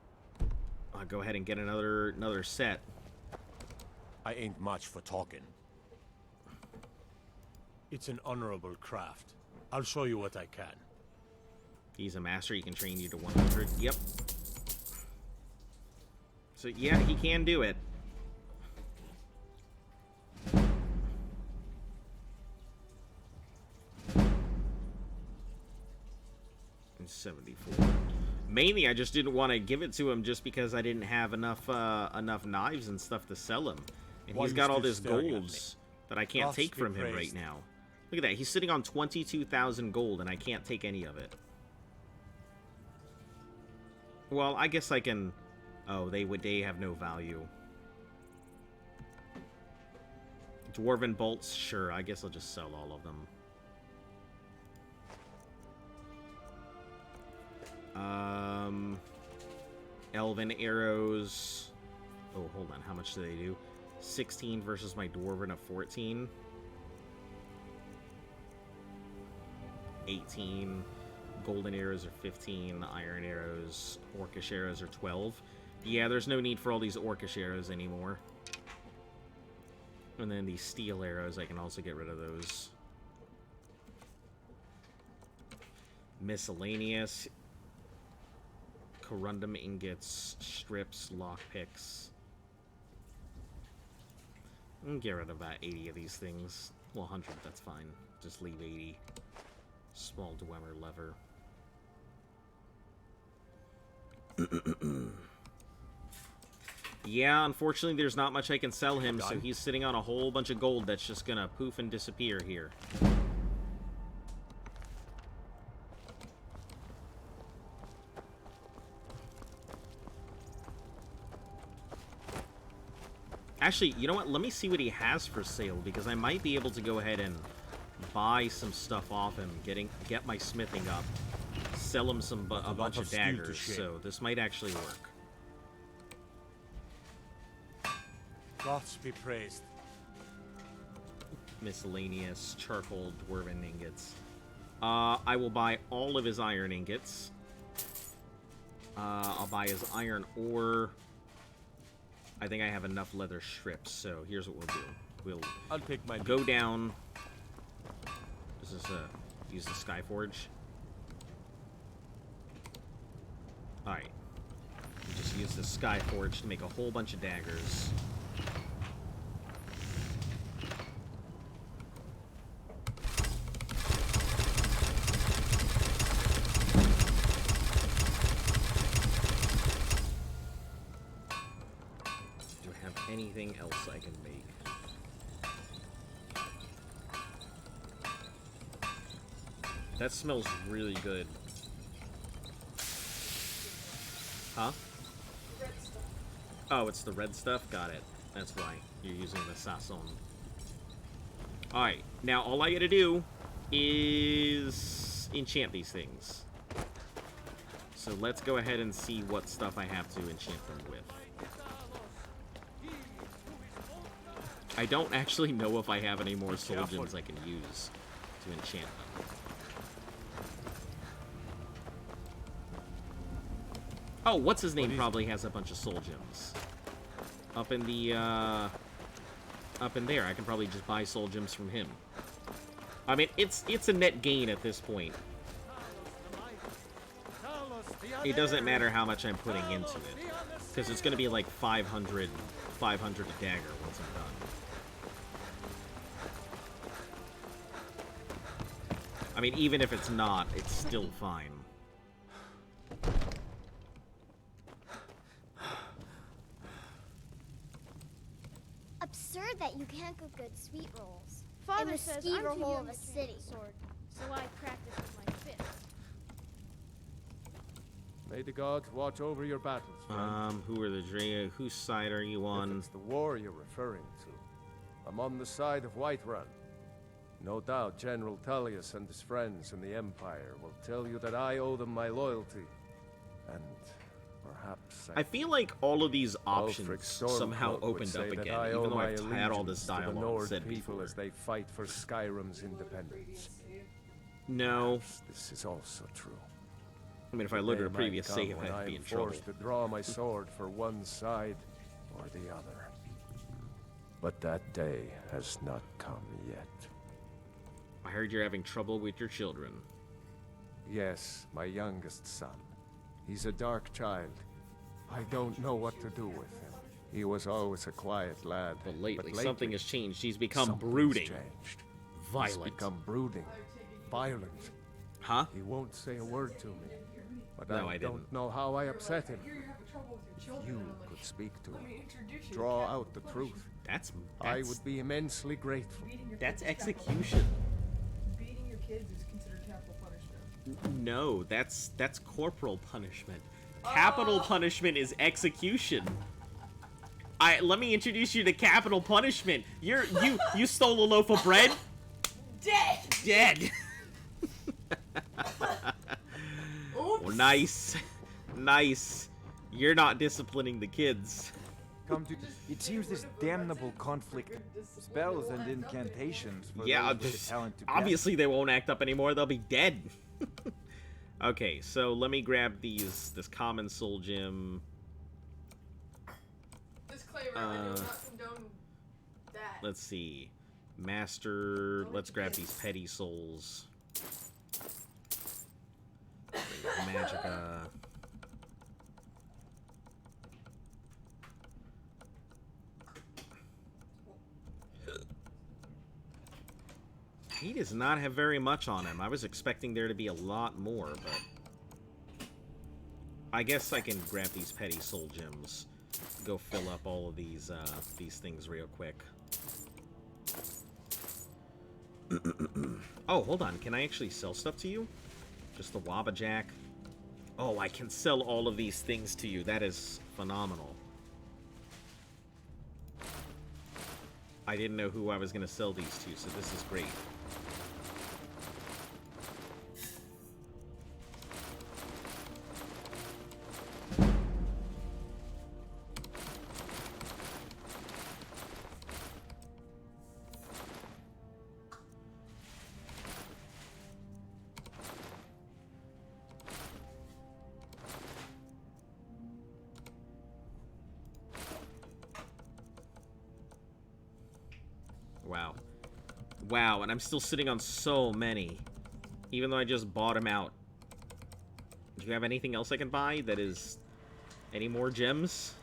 I'll go ahead and get another set. I ain't much for talking. It's an honorable craft. I'll show you what I can. He's a master. He can train you to 100. Yep. So, yeah, he can do it. And 74. Mainly, I just didn't want to give it to him just because I didn't have enough knives and stuff to sell him. And he's got all this golds that I can't take from him right now. Look at that. He's sitting on 22,000 gold, and I can't take any of it. Well, I guess I can... Oh, they have no value. Dwarven bolts? Sure, I guess I'll just sell all of them. Elven arrows. Oh, hold on. How much do they do? 16 versus my Dwarven of 14. 18. Golden arrows are 15. Iron arrows, Orcish arrows are 12. Yeah, there's no need for all these Orcish arrows anymore. And then these steel arrows, I can also get rid of those. Miscellaneous. Corundum ingots, strips, lockpicks. Get rid of about 80 of these things. Well, 100, that's fine. Just leave 80. Small Dwemer lever. Yeah, unfortunately there's not much I can sell him, so he's sitting on a whole bunch of gold that's just gonna poof and disappear here. Actually, you know what? Let me see what he has for sale, because I might be able to go ahead and buy some stuff off him, get my smithing up, sell him a bunch of daggers, so this might actually work. Gods be praised. Miscellaneous, charcoal, dwarven ingots. I will buy all of his iron ingots. I'll buy his iron ore. I think I have enough leather strips, so here's what we'll do. I'll take my go down. This is use the Skyforge. Alright. Just use the Skyforge to make a whole bunch of daggers. Do I have anything else I can make? That smells really good. Huh? Oh, it's the red stuff? Got it. That's why you're using the Sasson. Alright, now all I gotta do is enchant these things. So let's go ahead and see what stuff I have to enchant them with. I don't actually know if I have any more soul gems I can use to enchant them. Oh, what's his name probably has a bunch of soul gems. Up in the, up in there. I can probably just buy soul gems from him. I mean, it's a net gain at this point. It doesn't matter how much I'm putting into it. Because it's going to be like 500 a dagger once I'm done. I mean, even if it's not, it's still fine. Absurd that you can't cook good sweet rolls. Father in the says skeever I'm too hole young of a to swing city. the sword, so I practice with my fists. May the gods watch over your battles, friend. Who are the Drea? Whose side are you on? If it's the war you're referring to, I'm on the side of Whiterun. No doubt General Tullius and his friends in the Empire will tell you that I owe them my loyalty. And perhaps I feel like all of these options somehow opened up again, even though I've had all this dialogue said people before. as they fight for Skyrim's independence. No. Perhaps this is also true. I mean, if I look at a previous save, I'd be in trouble. Forced to draw my sword for one side or the other. But that day has not come yet. I heard you're having trouble with your children. Yes, my youngest son. He's a dark child. I don't know what to do with him. He was always a quiet lad. But lately something has changed. He's become brooding. Changed. Violent. He's become brooding. Violent. Huh? He won't say a word to me. But No, I don't know how I upset him. If you could speak to him, draw out the truth, I would be immensely grateful. That's execution. Beating your kids is considered capital punishment. No, that's corporal punishment. Capital punishment is execution. Let me introduce you to capital punishment. You stole a loaf of bread? Dead. Dead. Well, nice. Nice. You're not disciplining the kids. Come to it seems this damnable conflict spells and incantations for Yeah, those with the talent to obviously they won't act up anymore. They'll be dead. Okay, so let me grab this common soul gem. Disclaimer, I do not condone that. Let's see. Master, let's grab these petty souls. Magicka. He does not have very much on him. I was expecting there to be a lot more, but I guess I can grab these petty soul gems. Go fill up all of these things real quick. Oh, hold on. Can I actually sell stuff to you? Just the Wabbajack? Oh, I can sell all of these things to you. That is phenomenal. I didn't know who I was going to sell these to, so this is great. Wow. Wow, and I'm still sitting on so many. Even though I just bought them out. Do you have anything else I can buy that is Any more gems?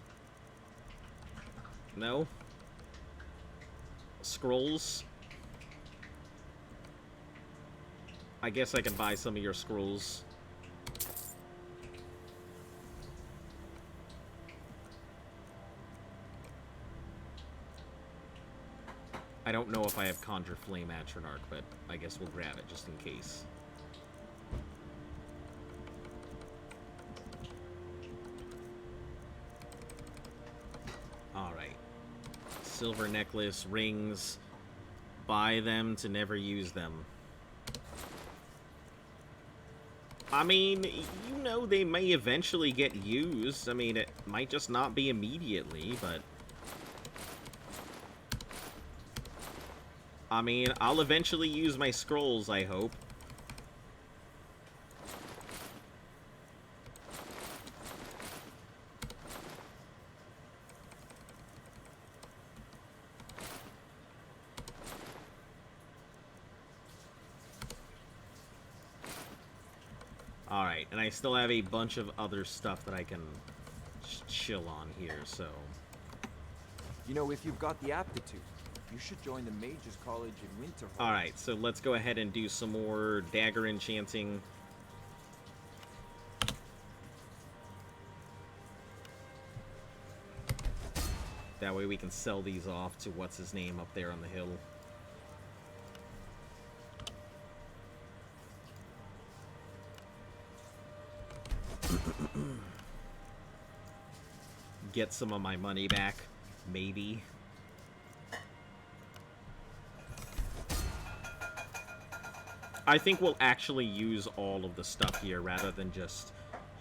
No? Scrolls? I guess I can buy some of your scrolls. I don't know if I have Conjure Flame Atronach, but I guess we'll grab it just in case. Alright. Silver necklace, rings. Buy them to never use them. I mean, you know they may eventually get used. I mean, it might just not be immediately, but... I mean, I'll eventually use my scrolls, I hope. Alright, and I still have a bunch of other stuff that I can chill on here, so... You know, if you've got the aptitude, you should join the Mages College in Winterhold. Alright, so let's go ahead and do some more dagger enchanting. That way we can sell these off to what's-his-name up there on the hill. Get some of my money back, maybe. I think we'll actually use all of the stuff here rather than just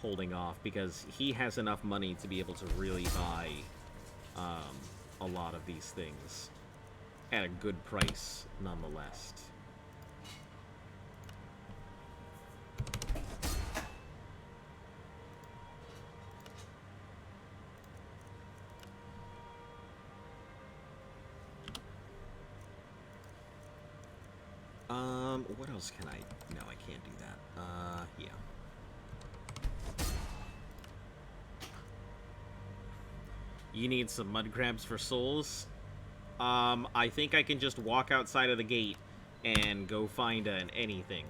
holding off, because he has enough money to be able to really buy a lot of these things at a good price nonetheless. What else can I... No, I can't do that. Yeah. You need some mud crabs for souls? I think I can just walk outside of the gate and go find anything.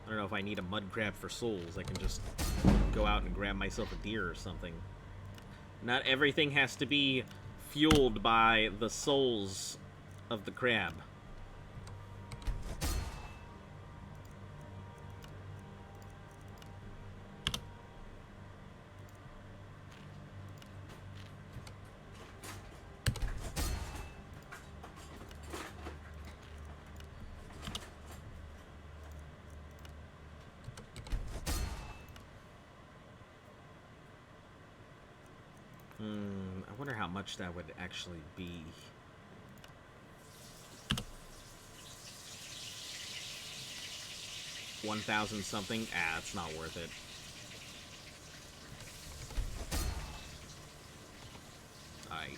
I don't know if I need a mud crab for souls. I can just go out and grab myself a deer or something. Not everything has to be fueled by the souls of the crab. I wonder how much that would actually be. $1,000 something? Ah, it's not worth it. Alright.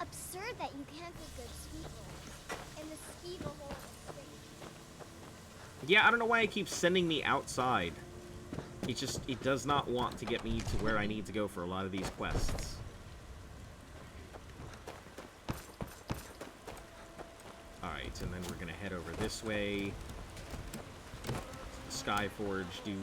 Absurd that you can't get good sweet rolls in the speed of whole city. Yeah, I don't know why it keeps sending me outside. It does not want to get me to where I need to go for a lot of these quests. Alright, and then we're gonna head over this way. Skyforge, dude.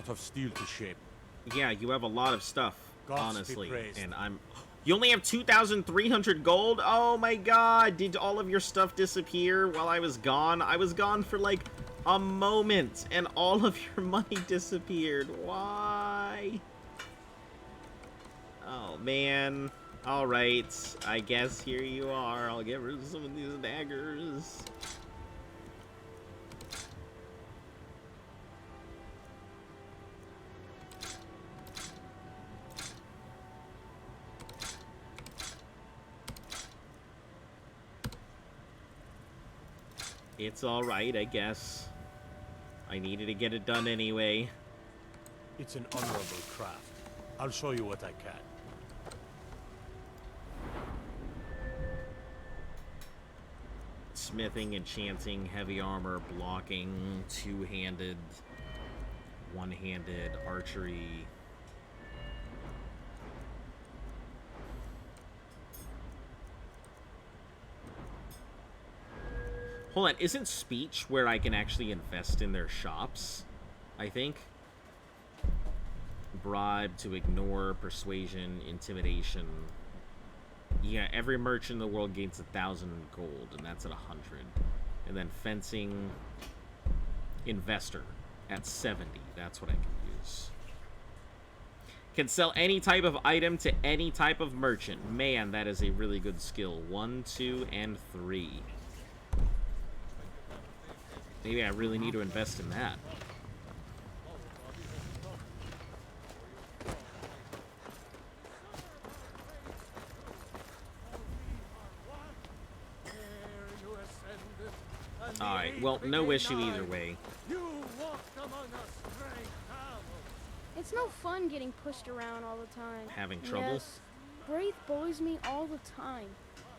Of steel to shape. Yeah, you have a lot of stuff, Gods honestly, be praised. and you only have 2,300 gold? Oh my god, did all of your stuff disappear while I was gone? I was gone for like a moment, and all of your money disappeared. Why? Oh man. Alright, I guess here you are. I'll get rid of some of these daggers. It's alright, I guess. I needed to get it done anyway. It's an honorable craft. I'll show you what I can. Smithing, enchanting, heavy armor, blocking, two-handed, one-handed, archery. Hold on, isn't speech where I can actually invest in their shops? I think. Bribe, to ignore, persuasion, intimidation. Yeah, every merchant in the world gains 1,000 gold, and that's at 100. And then fencing, investor at 70. That's what I can use. Can sell any type of item to any type of merchant. Man, that is a really good skill. 1, 2, and 3. Maybe I really need to invest in that. Alright, well, no issue either way. It's no fun getting pushed around all the time. Having trouble? Yes. Wraith bullies me all the time.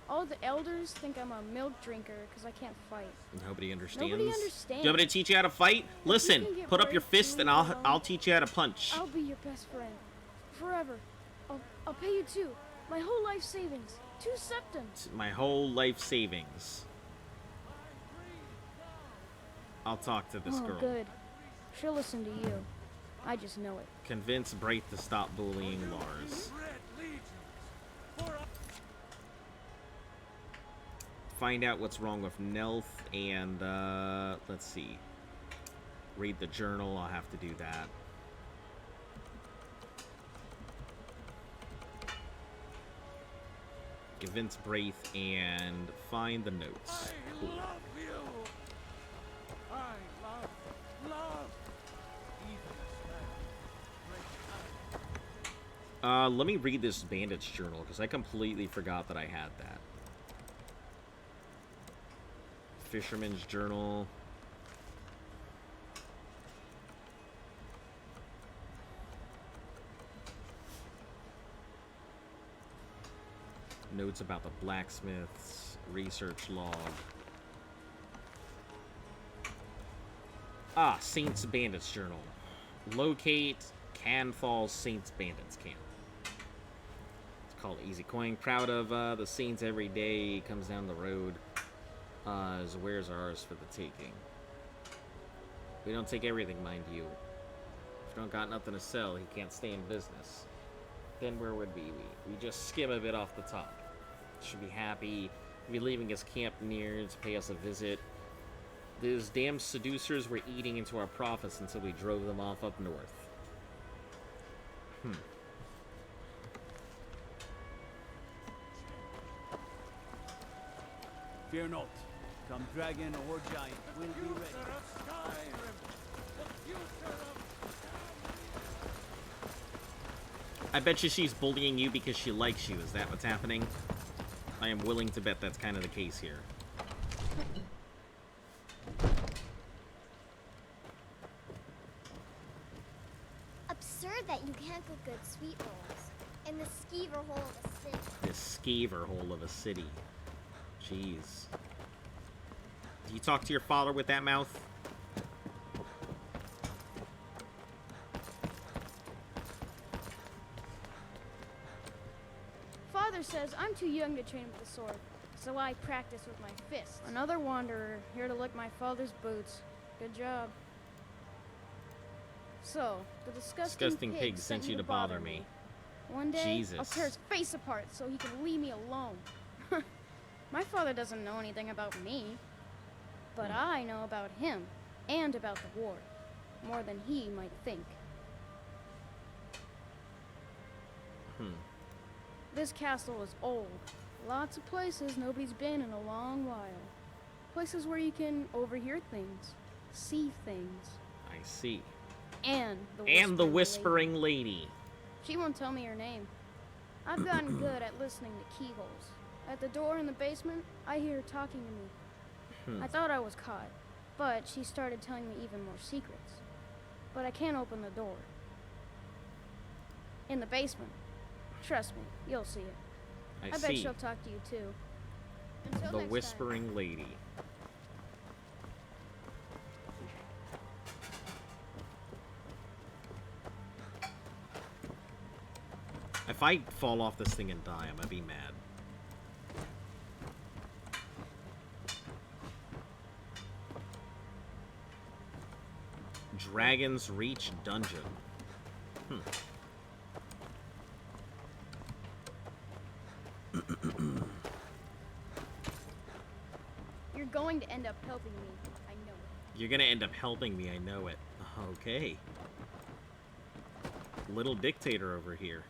All the elders think I'm a milk drinker because I can't fight. Nobody understands. Nobody understands. Do you want me to teach you how to fight? Listen, put up your fist and I'll teach you how to punch. I'll be your best friend. Forever. I'll pay you too. My whole life savings. 2 septums. My whole life savings. I'll talk to this girl. Good. She'll listen to you. I just know it. Convince Braith to stop bullying Lars. Find out what's wrong with Nelth and, let's see. Read the journal. I'll have to do that. Convince Braith and find the notes. Cool. Let me read this bandit's journal, because I completely forgot that I had that. Fisherman's journal. Notes about the blacksmiths. Research log. Ah, Saints Bandits journal. Locate Canthal Saints Bandits camp. It's called Easy Coin. Proud of the Saints every day. Comes down the road. His wares are ours for the taking. We don't take everything, mind you. If you don't got nothing to sell, he can't stay in business. Then where would we be? We just skim a bit off the top. Should be happy. Be leaving his camp near to pay us a visit. Those damn seducers were eating into our profits until we drove them off up north. Fear not. Come dragon or giant, we'll be ready. I bet you she's bullying you because she likes you. Is that what's happening? I am willing to bet that's kind of the case here. Absurd that you can't cook good sweet rolls in the skeever hole of a city. This skeever hole of a city. Jeez. Do you talk to your father with that mouth? Father says I'm too young to train with the sword, so I practice with my fists. Another wanderer, here to lick my father's boots. Good job. So, the disgusting pig sent you to bother me. One day, Jesus. I'll tear his face apart so he can leave me alone. My father doesn't know anything about me, but I know about him and about the war, more than he might think. This castle is old. Lots of places nobody's been in a long while. Places where you can overhear things, see things. I see. And the whispering lady. She won't tell me her name. I've gotten good at listening to keyholes. At the door in the basement, I hear her talking to me. I thought I was caught, but she started telling me even more secrets. But I can't open the door. In the basement. Trust me, you'll see it. I bet see. she'll talk to you too. Until The next Whispering Lady. If I fall off this thing and die, I'm gonna be mad. Dragon's Reach Dungeon. You're going to end up helping me. I know it. You're gonna end up helping me, I know it. Okay. Little dictator over here.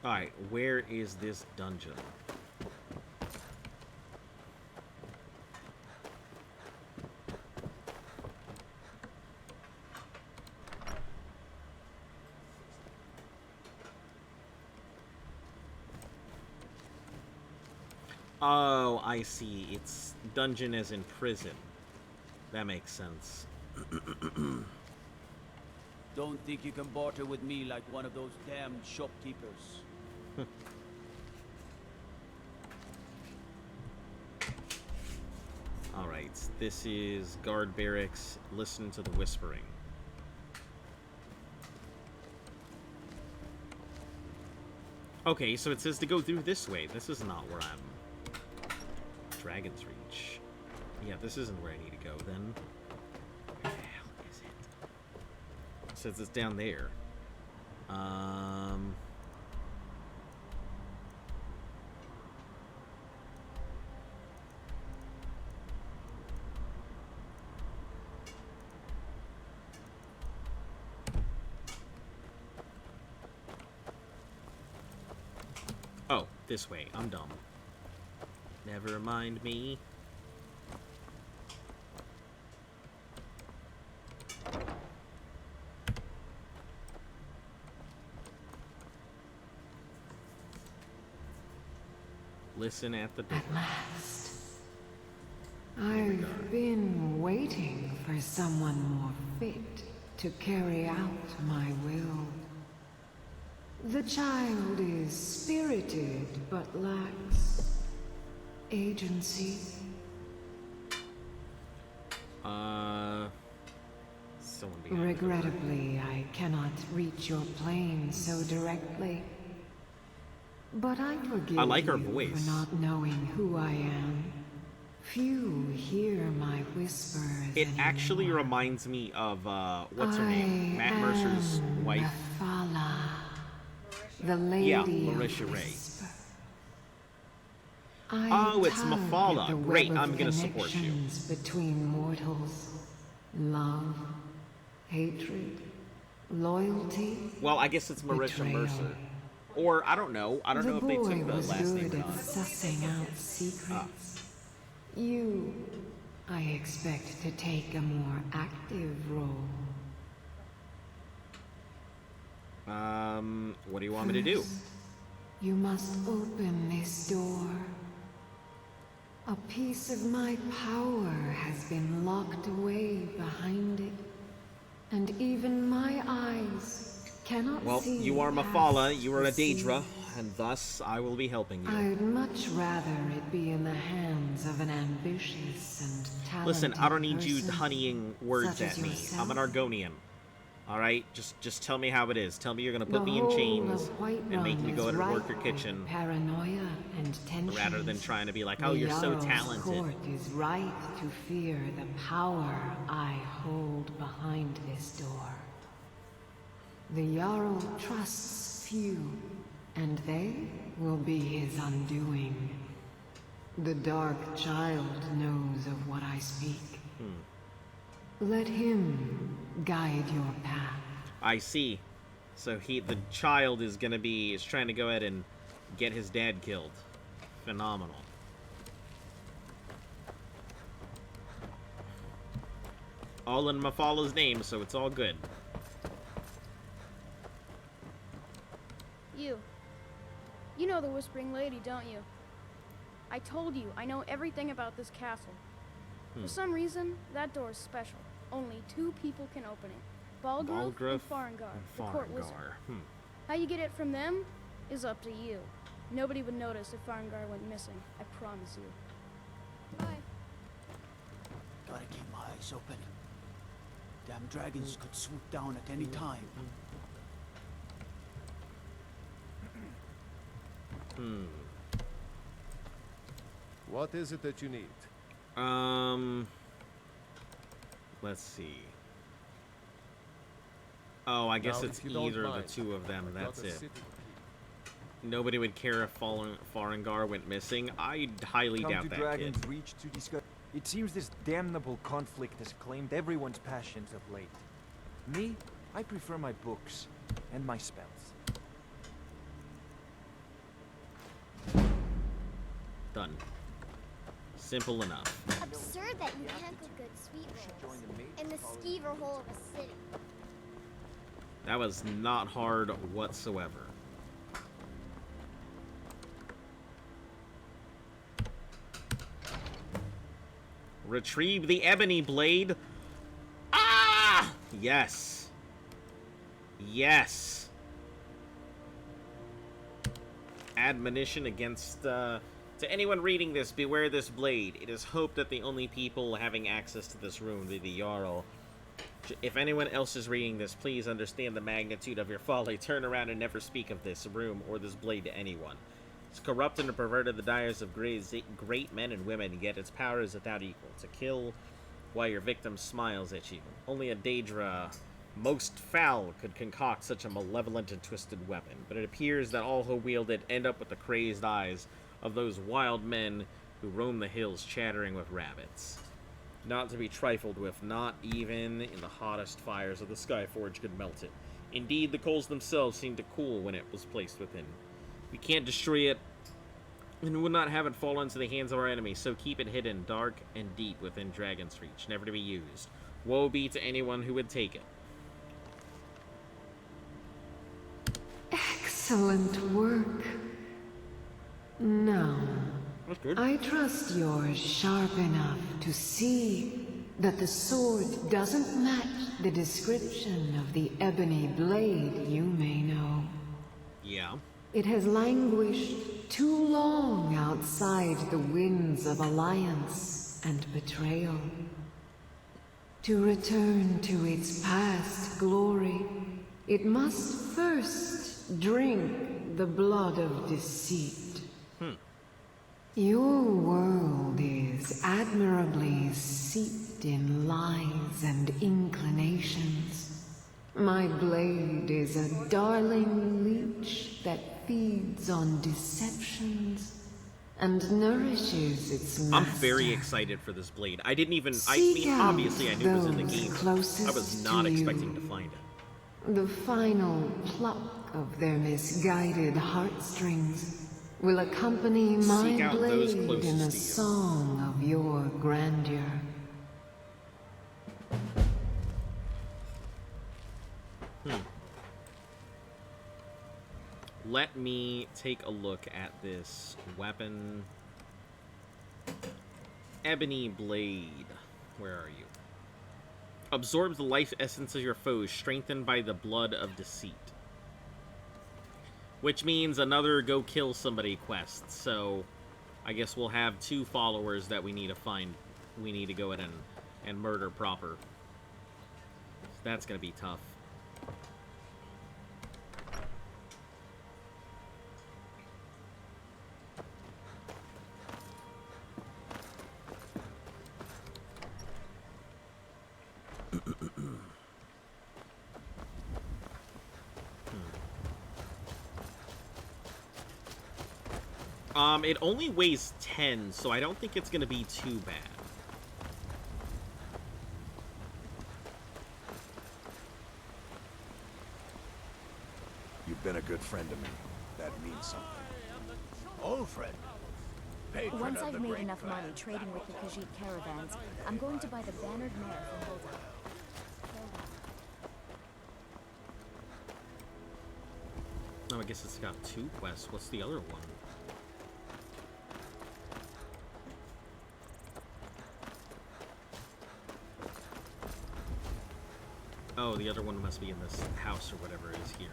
Alright, where is this dungeon? Oh, I see. It's dungeon as in prison. That makes sense. Don't think you can barter with me like one of those damned shopkeepers. Alright, this is guard barracks. Listen to the whispering. Okay, so it says to go through this way. This is not where I'm... Dragon's Reach. Yeah, this isn't where I need to go, then. Where the hell is it? It says it's down there. Oh, this way. I'm dumb. Never mind me. Listen at the door. At last. I've been waiting for someone more fit to carry out my will. The child is spirited, but lacks agency. Someone behind the door. Regrettably, I cannot reach your plane so directly. But I forgive I like her you voice. for not knowing who I am. Few hear my whispers It anymore. actually reminds me of, what's her name? Matt Mercer's wife. Mephala, the lady Yeah, of Marisha Ray. whisper. Oh, it's tug at Mephala. the Great, web of I'm gonna support you. connections between mortals. Love, hatred, loyalty. Well, I guess it's Marisha Betrayal. Mercer. Or, I don't know. I don't know if they took the was last name good or at not. sussing out secrets. You, I expect to take a more active role. What do you want me to do? First, you must open this door. A piece of my power has been locked away behind it, and even my eyes cannot Well, see you are past Mephala, you are a the sea. Daedra, and thus I will be helping you. I'd much rather it be in the hands of an ambitious and talented Listen, I don't need you person, honeying words such as at me. I'm an yourself. Argonian. Alright? Just tell me how it is. Tell me you're gonna The put me in whole chains of Whiterun and make me go is to work ripe your with kitchen paranoia and tension. rather than trying to be like, The oh, you're so Jarl's talented. court is right to fear the power I hold behind this door. The Jarl trusts few, and they will be his undoing. The Dark Child knows of what I speak. Let him guide your path. I see. So the child is trying to go ahead and get his dad killed. Phenomenal. All in Mephala's name, so it's all good. You know the Whispering Lady, don't you? I told you, I know everything about this castle. Hmm. For some reason, that door is special. Only 2 people can open it. Balgrove and Farengar, the court wizard. How you get it from them is up to you. Nobody would notice if Farengar went missing, I promise you. Bye. Gotta keep my eyes open. Damn dragons could swoop down at any time. What is it that you need? Let's see. Oh, I guess Now, it's if you don't either the mind, 2 of them. I've got That's a it. city. Nobody would care if Farengar went missing. I highly Come doubt to that, Dragon's kid. Reach to discuss. It seems this damnable conflict has claimed everyone's passions of late. Me, I prefer my books and my spells. Done. Simple enough. Absurd that you can't get good sweet rolls in the skeever hole of a city. That was not hard whatsoever. Retrieve the Ebony Blade. Ah! Yes. Yes. Admonition against, to anyone reading this, beware this blade. It is hoped that the only people having access to this room, the Jarl. If anyone else is reading this, please understand the magnitude of your folly. Turn around and never speak of this room or this blade to anyone. It's corrupted and perverted the desires of great men and women, yet its power is without equal. To kill while your victim smiles at you. Only a Daedra most foul could concoct such a malevolent and twisted weapon, but it appears that all who wield it end up with the crazed eyes of those wild men who roam the hills chattering with rabbits. Not to be trifled with, not even in the hottest fires of the Skyforge could melt it. Indeed, the coals themselves seemed to cool when it was placed within. We can't destroy it, and would not have it fall into the hands of our enemies, so keep it hidden, dark and deep within Dragon's Reach, never to be used. Woe be to anyone who would take it. Excellent work. Now, I trust you're sharp enough to see that the sword doesn't match the description of the Ebony Blade you may know. Yeah. It has languished too long outside the winds of alliance and betrayal. To return to its past glory, it must first drink the blood of deceit. Your world is admirably seeped in lies and inclinations. My blade is a darling leech that feeds on deceptions and nourishes its master. I'm very excited for this blade. I didn't even... I mean, obviously I knew it was in the game. I was not expecting to find it. The final pluck of their misguided heartstrings will accompany my blade in a song of your grandeur. Let me take a look at this weapon. Ebony Blade. Where are you? Absorbs the life essence of your foes, strengthened by the blood of deceit. Which means another go kill somebody quest. So, I guess we'll have 2 followers that we need to find. We need to go in and murder proper. So that's gonna be tough. It only weighs 10, so I don't think it's gonna be too bad. You've been a good friend to me. That means something. Old friend. Patron Once of I've the made great enough clan. money trading with the Khajiit caravans, I'm going to buy the bannered mare from Hilda. Oh, I guess it's got 2 quests. What's the other one? Oh, the other one must be in this house or whatever is here.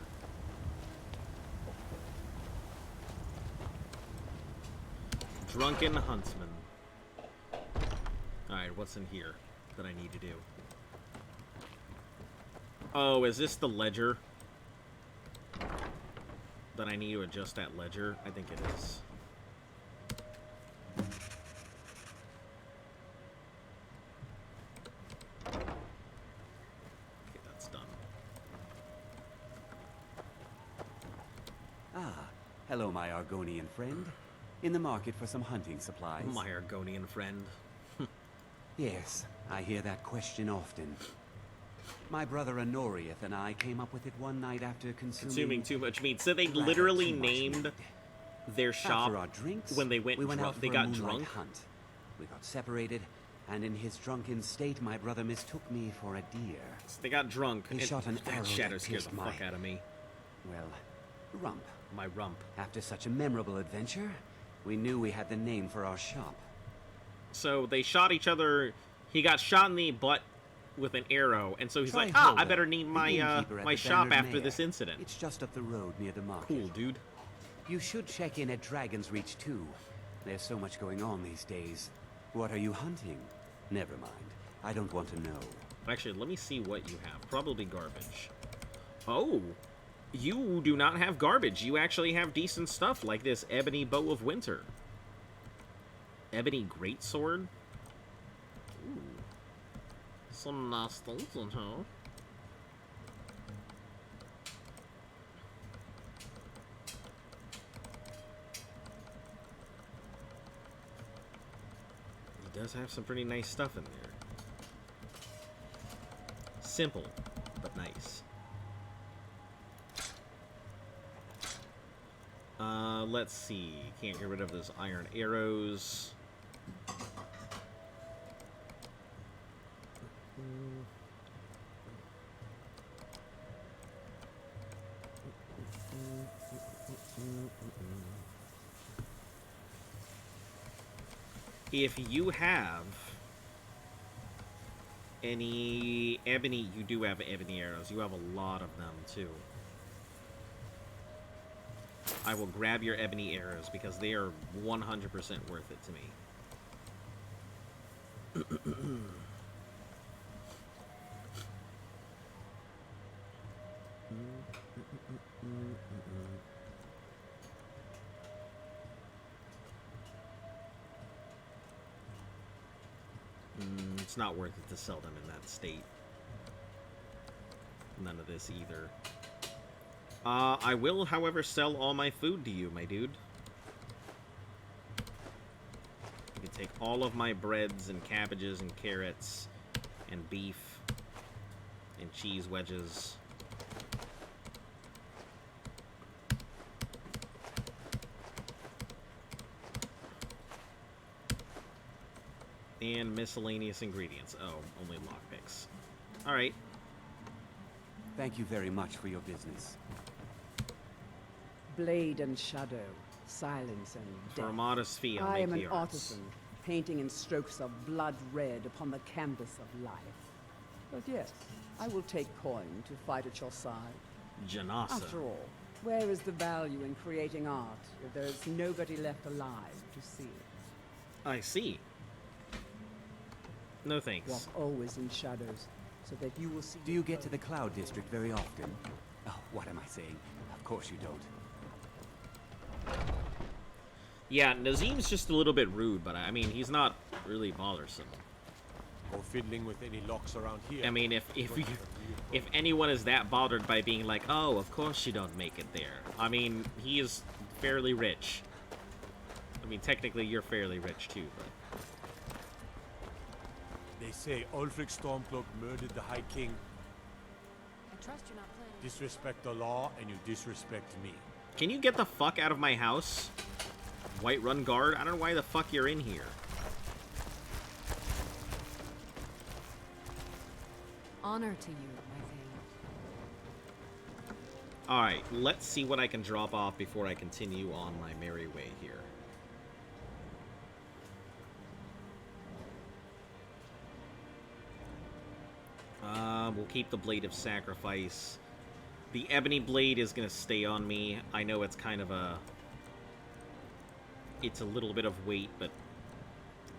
Drunken Huntsman. Alright, what's in here that I need to do? Oh, is this the ledger? That I need to adjust that ledger? I think it is. Okay, that's done. Ah, hello, my Argonian friend. In the market for some hunting supplies. My Argonian friend. Yes, I hear that question often. My brother Honorius and I came up with it one night after consuming too much meat. So they literally named their shop after our drinks, when they went out for they a got moonlight drunk. Hunt. We got separated, and in his drunken state, my brother mistook me for a deer. So they got drunk. He shot an arrow that shadow that scared pierced the fuck out of me. Well, rump. My rump. After such a memorable adventure, we knew we had the name for our shop. So they shot each other. He got shot in the butt with an arrow, and so he's Try like, Hulda, I better name my innkeeper at my the shop Bannered after Mare. this incident. It's just up the road near the market. Cool, dude. You should check in at Dragon's Reach too. There's so much going on these days. What are you hunting? Never mind. I don't want to know. Actually, let me see what you have. Probably garbage. Oh, you do not have garbage. You actually have decent stuff, like this Ebony Bow of Winter. Ebony Greatsword. Ooh. Some nice things in here. He does have some pretty nice stuff in there. Simple, but nice. Let's see. Can't get rid of those iron arrows. If you have any ebony, you do have ebony arrows. You have a lot of them, too. I will grab your ebony arrows because they are 100% worth it to me. It's not worth it to sell them in that state. None of this either. I will, however, sell all my food to you, my dude. You can take all of my breads and cabbages and carrots and beef and cheese wedges. And miscellaneous ingredients. Oh, only lockpicks. Alright. Thank you very much for your business. Blade and shadow, silence and death. For a modest fee, I'll I am make an the arts. artisan, painting in strokes of blood red upon the canvas of life. But yes, I will take coin to fight at your side. Janasa. After all, where is the value in creating art if there is nobody left alive to see it? I see. No thanks. Walk always in shadows, so that you will see... Do you get to the Cloud District very often? Oh, what am I saying? Of course you don't. Yeah, Nazim's just a little bit rude, but I mean, he's not really bothersome. Or fiddling with any locks around here. I mean, if anyone is that bothered by being like, oh, of course you don't make it there. I mean, he is fairly rich. I mean, technically you're fairly rich too, but... They say Ulfric Stormcloak murdered the High King. I trust you're not planning. Disrespect the law, and you disrespect me. Can you get the fuck out of my house? Whiterun guard? I don't know why the fuck you're in here. Honor to you, my thing. Alright, let's see what I can drop off before I continue on my merry way here. We'll we'll keep the Blade of Sacrifice. The Ebony Blade is going to stay on me. I know it's kind of a... It's a little bit of weight, but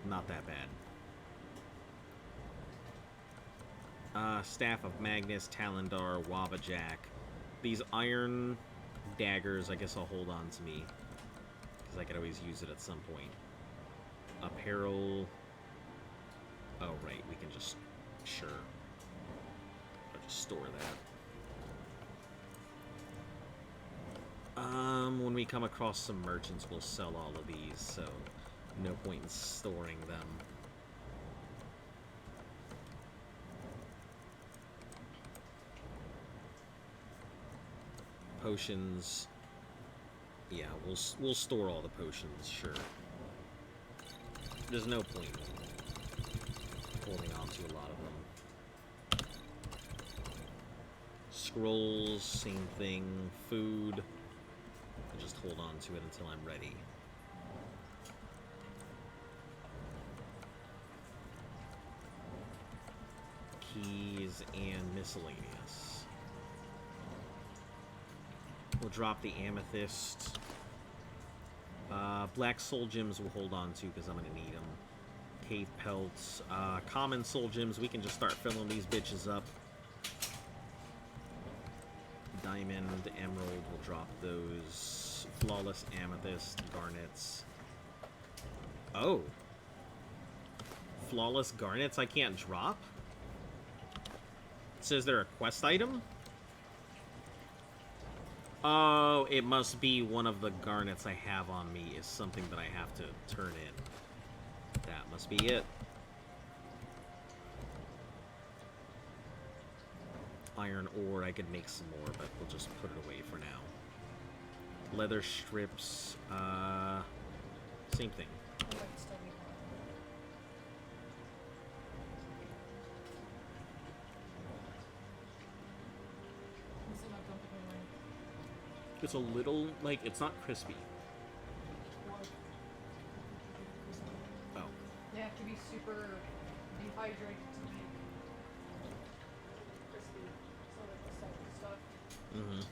not that bad. Staff of Magnus, Talendar, Wabajack. These iron daggers, I guess I'll hold on to me, because I could always use it at some point. Apparel. Oh, right, we can just... Sure. I'll just store that. When we come across some merchants, we'll sell all of these, so no point in storing them. Potions. Yeah, we'll store all the potions, sure. There's no point holding on to a lot of them. Scrolls, same thing. Food. I'll just hold on to it until I'm ready. Keys and miscellaneous. We'll drop the amethyst. Black soul gems we'll hold on to because I'm going to need them. Cave pelts. Common soul gems, we can just start filling these bitches up. Diamond, emerald, we'll drop those. Flawless amethyst, garnets. Oh. Flawless garnets I can't drop? It says they're a quest item? Oh, it must be one of the garnets I have on me is something that I have to turn in. That must be it. Iron ore, I could make some more, but we'll just put it away for now. Leather strips, same thing. It's a little, like, it's not crispy. Oh. They have to be super dehydrated to be crispy. It's not like the stuff. Mm-hmm.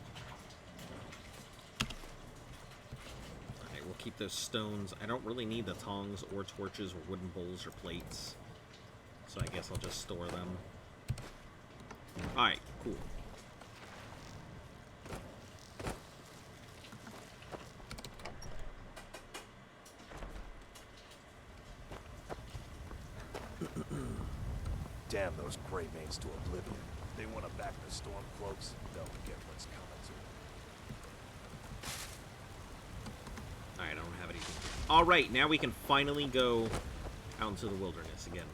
Alright, we'll keep those stones. I don't really need the tongs or torches or wooden bowls or plates. So I guess I'll just store them. Alright, cool. Damn those gray mains to oblivion. They want to back the storm cloaks, they'll get what's coming to them. Alright, I don't have anything. Alright, now we can finally go out into the wilderness again.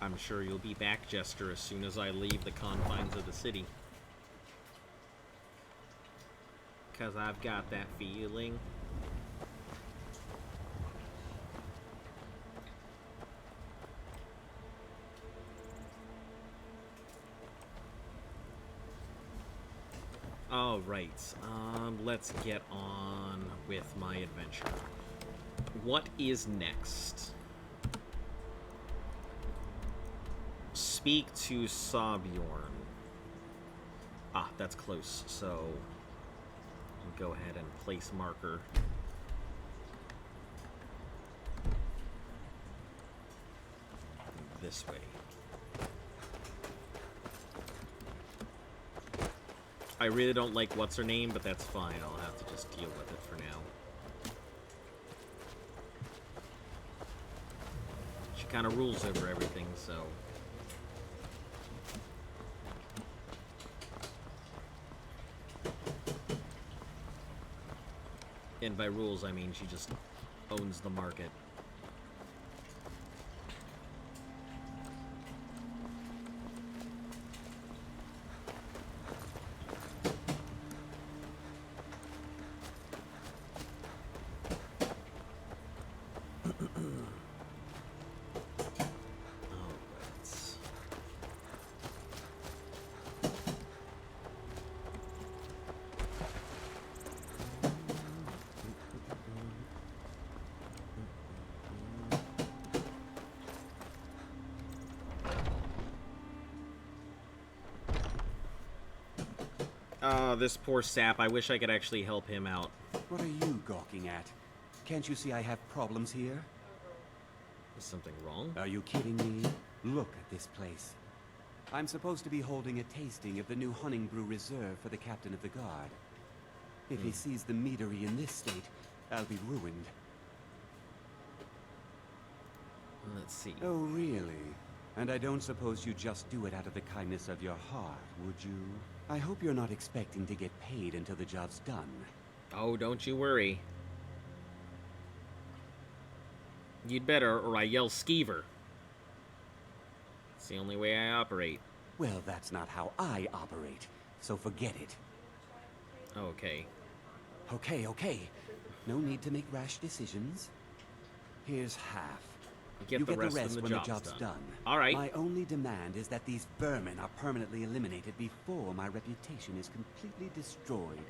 I'm sure you'll be back, Jester, as soon as I leave the confines of the city. 'Cause I've got that feeling. All right, let's get on with my adventure. What is next? Speak to Sabjorn. Ah, that's close, so I'll go ahead and place marker. This way. I really don't like what's her name, but that's fine. I'll have to just deal with it for now. She kind of rules over everything, so... And by rules, I mean she just owns the market. this poor sap. I wish I could actually help him out. What are you gawking at? Can't you see I have problems here? Is something wrong? Are you kidding me? Look at this place. I'm supposed to be holding a tasting of the new Hunting Brew Reserve for the captain of the guard. If he sees the meadery in this state, I'll be ruined. Let's see. Oh, really? And I don't suppose you just do it out of the kindness of your heart, would you? I hope you're not expecting to get paid until the job's done. Oh, don't you worry. You'd better, or I yell skeever. It's the only way I operate. Well, that's not how I operate, so forget it. Okay. Okay. No need to make rash decisions. Here's half. You get the rest when the job's done. All right. My only demand is that these vermin are permanently eliminated before my reputation is completely destroyed.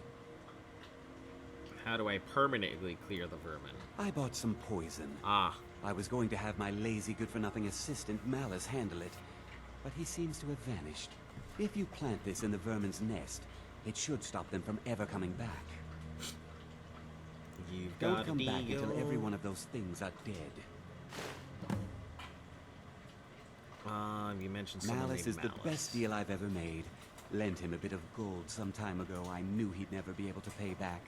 How do I permanently clear the vermin? I bought some poison. Ah. I was going to have my lazy, good-for-nothing assistant, Malice, handle it, but he seems to have vanished. If you plant this in the vermin's nest, it should stop them from ever coming back. You've Don't got come a back deal. until every one of those things are dead. You mentioned someone Malice named is the best deal I've ever made. Lent him a bit of gold some time ago I knew he'd never be able to pay back.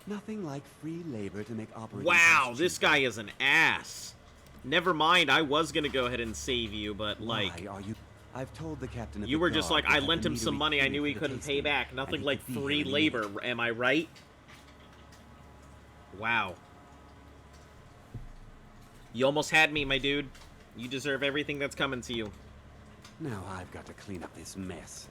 Nothing like free labor to make operating Wow, costs this cheaper. guy is an ass. Never mind, I was gonna go ahead and save you, but like... Why are you... I've told the captain of You the were just guard like, I that lent the him some meter money I we knew he paid for the couldn't pay tasting, back. Nothing and he like could be free here any labor, minute. am I right? Wow. You almost had me, my dude. You deserve everything that's coming to you. Now I've got to clean up this mess.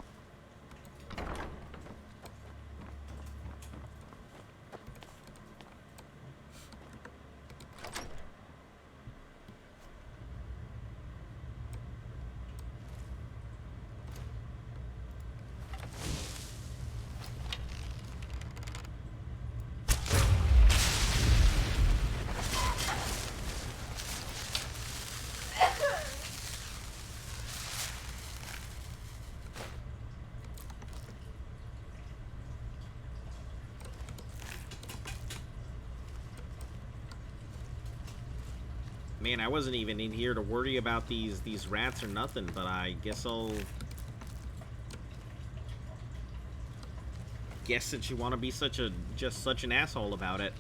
Man, I wasn't even in here to worry about these rats or nothing, but I guess I'll... Guess since you want to be such an asshole about it.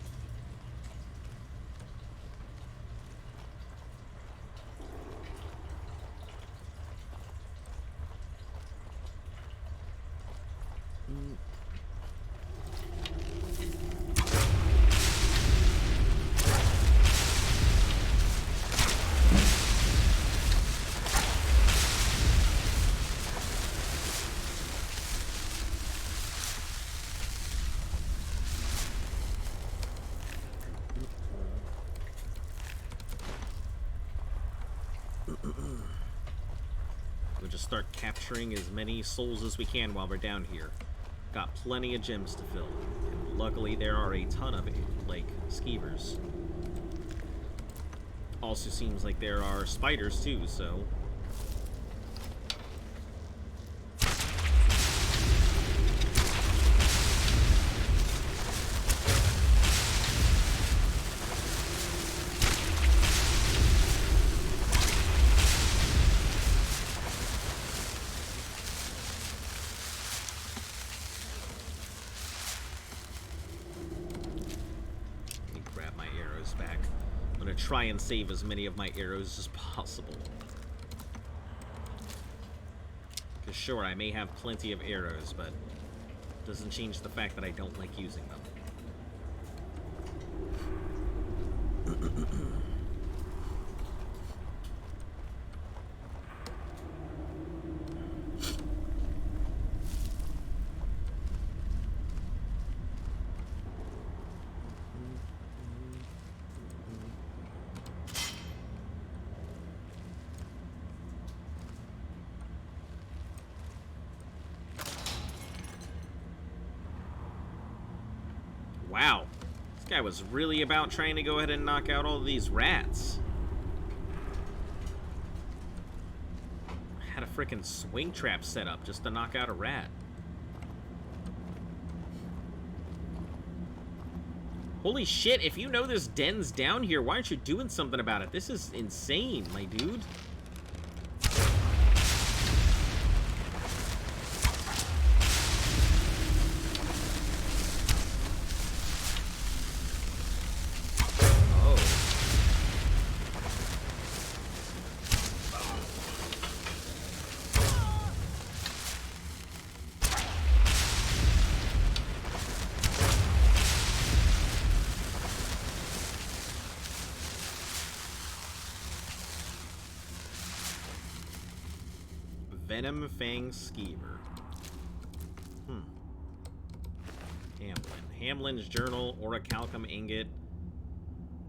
We'll just start capturing as many souls as we can while we're down here. Got plenty of gems to fill. And luckily there are a ton of like skeevers. Also seems like there are spiders too, so... try and save as many of my arrows as possible. Because sure, I may have plenty of arrows, but it doesn't change the fact that I don't like using them. Wow, this guy was really about trying to go ahead and knock out all these rats. Had a frickin' swing trap set up just to knock out a rat. Holy shit, if you know this den's down here, why aren't you doing something about it? This is insane, my dude. Venom Fang Skeever. Hamlin's Journal, Orichalcum Ingot,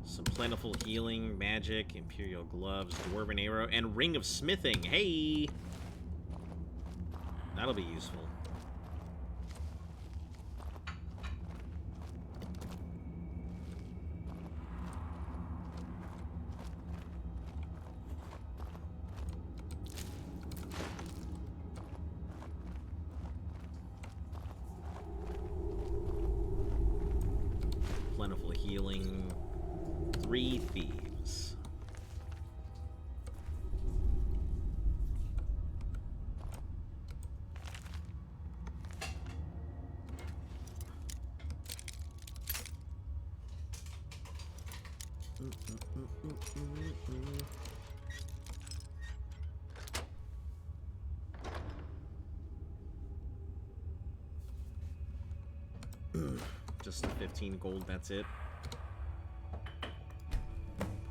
some Plentiful Healing, Magic, Imperial Gloves, Dwarven Arrow, and Ring of Smithing. Hey! That'll be useful. Plentiful Healing, 3 Thieves. Just 15 gold, that's it.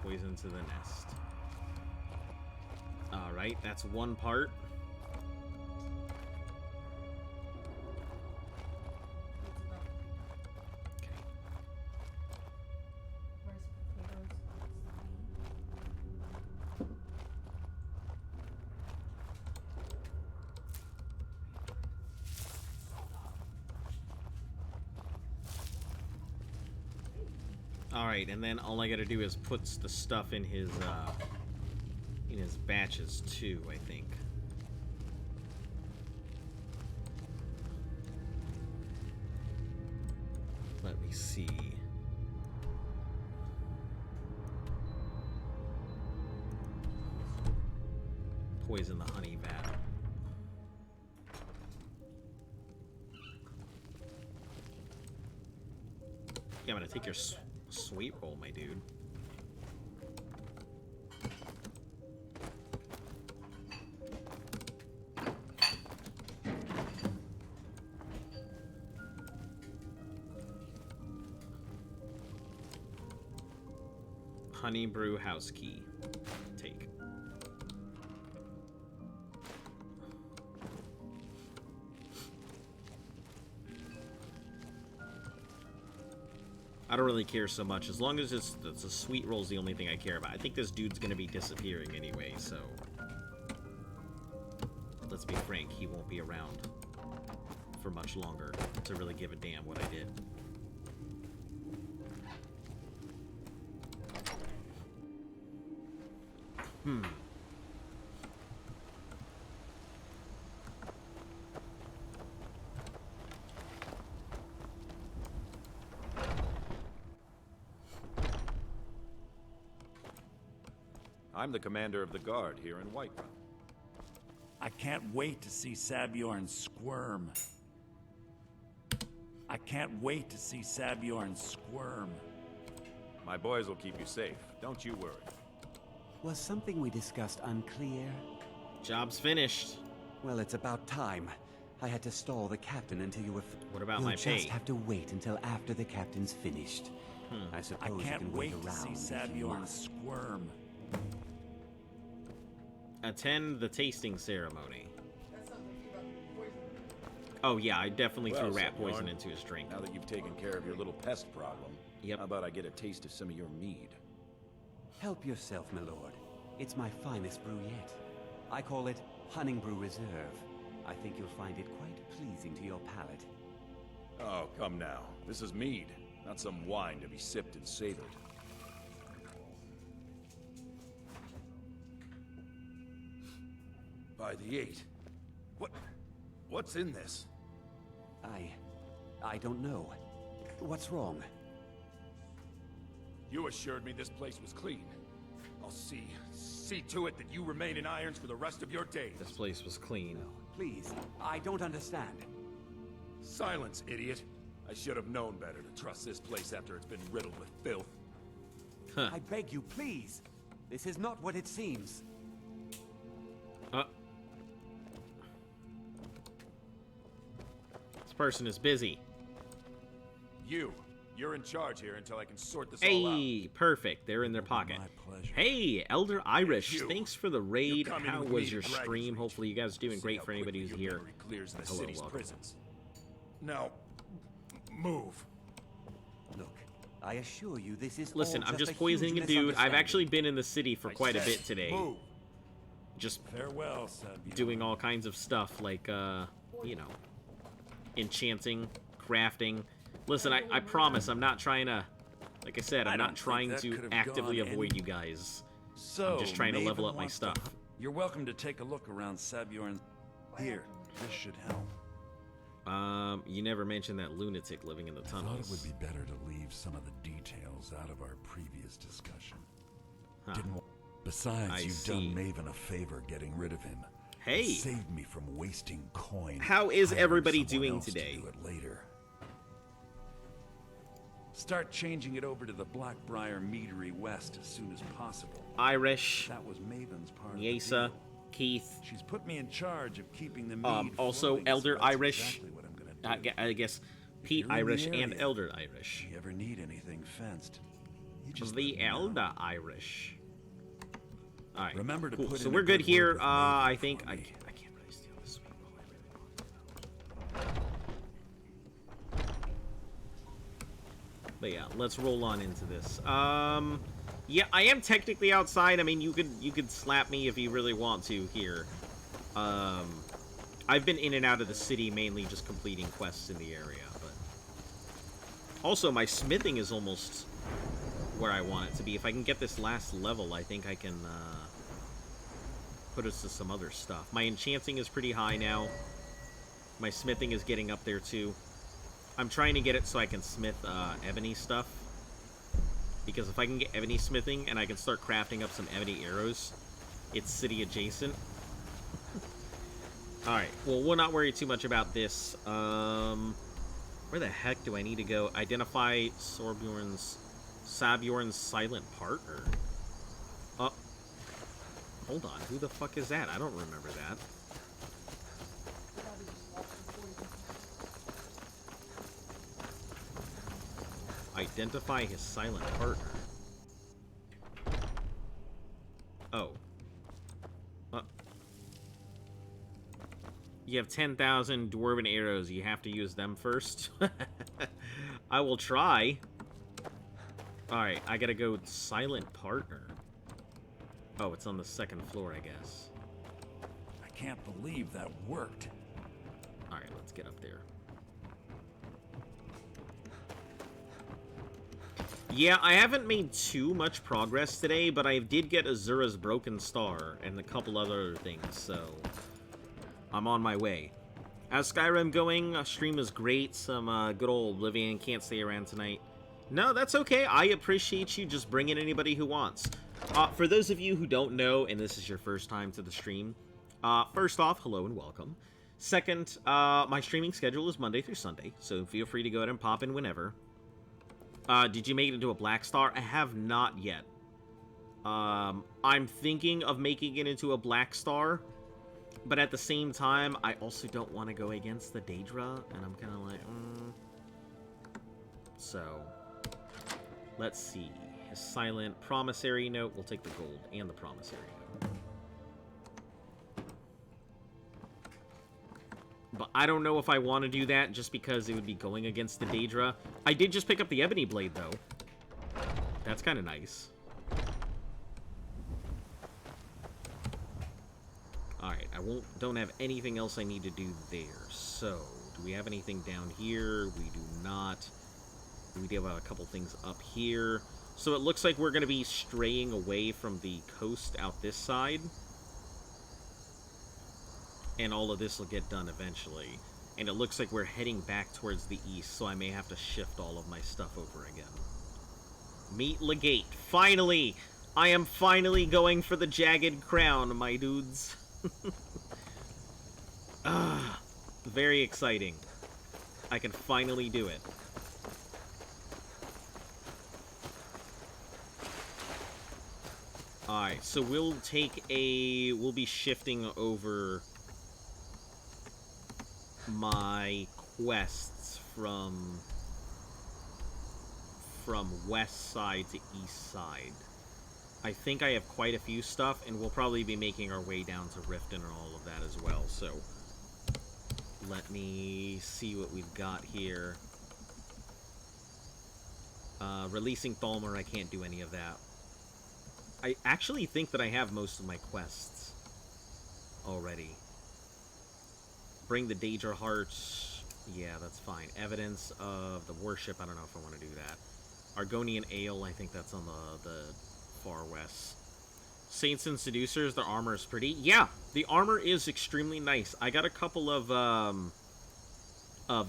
Poison to the nest. Alright, that's one part. Alright, and then all I gotta do is put the stuff in his batches too, I think. Let me see. Poison the honey vat. Yeah, I'm gonna take your sweet roll, my dude. Honey brew house key. Take. I don't really care so much. As long as it's a sweet roll's the only thing I care about. I think this dude's gonna be disappearing anyway, so let's be frank, he won't be around for much longer to really give a damn what I did. I'm the commander of the guard here in Whiterun. I can't wait to see Sabjorn squirm. I can't wait to see Sabjorn squirm. My boys will keep you safe. Don't you worry. Was something we discussed unclear? Job's finished. Well, it's about time. I had to stall the captain until you were... What about You'll my pay? just have to wait until after the captain's finished. I suppose I can't you can wait wait to around see if you Sabjorn must. squirm. Attend the tasting ceremony. Oh yeah, I definitely threw rat poison Sabjorn, into his drink. Now that you've taken care of your little pest problem, yep. How about I get a taste of some of your mead? Help yourself, my lord. It's my finest brew yet. I call it Hunting Brew Reserve. I think you'll find it quite pleasing to your palate. Oh, come now. This is mead, not some wine to be sipped and savored. By the 8. What's in this? I don't know. What's wrong? You assured me this place was clean. I'll see to it that you remain in irons for the rest of your days. This place was clean. Please, I don't understand. Silence, idiot. I should have known better to trust this place after it's been riddled with filth. I beg you, please. This is not what it seems. This person is busy. You're in charge here until I can sort this all out. Hey, perfect. They're in their pocket. Hey, Elder Irish, thanks for the raid. How was your stream? Hopefully you guys are doing great for anybody who's here. Clears the Hello, city's welcome. prisons. Now, move. Look, I assure you this is Listen, all I'm just just poisoning a dude. I've misunderstanding. actually been in the city for quite a bit today. Move. Just farewell, Sabjorn. Doing all kinds of stuff like, you know, enchanting, crafting. Listen, I promise I'm not trying to, like I said, I'm not trying to actively avoid you guys. So, I'm just trying to level Maven up my wants stuff. You're welcome to take a look around Sabjorn. Here, this should help. You never mentioned that lunatic living in the I thought tunnels. it would be better to leave some of the details out of our previous discussion. Huh. Besides, I you've see. done Maven a favor getting rid of him. Hey! It saved me from wasting coin. How is hiring everybody someone doing else to today? do it later. Start changing it over to the Blackbriar Meadery West as soon as possible. Irish. That was Maven's part of the Yesa, deal. Keith. She's put me in charge of keeping the mead Also flowing, Elder so that's Irish. exactly what I'm gonna do. I guess Pete You're in the Irish and area. Elder Irish. If you ever need anything fenced, you just let The me know. Elder Irish. Alright, Remember to cool. put So in we're a good good here. word with I think I can't really steal this sweet boy. But yeah, let's roll on into this. Yeah, I am technically outside. I mean, you could slap me if you really want to here. I've been in and out of the city, mainly just completing quests in the area, but also my smithing is almost where I want it to be. If I can get this last level, I think I can put us to some other stuff. My enchanting is pretty high now. My smithing is getting up there too. I'm trying to get it so I can smith ebony stuff. Because if I can get ebony smithing and I can start crafting up some ebony arrows, it's city adjacent. Alright, well, we'll not worry too much about this. Where the heck do I need to go? Identify Sabjorn's silent partner. Oh. Hold on, who the fuck is that? I don't remember that. Identify his silent partner. Oh. You have 10,000 dwarven arrows. You have to use them first. I will try. Alright, I gotta go with silent partner. Oh, it's on the second floor, I guess. I can't believe that worked. Alright, let's get up there. Yeah, I haven't made too much progress today, but I did get Azura's Broken Star and a couple other things, so I'm on my way. How's Skyrim going? Stream is great. Some good old Oblivion. Can't stay around tonight. No, that's okay. I appreciate you just bringing anybody who wants. For those of you who don't know, and this is your first time to the stream, first off, hello and welcome. Second, my streaming schedule is Monday through Sunday, so feel free to go ahead and pop in whenever. Did you make it into a Black Star? I have not yet. I'm thinking of making it into a Black Star, but at the same time, I also don't want to go against the Daedra, and I'm kind of like, So, let's see. His silent promissory note. We'll take the gold and the promissory note. But I don't know if I want to do that just because it would be going against the Daedra. I did just pick up the Ebony Blade, though. That's kind of nice. Alright, don't have anything else I need to do there. So, do we have anything down here? We do not. We do have a couple things up here. So it looks like we're going to be straying away from the coast out this side. And all of this will get done eventually. And it looks like we're heading back towards the east, so I may have to shift all of my stuff over again. Meet Legate. Finally! I am finally going for the Jagged Crown, my dudes. Very exciting. I can finally do it. Alright, so we'll be shifting over my quests from west side to east side. I think I have quite a few stuff, and we'll probably be making our way down to Riften and all of that as well, so let me see what we've got here. Releasing Falmer, I can't do any of that. I actually think that I have most of my quests already. Bring the Daedra Hearts. Yeah, that's fine. Evidence of the worship. I don't know if I want to do that. Argonian Ale. I think that's on the far west. Saints and Seducers. Their armor is pretty. Yeah, the armor is extremely nice. I got a couple of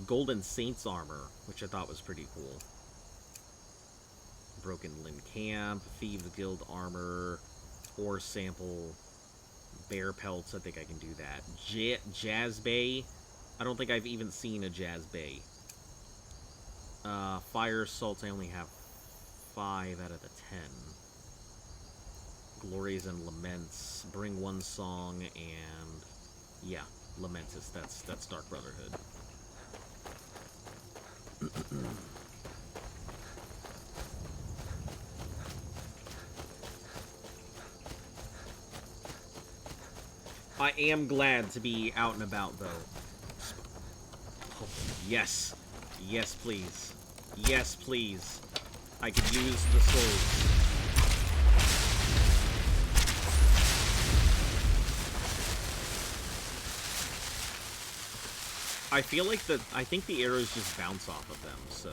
Golden Saints armor, which I thought was pretty cool. Broken Limb Camp, Thieves Guild armor, ore sample, bear pelts. I think I can do that. Jazz Bay. I don't think I've even seen a Jazz Bay. Fire Assaults. I only have 5 out of the 10. Glories and Laments. Bring one song and yeah, Lamentus. That's Dark Brotherhood. I am glad to be out and about, though. Oh, yes. Yes, please. Yes, please. I could use the souls. I feel like I think the arrows just bounce off of them, so...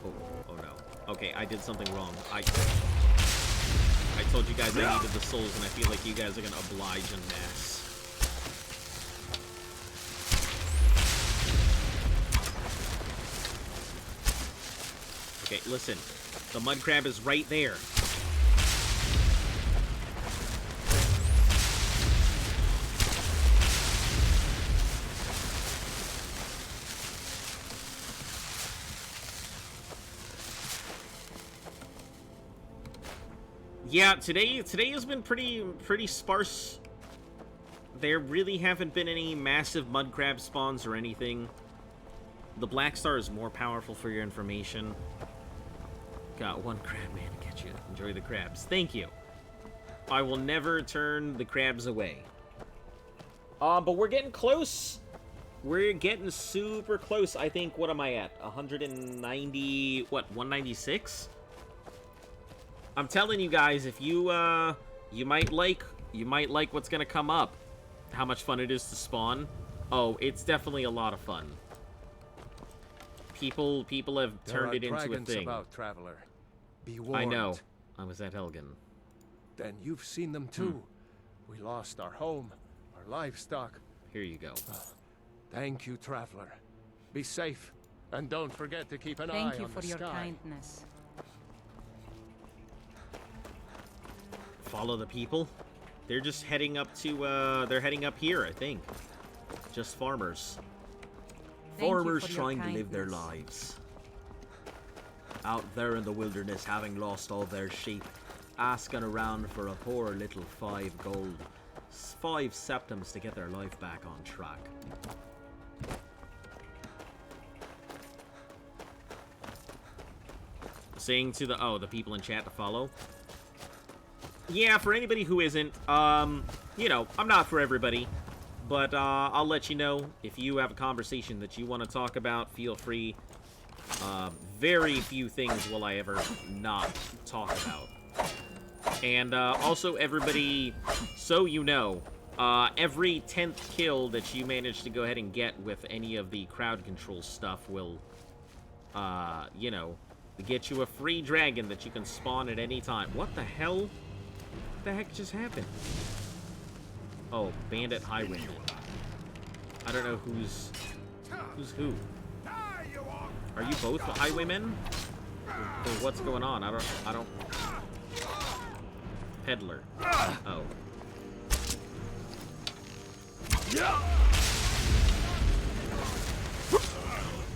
Oh no. Okay, I did something wrong. I told you guys I needed the souls, and I feel like you guys are gonna oblige en masse. Okay, listen. The mud crab is right there. Yeah, today has been pretty sparse. There really haven't been any massive mud crab spawns or anything. The Black Star is more powerful, for your information. Got one crab man to get you. Enjoy the crabs. Thank you. I will never turn the crabs away. But we're getting close. We're getting super close. I think, what am I at? 190, what, 196? I'm telling you guys, if you might like what's gonna come up. How much fun it is to spawn. Oh, it's definitely a lot of fun. People have turned it into a thing. About, traveler. Be warned. I know. I was at Helgen. Then you've seen them too. We lost our home, our livestock. Here you go. Thank you, traveler. Be safe, and don't forget to keep an eye on the sky. Thank you for your kindness. Follow the people. They're just heading up to, they're heading up here, I think. Just farmers. Farmers trying to live their lives. Out there in the wilderness, having lost all their sheep. Asking around for a poor little 5 gold. 5 septims to get their life back on track. Saying to the people in chat to follow. Yeah, for anybody who isn't, you know, I'm not for everybody, but I'll let you know if you have a conversation that you want to talk about, feel free. Very few things will I ever not talk about. And also, everybody, so you know, every 10th kill that you manage to go ahead and get with any of the crowd control stuff will, you know, get you a free dragon that you can spawn at any time. What the hell? What the heck just happened? Oh, Bandit Highwayman. I don't know who's who. Are you both the Highwaymen? What's going on? I don't... Peddler. Oh.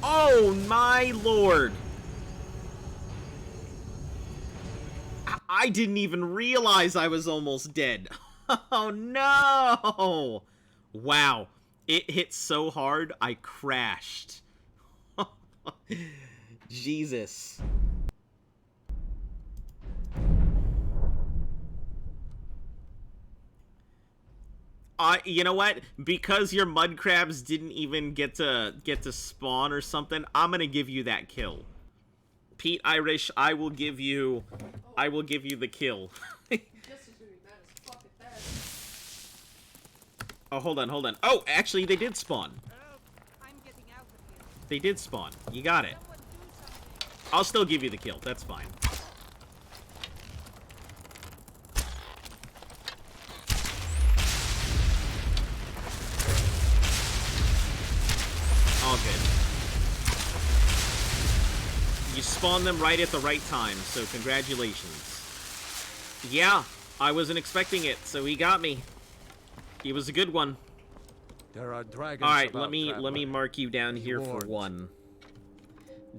Oh, my lord! I didn't even realize I was almost dead. Oh, no! Wow. It hit so hard, I crashed. Jesus. You know what? Because your mud crabs didn't even get to spawn or something, I'm gonna give you that kill. Pete Irish, I will give you the kill. Oh, hold on. Oh, actually, they did spawn. They did spawn. You got it. I'll still give you the kill. That's fine. All good. You spawned them right at the right time, so congratulations. Yeah, I wasn't expecting it, so he got me. He was a good one. There are dragons. All right, let me mark you down here for 1.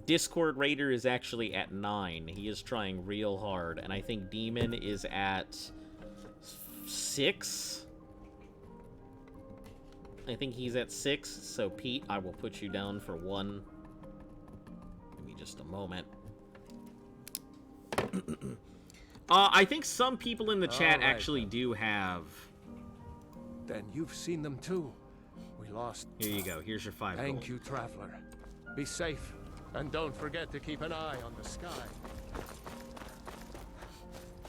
Discord Raider is actually at 9. He is trying real hard, and I think Demon is at 6. I think he's at 6. So Pete, I will put you down for 1. Give me just a moment. I think some people in the chat actually do have. Then you've seen them too. We lost. Here you go. Here's your 5 Thank gold. you, traveler. Be safe, and don't forget to keep an eye on the sky.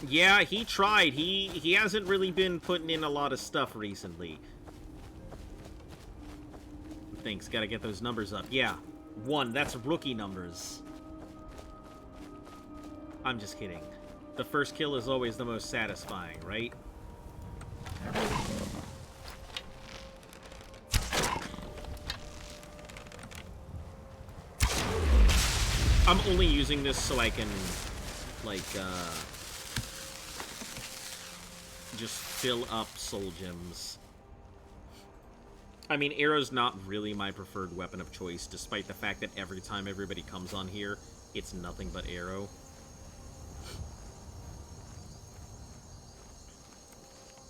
Yeah, he tried. He hasn't really been putting in a lot of stuff recently. Thanks. Gotta get those numbers up. Yeah, 1. That's rookie numbers. I'm just kidding. The first kill is always the most satisfying, right? I'm only using this so I can, like, just fill up soul gems. I mean, arrow's not really my preferred weapon of choice, despite the fact that every time everybody comes on here, it's nothing but arrow.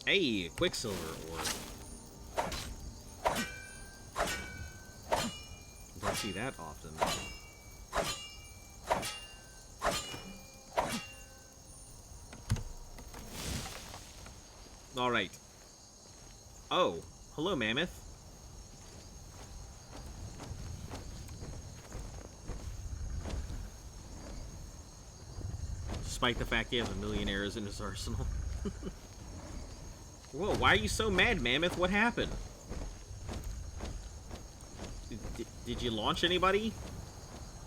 Hey, Quicksilver Orb. Don't see that often. Alright. Oh, hello, Mammoth. Despite the fact he has a million arrows in his arsenal. Whoa, why are you so mad, Mammoth? What happened? Did you launch anybody?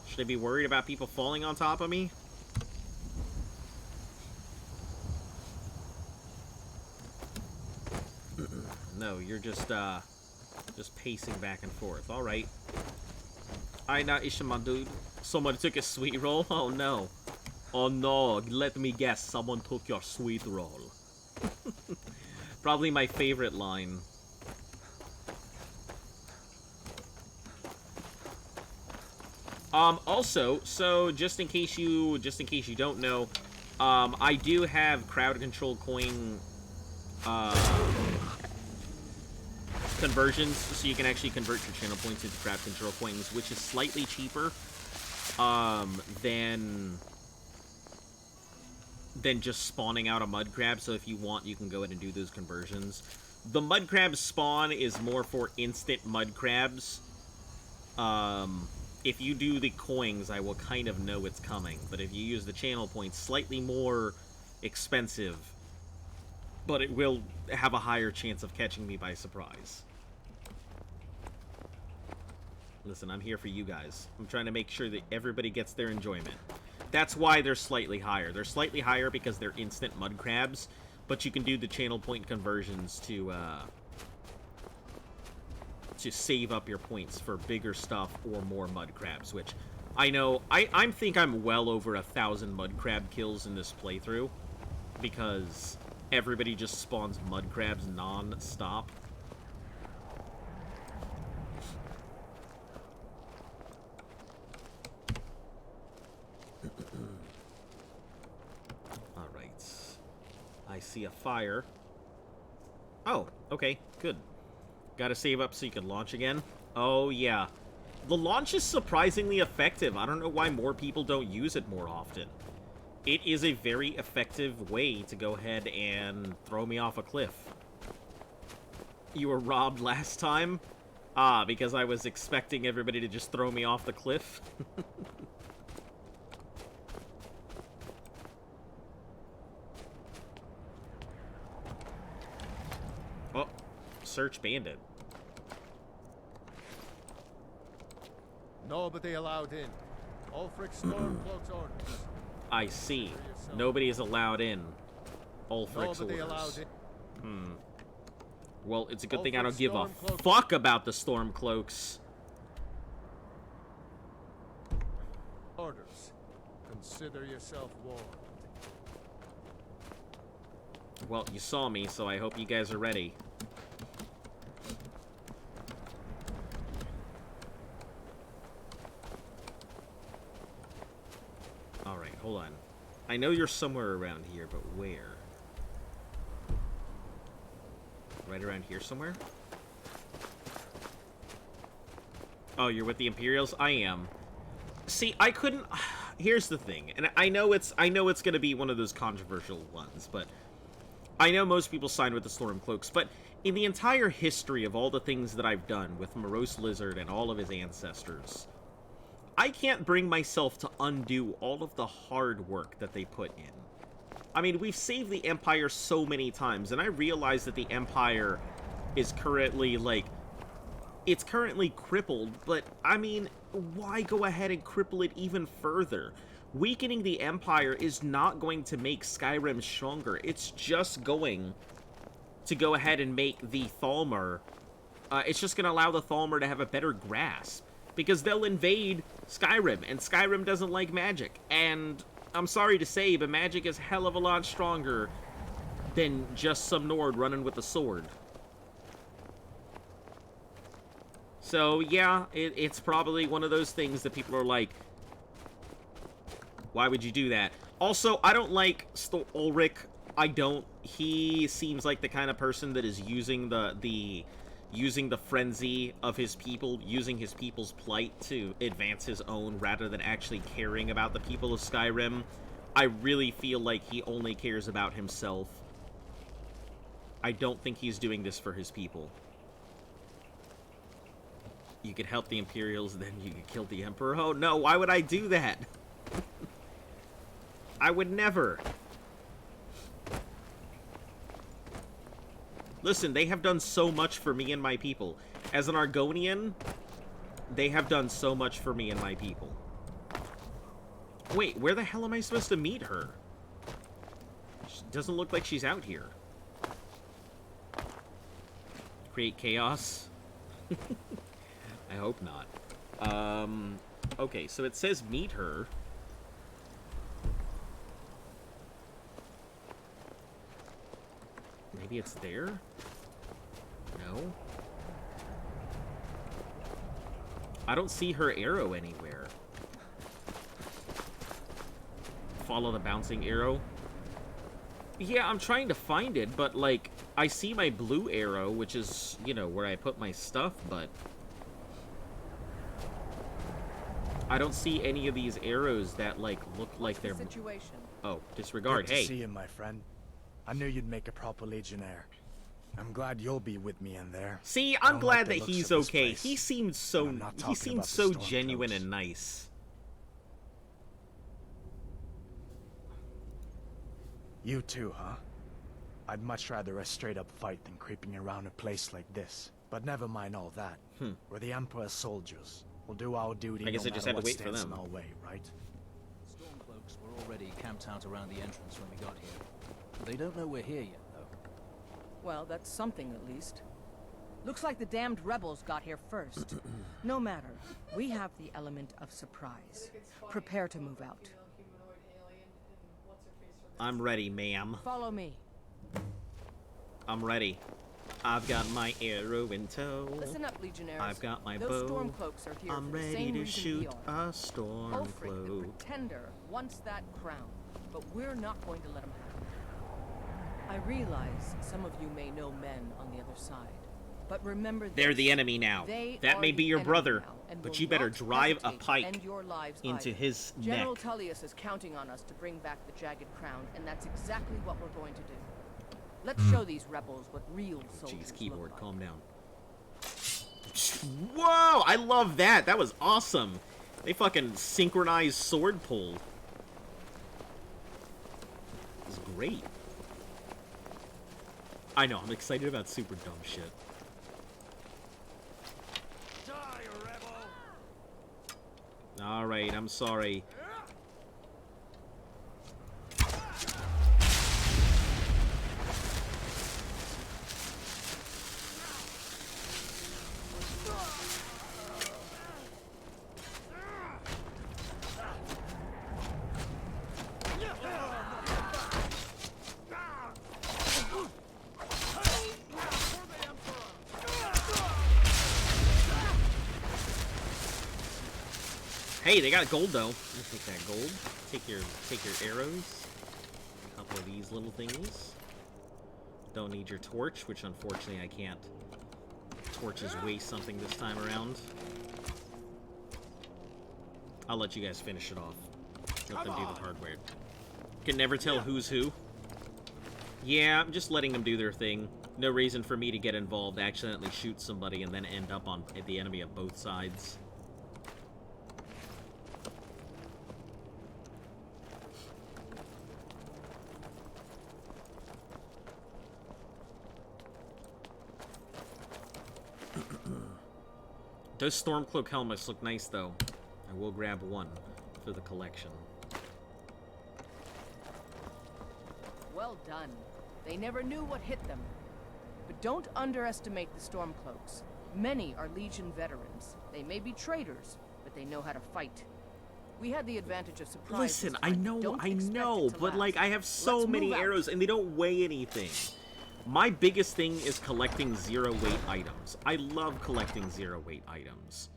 Should I be worried about people falling on top of me? No, you're just pacing back and forth. All right. I not Ishima, dude. Someone took a sweet roll? Oh, no. Oh, no. Let me guess. Someone took your sweet roll. Probably my favorite line. Also, so just in case you don't know, I do have crowd control coin conversions, so you can actually convert your channel points into crowd control coins, which is slightly cheaper than just spawning out a mud crab. So if you want, you can go ahead and do those conversions. The mud crab spawn is more for instant mud crabs. If you do the coins, I will kind of know it's coming. But if you use the channel points, slightly more expensive, but it will have a higher chance of catching me by surprise. Listen, I'm here for you guys. I'm trying to make sure that everybody gets their enjoyment. That's why they're slightly higher. They're slightly higher because they're instant mud crabs, but you can do the channel point conversions to save up your points for bigger stuff or more mud crabs, which I know, I think I'm well over 1,000 mud crab kills in this playthrough, because everybody just spawns mud crabs non-stop. Alright. I see a fire. Oh, okay, good. Gotta save up so you can launch again. Oh, yeah. The launch is surprisingly effective. I don't know why more people don't use it more often. It is a very effective way to go ahead and throw me off a cliff. You were robbed last time? Ah, because I was expecting everybody to just throw me off the cliff? Oh, search bandit. Nobody allowed in. Ulfric Stormcloak's orders. I see. Nobody is allowed in. Ulfric's Nobody orders. allowed in. Well, it's a good thing I don't Ulfric give a Stormcloak. fuck about the Stormcloaks. Orders. Consider yourself warned. Well, you saw me, so I hope you guys are ready. Alright, hold on. I know you're somewhere around here, but where? Right around here somewhere? Oh, you're with the Imperials? I am. See, I couldn't... Here's the thing, and I know it's gonna be one of those controversial ones, but I know most people sign with the Stormcloaks, but in the entire history of all the things that I've done with Morose Lizard and all of his ancestors, I can't bring myself to undo all of the hard work that they put in. I mean, we've saved the Empire so many times, and I realize that the Empire is currently, like, it's currently crippled, but, I mean, why go ahead and cripple it even further? Weakening the Empire is not going to make Skyrim stronger. It's just going to go ahead and make the Falmer, it's just going to allow the Falmer to have a better grasp. Because they'll invade Skyrim, and Skyrim doesn't like magic. And I'm sorry to say, but magic is hell of a lot stronger than just some Nord running with a sword. So, yeah, it's probably one of those things that people are like, why would you do that? Also, I don't like Ulrich. I don't. He seems like the kind of person that is using using the frenzy of his people, using his people's plight to advance his own rather than actually caring about the people of Skyrim. I really feel like he only cares about himself. I don't think he's doing this for his people. You could help the Imperials, then you could kill the Emperor. Oh no, why would I do that? I would never. Listen, they have done so much for me and my people. As an Argonian, they have done so much for me and my people. Wait, where the hell am I supposed to meet her? She doesn't look like she's out here. Create chaos? I hope not. Okay, so it says meet her. Maybe it's there? No? I don't see her arrow anywhere. Follow the bouncing arrow. Yeah, I'm trying to find it, but, like, I see my blue arrow, which is, you know, where I put my stuff, but I don't see any of these arrows that, like, look like they're... Situation. Oh, disregard. Good to Hey. see you, my friend. I knew you'd make a proper legionnaire. I'm glad you'll be with me in there. See, I I'm don't glad like the that looks he's of this okay. place. He seemed so And I'm not he talking seemed about the so Stormcloaks. genuine and nice. You too, huh? I'd much rather a straight-up fight than creeping around a place like this. But never mind all that. We're the Emperor's soldiers. We'll do our duty I guess no I just matter had to what wait for stands them. in our way, right? Stormcloaks were already camped out around the entrance when we got here. They don't know we're here yet, though. Well, that's something at least. Looks like the damned rebels got here first. No matter. We have the element of surprise. Prepare to move out. I'm ready, ma'am. Follow me. I'm ready. I've got my arrow in tow. Listen up, Legionnaires. I've got my Those bow. Stormcloaks are here I'm for the ready same to reason shoot we are. a Ulfric, the Stormcloak. Pretender, wants that crown, but we're not going to let him have it. I realize some of you may know men on the other side, but remember this. They're the enemy now. They That are may be the your enemy brother, now, and but will you better not drive a hesitate to pike end your lives into either. his General neck. Tullius is counting on us to bring back the Jagged Crown, and that's exactly what we're going to do. Let's show these rebels what real soldiers Jeez, keyboard, look like. calm down. Whoa! I love that. That was awesome. They fucking synchronized sword pull. It was great. I know, I'm excited about super dumb shit. Alright, I'm sorry. Hey, they got gold though. You take that gold. Take your arrows. A couple of these little thingies. Don't need your torch, which unfortunately I can't. Torches waste something this time around. I'll let you guys finish it off. Let them do the hardware. Can never tell who's who. Yeah, I'm just letting them do their thing. No reason for me to get involved, accidentally shoot somebody, and then end up on the enemy of both sides. Those Stormcloak helmets look nice, though. I will grab one for the collection. Well done. They never knew what hit them. But don't underestimate the Stormcloaks. Many are Legion veterans. They may be traitors, but they know how to fight. We had the advantage of surprise. Listen, this I time. know, Don't expect it to but like last. I have so Let's many move out. arrows and they don't weigh anything. My biggest thing is collecting zero-weight items. I love collecting zero-weight items.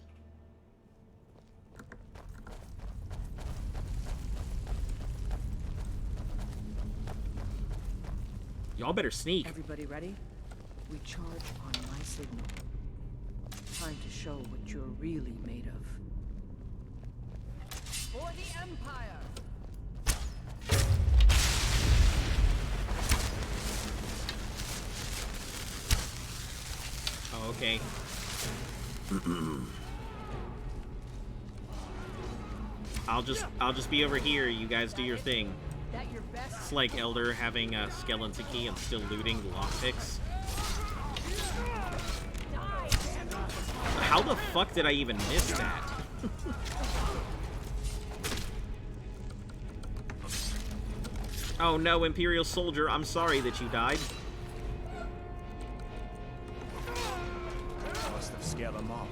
Y'all better sneak. Everybody ready? We charge on my signal. Time to show what you're really made of. For the Empire! Oh, okay. I'll just be over here. You guys do your thing. It's like Elder having a skeleton key and still looting lockpicks. How the fuck did I even miss that? Oh no, Imperial Soldier, I'm sorry that you died. Must have scared them off.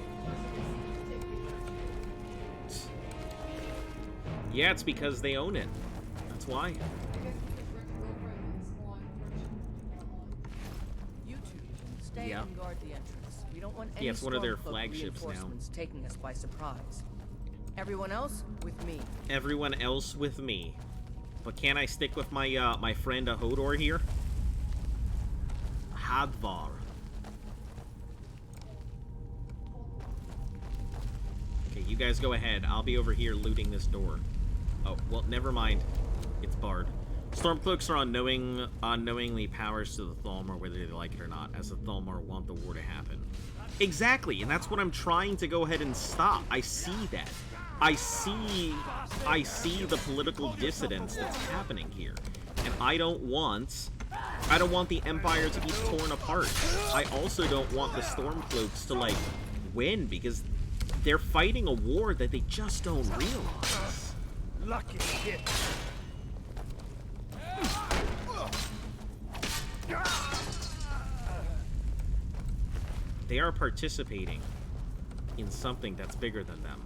Yeah, it's because they own it. That's why. You two, stay Yeah. and guard the entrance. We don't want any Yeah, it's one of their Stormcloak flagships now. reinforcements taking us by surprise. Everyone else, with me. Everyone else with me. But can I stick with my my friend Hodor here? Hadvar. Okay, you guys go ahead. I'll be over here looting this door. Oh, well, never mind. It's barred. Stormcloaks are unknowingly powers to the Falmer, whether they like it or not, as the Falmer want the war to happen. Exactly, and that's what I'm trying to go ahead and stop. I see that. I see the political dissidence that's happening here. And I don't want the Empire to be torn apart. I also don't want the Stormcloaks to, like, win, because they're fighting a war that they just don't realize. Lucky hit. They are participating in something that's bigger than them.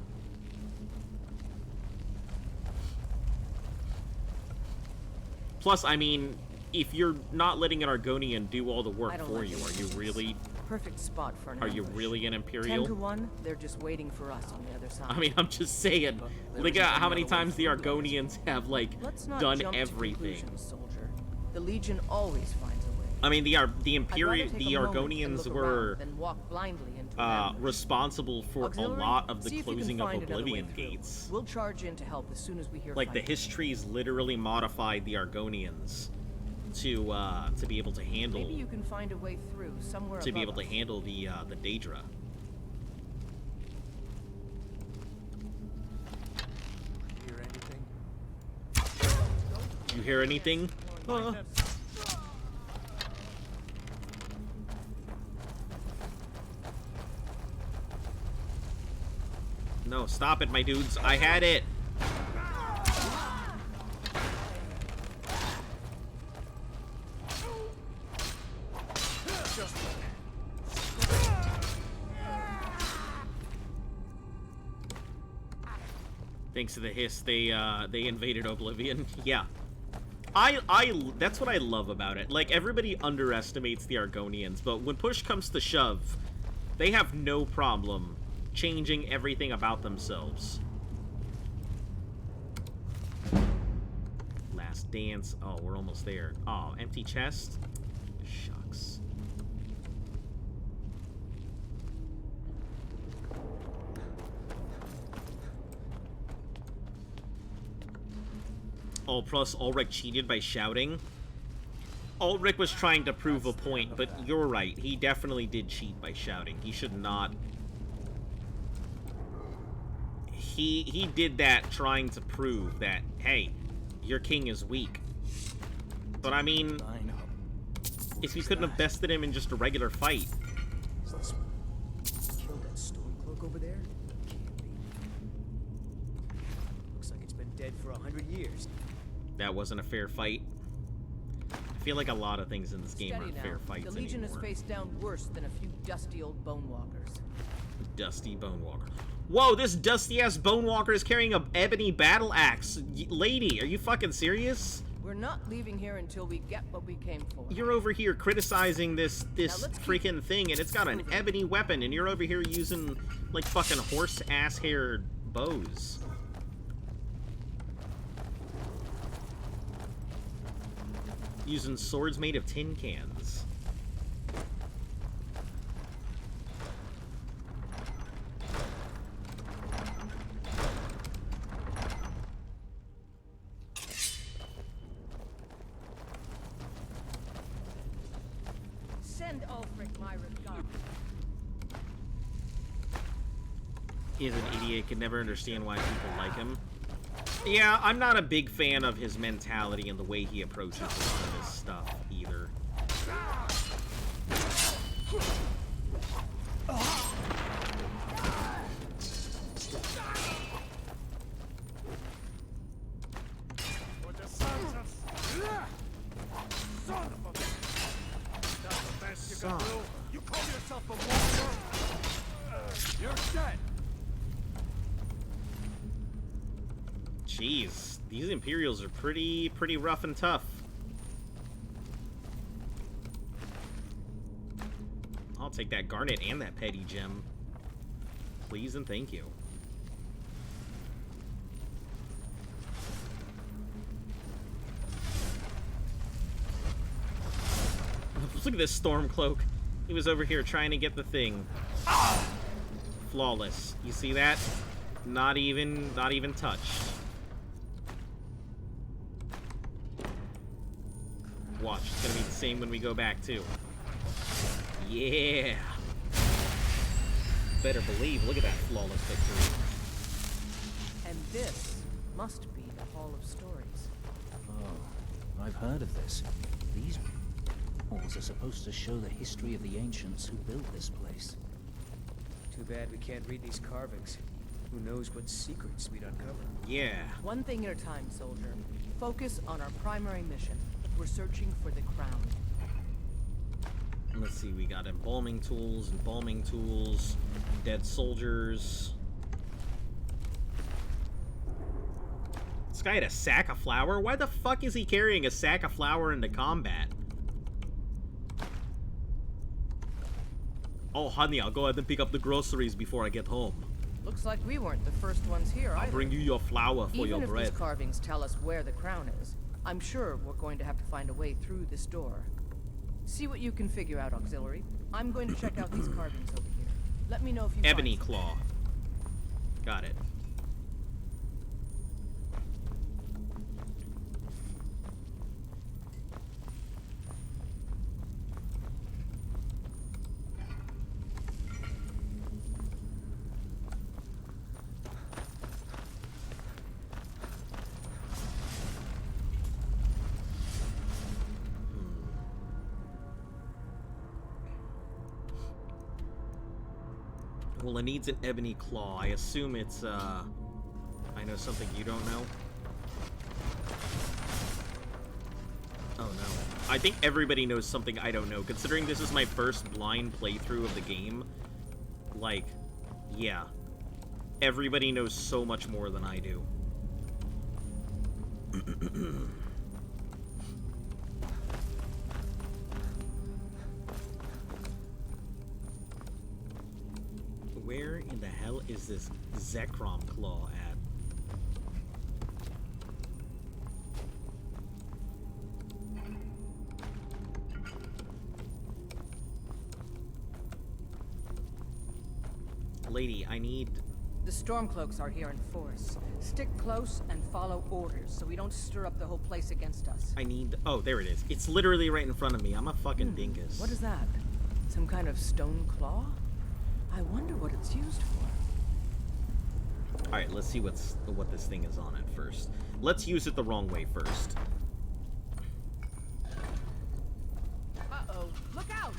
Plus, I mean, if you're not letting an Argonian do all the work for you, are you really... Perfect spot for an Are you ambush. really an Imperial? 10 to 1, they're just waiting for us on the other side. I mean, I'm just saying. Look at how many times the Argonians have, like, done everything. Soldier. The Legion always finds a way. I mean, the Argonians were responsible for a lot of the closing of Oblivion gates. We'll charge in to help as soon as we hear Like, the histories literally modified the Argonians to be able to handle. Maybe you can find a way through somewhere. To be able to handle the Daedra. Hear anything? You hear anything? No, stop it, my dudes. I had it. Thanks to the hiss, they invaded Oblivion. Yeah. That's what I love about it. Like, everybody underestimates the Argonians, but when push comes to shove, they have no problem changing everything about themselves. Last dance. Oh, we're almost there. Oh, empty chest? Shucks. Oh, plus Ulrich cheated by shouting. Ulrich was trying to prove a point, but you're right. He definitely did cheat by shouting. He should not. He did that trying to prove that, hey, your king is weak. But I mean, if you couldn't have bested him in just a regular fight. Killed that Stormcloak over there? Can't be. Looks like it's been dead for 100 years. That wasn't a fair fight. I feel like a lot of things in this game aren't fair fights The Legion anymore. has faced down worse than a few dusty old bonewalkers. Dusty Bonewalker. Whoa, this dusty-ass Bonewalker is carrying a ebony battle axe. Lady, are you fucking serious? We're not leaving here until we get what we came for. You're over here criticizing this freaking thing, and it's got an ebony weapon, and you're over here using, like, fucking horse-ass-haired bows. Using swords made of tin cans. Send Ulfric my regard. He's an idiot, can never understand why people like him. Yeah, I'm not a big fan of his mentality and the way he approaches a lot of this stuff, either. Son. You call yourself a warrior? You're dead. Jeez, these Imperials are pretty rough and tough. I'll take that garnet and that petty gem. Please and thank you. Look at this Stormcloak. He was over here trying to get the thing. Flawless. You see that? Not even touched. Watch, it's gonna be the same when we go back too. Yeah. Better believe, look at that flawless victory. And this must be the Hall of Stories. Oh, I've heard of this. These halls are supposed to show the history of the ancients who built this place. Too bad we can't read these carvings. Who knows what secrets we'd uncover. Yeah. One thing at a time, soldier. Focus on our primary mission. We're searching for the crown. let's see, we got embalming tools, dead soldiers. This guy had a sack of flour? Why the fuck is he carrying a sack of flour into combat? Oh, honey, I'll go ahead and pick up the groceries before I get home. Looks like we weren't the first ones here I'll either. bring you your flour for your Even bread. if these carvings tell us where the crown is, I'm sure we're going to have to find a way through this door. See what you can figure out, Auxiliary. I'm going to check out these carvings over here. Let me know if you Ebony find claw. Got it. Well, it needs an ebony claw. I assume it's, I know something you don't know. Oh, no. I think everybody knows something I don't know. Considering this is my first blind playthrough of the game, like, yeah. Everybody knows so much more than I do. Where in the hell is this Zekrom claw at? Lady, I need... The Stormcloaks are here in force. Stick close and follow orders so we don't stir up the whole place against us. I need... Oh, there it is. It's literally right in front of me. I'm a fucking dingus. What is that? Some kind of stone claw? I wonder what it's used for. Alright, let's see what this thing is on it first. Let's use it the wrong way first. Uh-oh. Look out!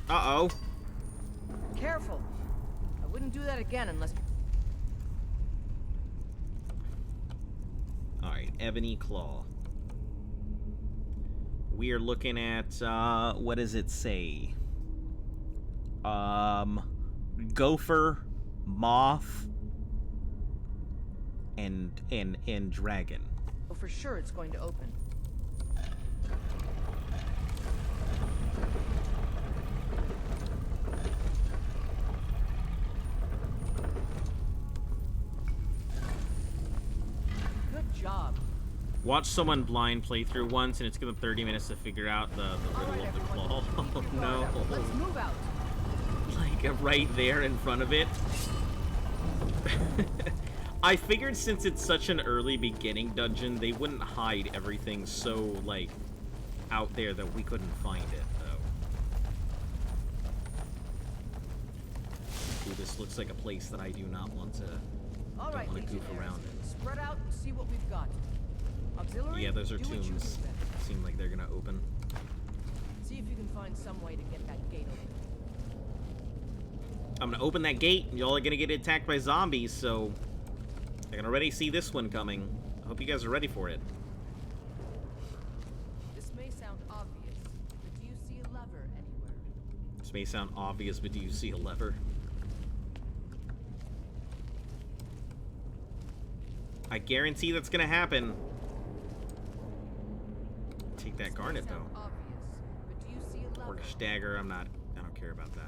Uh-oh. Careful. I wouldn't do that again unless... Alright, ebony claw. We are looking at, what does it say? Gopher, moth, and dragon. Oh, for sure it's going to open. Good job. Watch someone blind play through once, and it's given 30 minutes to figure out the riddle of the claw. Oh no. Let's move out. Like, right there in front of it. I figured since it's such an early beginning dungeon, they wouldn't hide everything so, like, out there that we couldn't find it, though. Ooh, this looks like a place that I do not want to, All right, goof Legionnaires. around in. Spread out and see what we've got. Auxiliary, Yeah, those are do what you tombs. do best. Seem like they're gonna open. See if you can find some way to get that gate open. I'm gonna open that gate, and y'all are gonna get attacked by zombies, so... I can already see this one coming. I hope you guys are ready for it. This may sound obvious, but do you see a lever anywhere? This may sound obvious, but do you see a lever? I guarantee that's gonna happen. Take that garnet, though. Obvious, but do you see a lever? Orcish dagger, I don't care about that.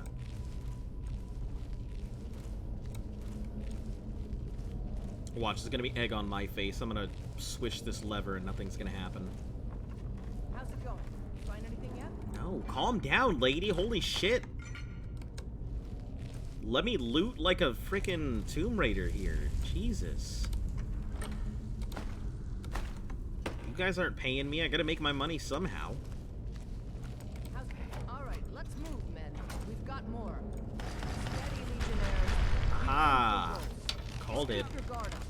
Watch, there's gonna be egg on my face. I'm gonna swish this lever and nothing's gonna happen. How's it going? You find anything yet? No, calm down, lady. Holy shit. Let me loot like a freaking Tomb Raider here. Jesus. You guys aren't paying me. I gotta make my money somehow. All right, let's move, men. We've got more. Steady, Legionnaires. Aha. Called it. Keep your guard up.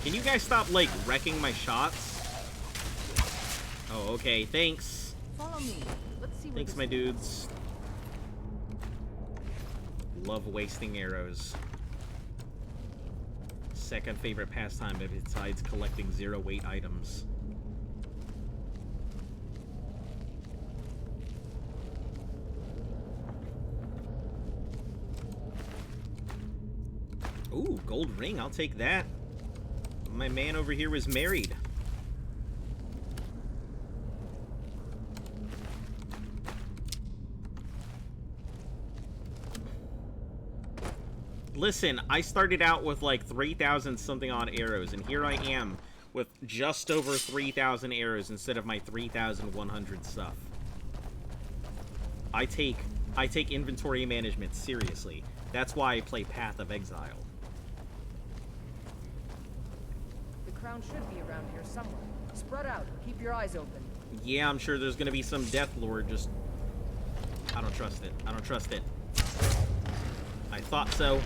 Can you guys stop, like, wrecking my shots? Oh, okay. Thanks. Follow me. Let's see. Thanks, my dudes. Love wasting arrows. Second favorite pastime besides collecting 0-weight items. Ooh, gold ring. I'll take that. My man over here was married. Listen, I started out with like 3,000 something odd arrows, and here I am with just over 3,000 arrows instead of my 3,100 stuff. I take inventory management seriously. That's why I play Path of Exile. The crown should be around here somewhere. Spread out. Keep your eyes open. Yeah, I'm sure there's gonna be some Death Lord. Just, I don't trust it. I don't trust it. I thought so.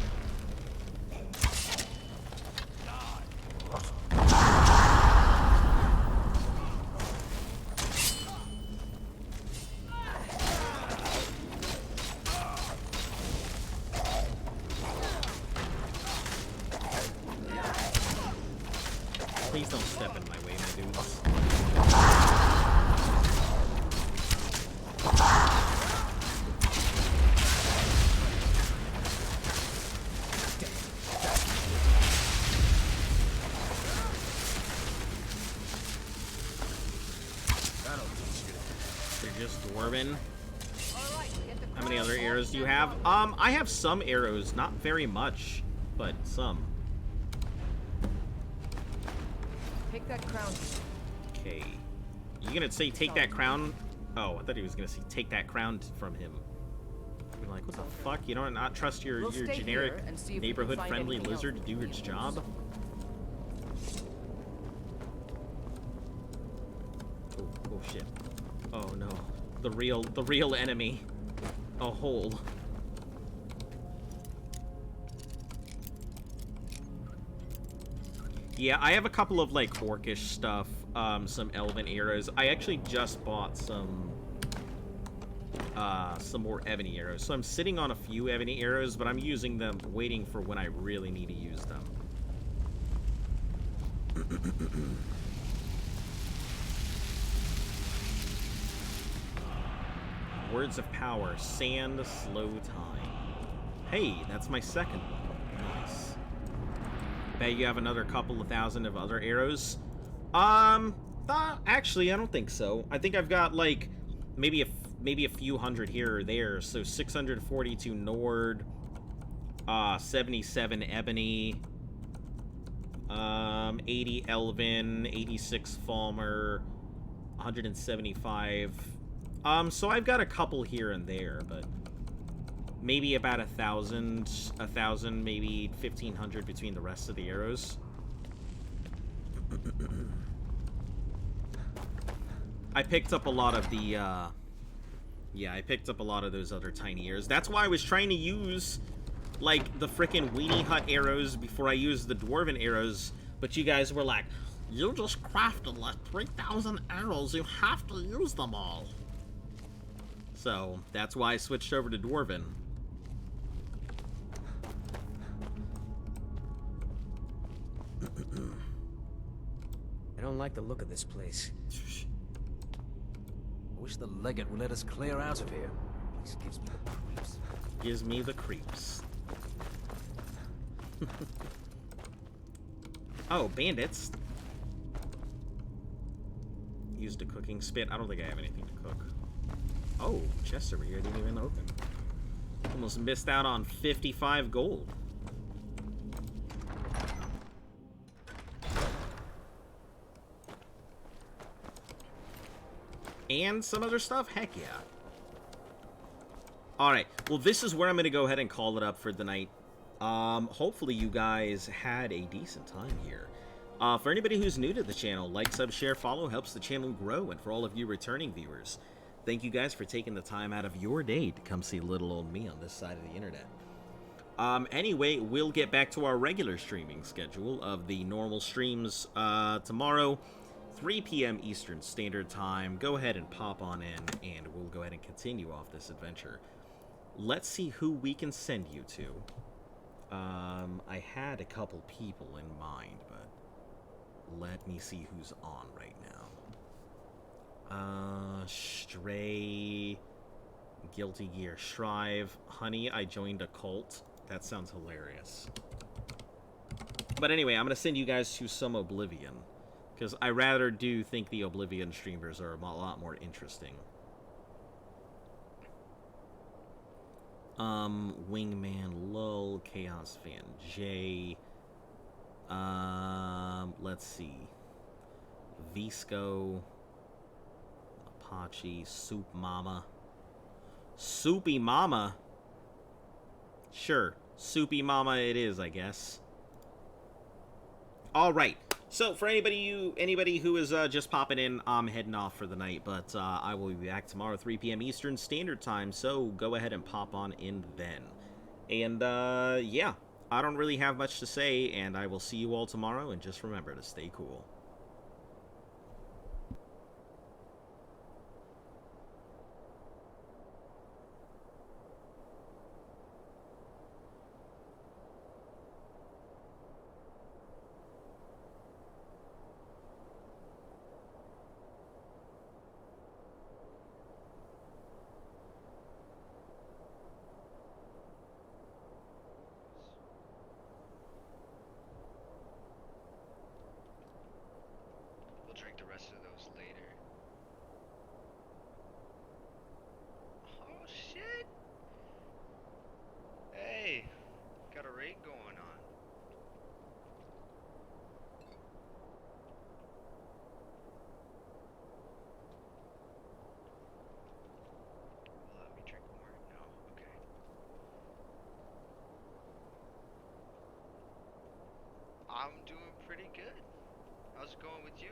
Please don't step in my way, my dudes. They're just dwarven. How many other arrows do you have? I have some arrows, not very much, but some. Take that crown. Okay. You gonna say take that crown? Oh, I thought he was gonna say take that crown from him. You're like, what the fuck? You don't not trust your generic neighborhood-friendly lizard to do its job? Oh shit. Oh no. The real enemy. A hole. Yeah, I have a couple of, like, orcish stuff, some elven arrows. I actually just bought some more ebony arrows. So I'm sitting on a few ebony arrows, but I'm using them, waiting for when I really need to use them. Words of power, sand, slow time. Hey, that's my second one. Nice. Bet you have another couple of thousand of other arrows. Actually, I don't think so. I think I've got like maybe a few hundred here or there. So 642 Nord, 77 Ebony, 80 Elven, 86 Falmer, 175. So I've got a couple here and there, but maybe about 1,000, maybe 1,500 between the rest of the arrows. I picked up a lot of the, yeah, I picked up a lot of those other tiny arrows. That's why I was trying to use, like, the frickin' Weenie Hut arrows before I used the Dwarven arrows, but you guys were like, you just crafted, like, 3,000 arrows, you have to use them all. So, that's why I switched over to Dwarven. I don't like the look of this place. I wish the legate would let us clear out of here. This gives me the creeps. Gives me the creeps. Oh, bandits. Used a cooking spit. I don't think I have anything to cook. Oh, chest over here didn't even open. Almost missed out on 55 gold. And some other stuff? Heck yeah. Alright, well this is where I'm going to go ahead and call it up for the night. Hopefully you guys had a decent time here. For anybody who's new to the channel, like, sub, share, follow helps the channel grow. And for all of you returning viewers, thank you guys for taking the time out of your day to come see little old me on this side of the internet. Anyway, we'll get back to our regular streaming schedule of the normal streams tomorrow, 3 p.m. Eastern Standard Time. Go ahead and pop on in, and we'll go ahead and continue off this adventure. Let's see who we can send you to. I had a couple people in mind, but let me see who's on right now. Stray, Guilty Gear, Shrive, Honey, I joined a cult. That sounds hilarious. But anyway, I'm going to send you guys to some Oblivion, because I rather do think the Oblivion streamers are a lot more interesting. Wingman, Lull, Chaos Fan J. Let's see. Visco, Apache, Soup Mama. Soupy Mama? Sure, Soupy Mama it is, I guess. Alright, so for anybody who is just popping in, I'm heading off for the night, but I will be back tomorrow, 3 p.m. Eastern Standard Time, so go ahead and pop on in then. And, yeah, I don't really have much to say, and I will see you all tomorrow, and just remember to stay cool. We'll drink the rest of those later. Oh shit! Hey, got a raid going on. Let me drink more. No, okay. I'm doing pretty good. How's it going with you?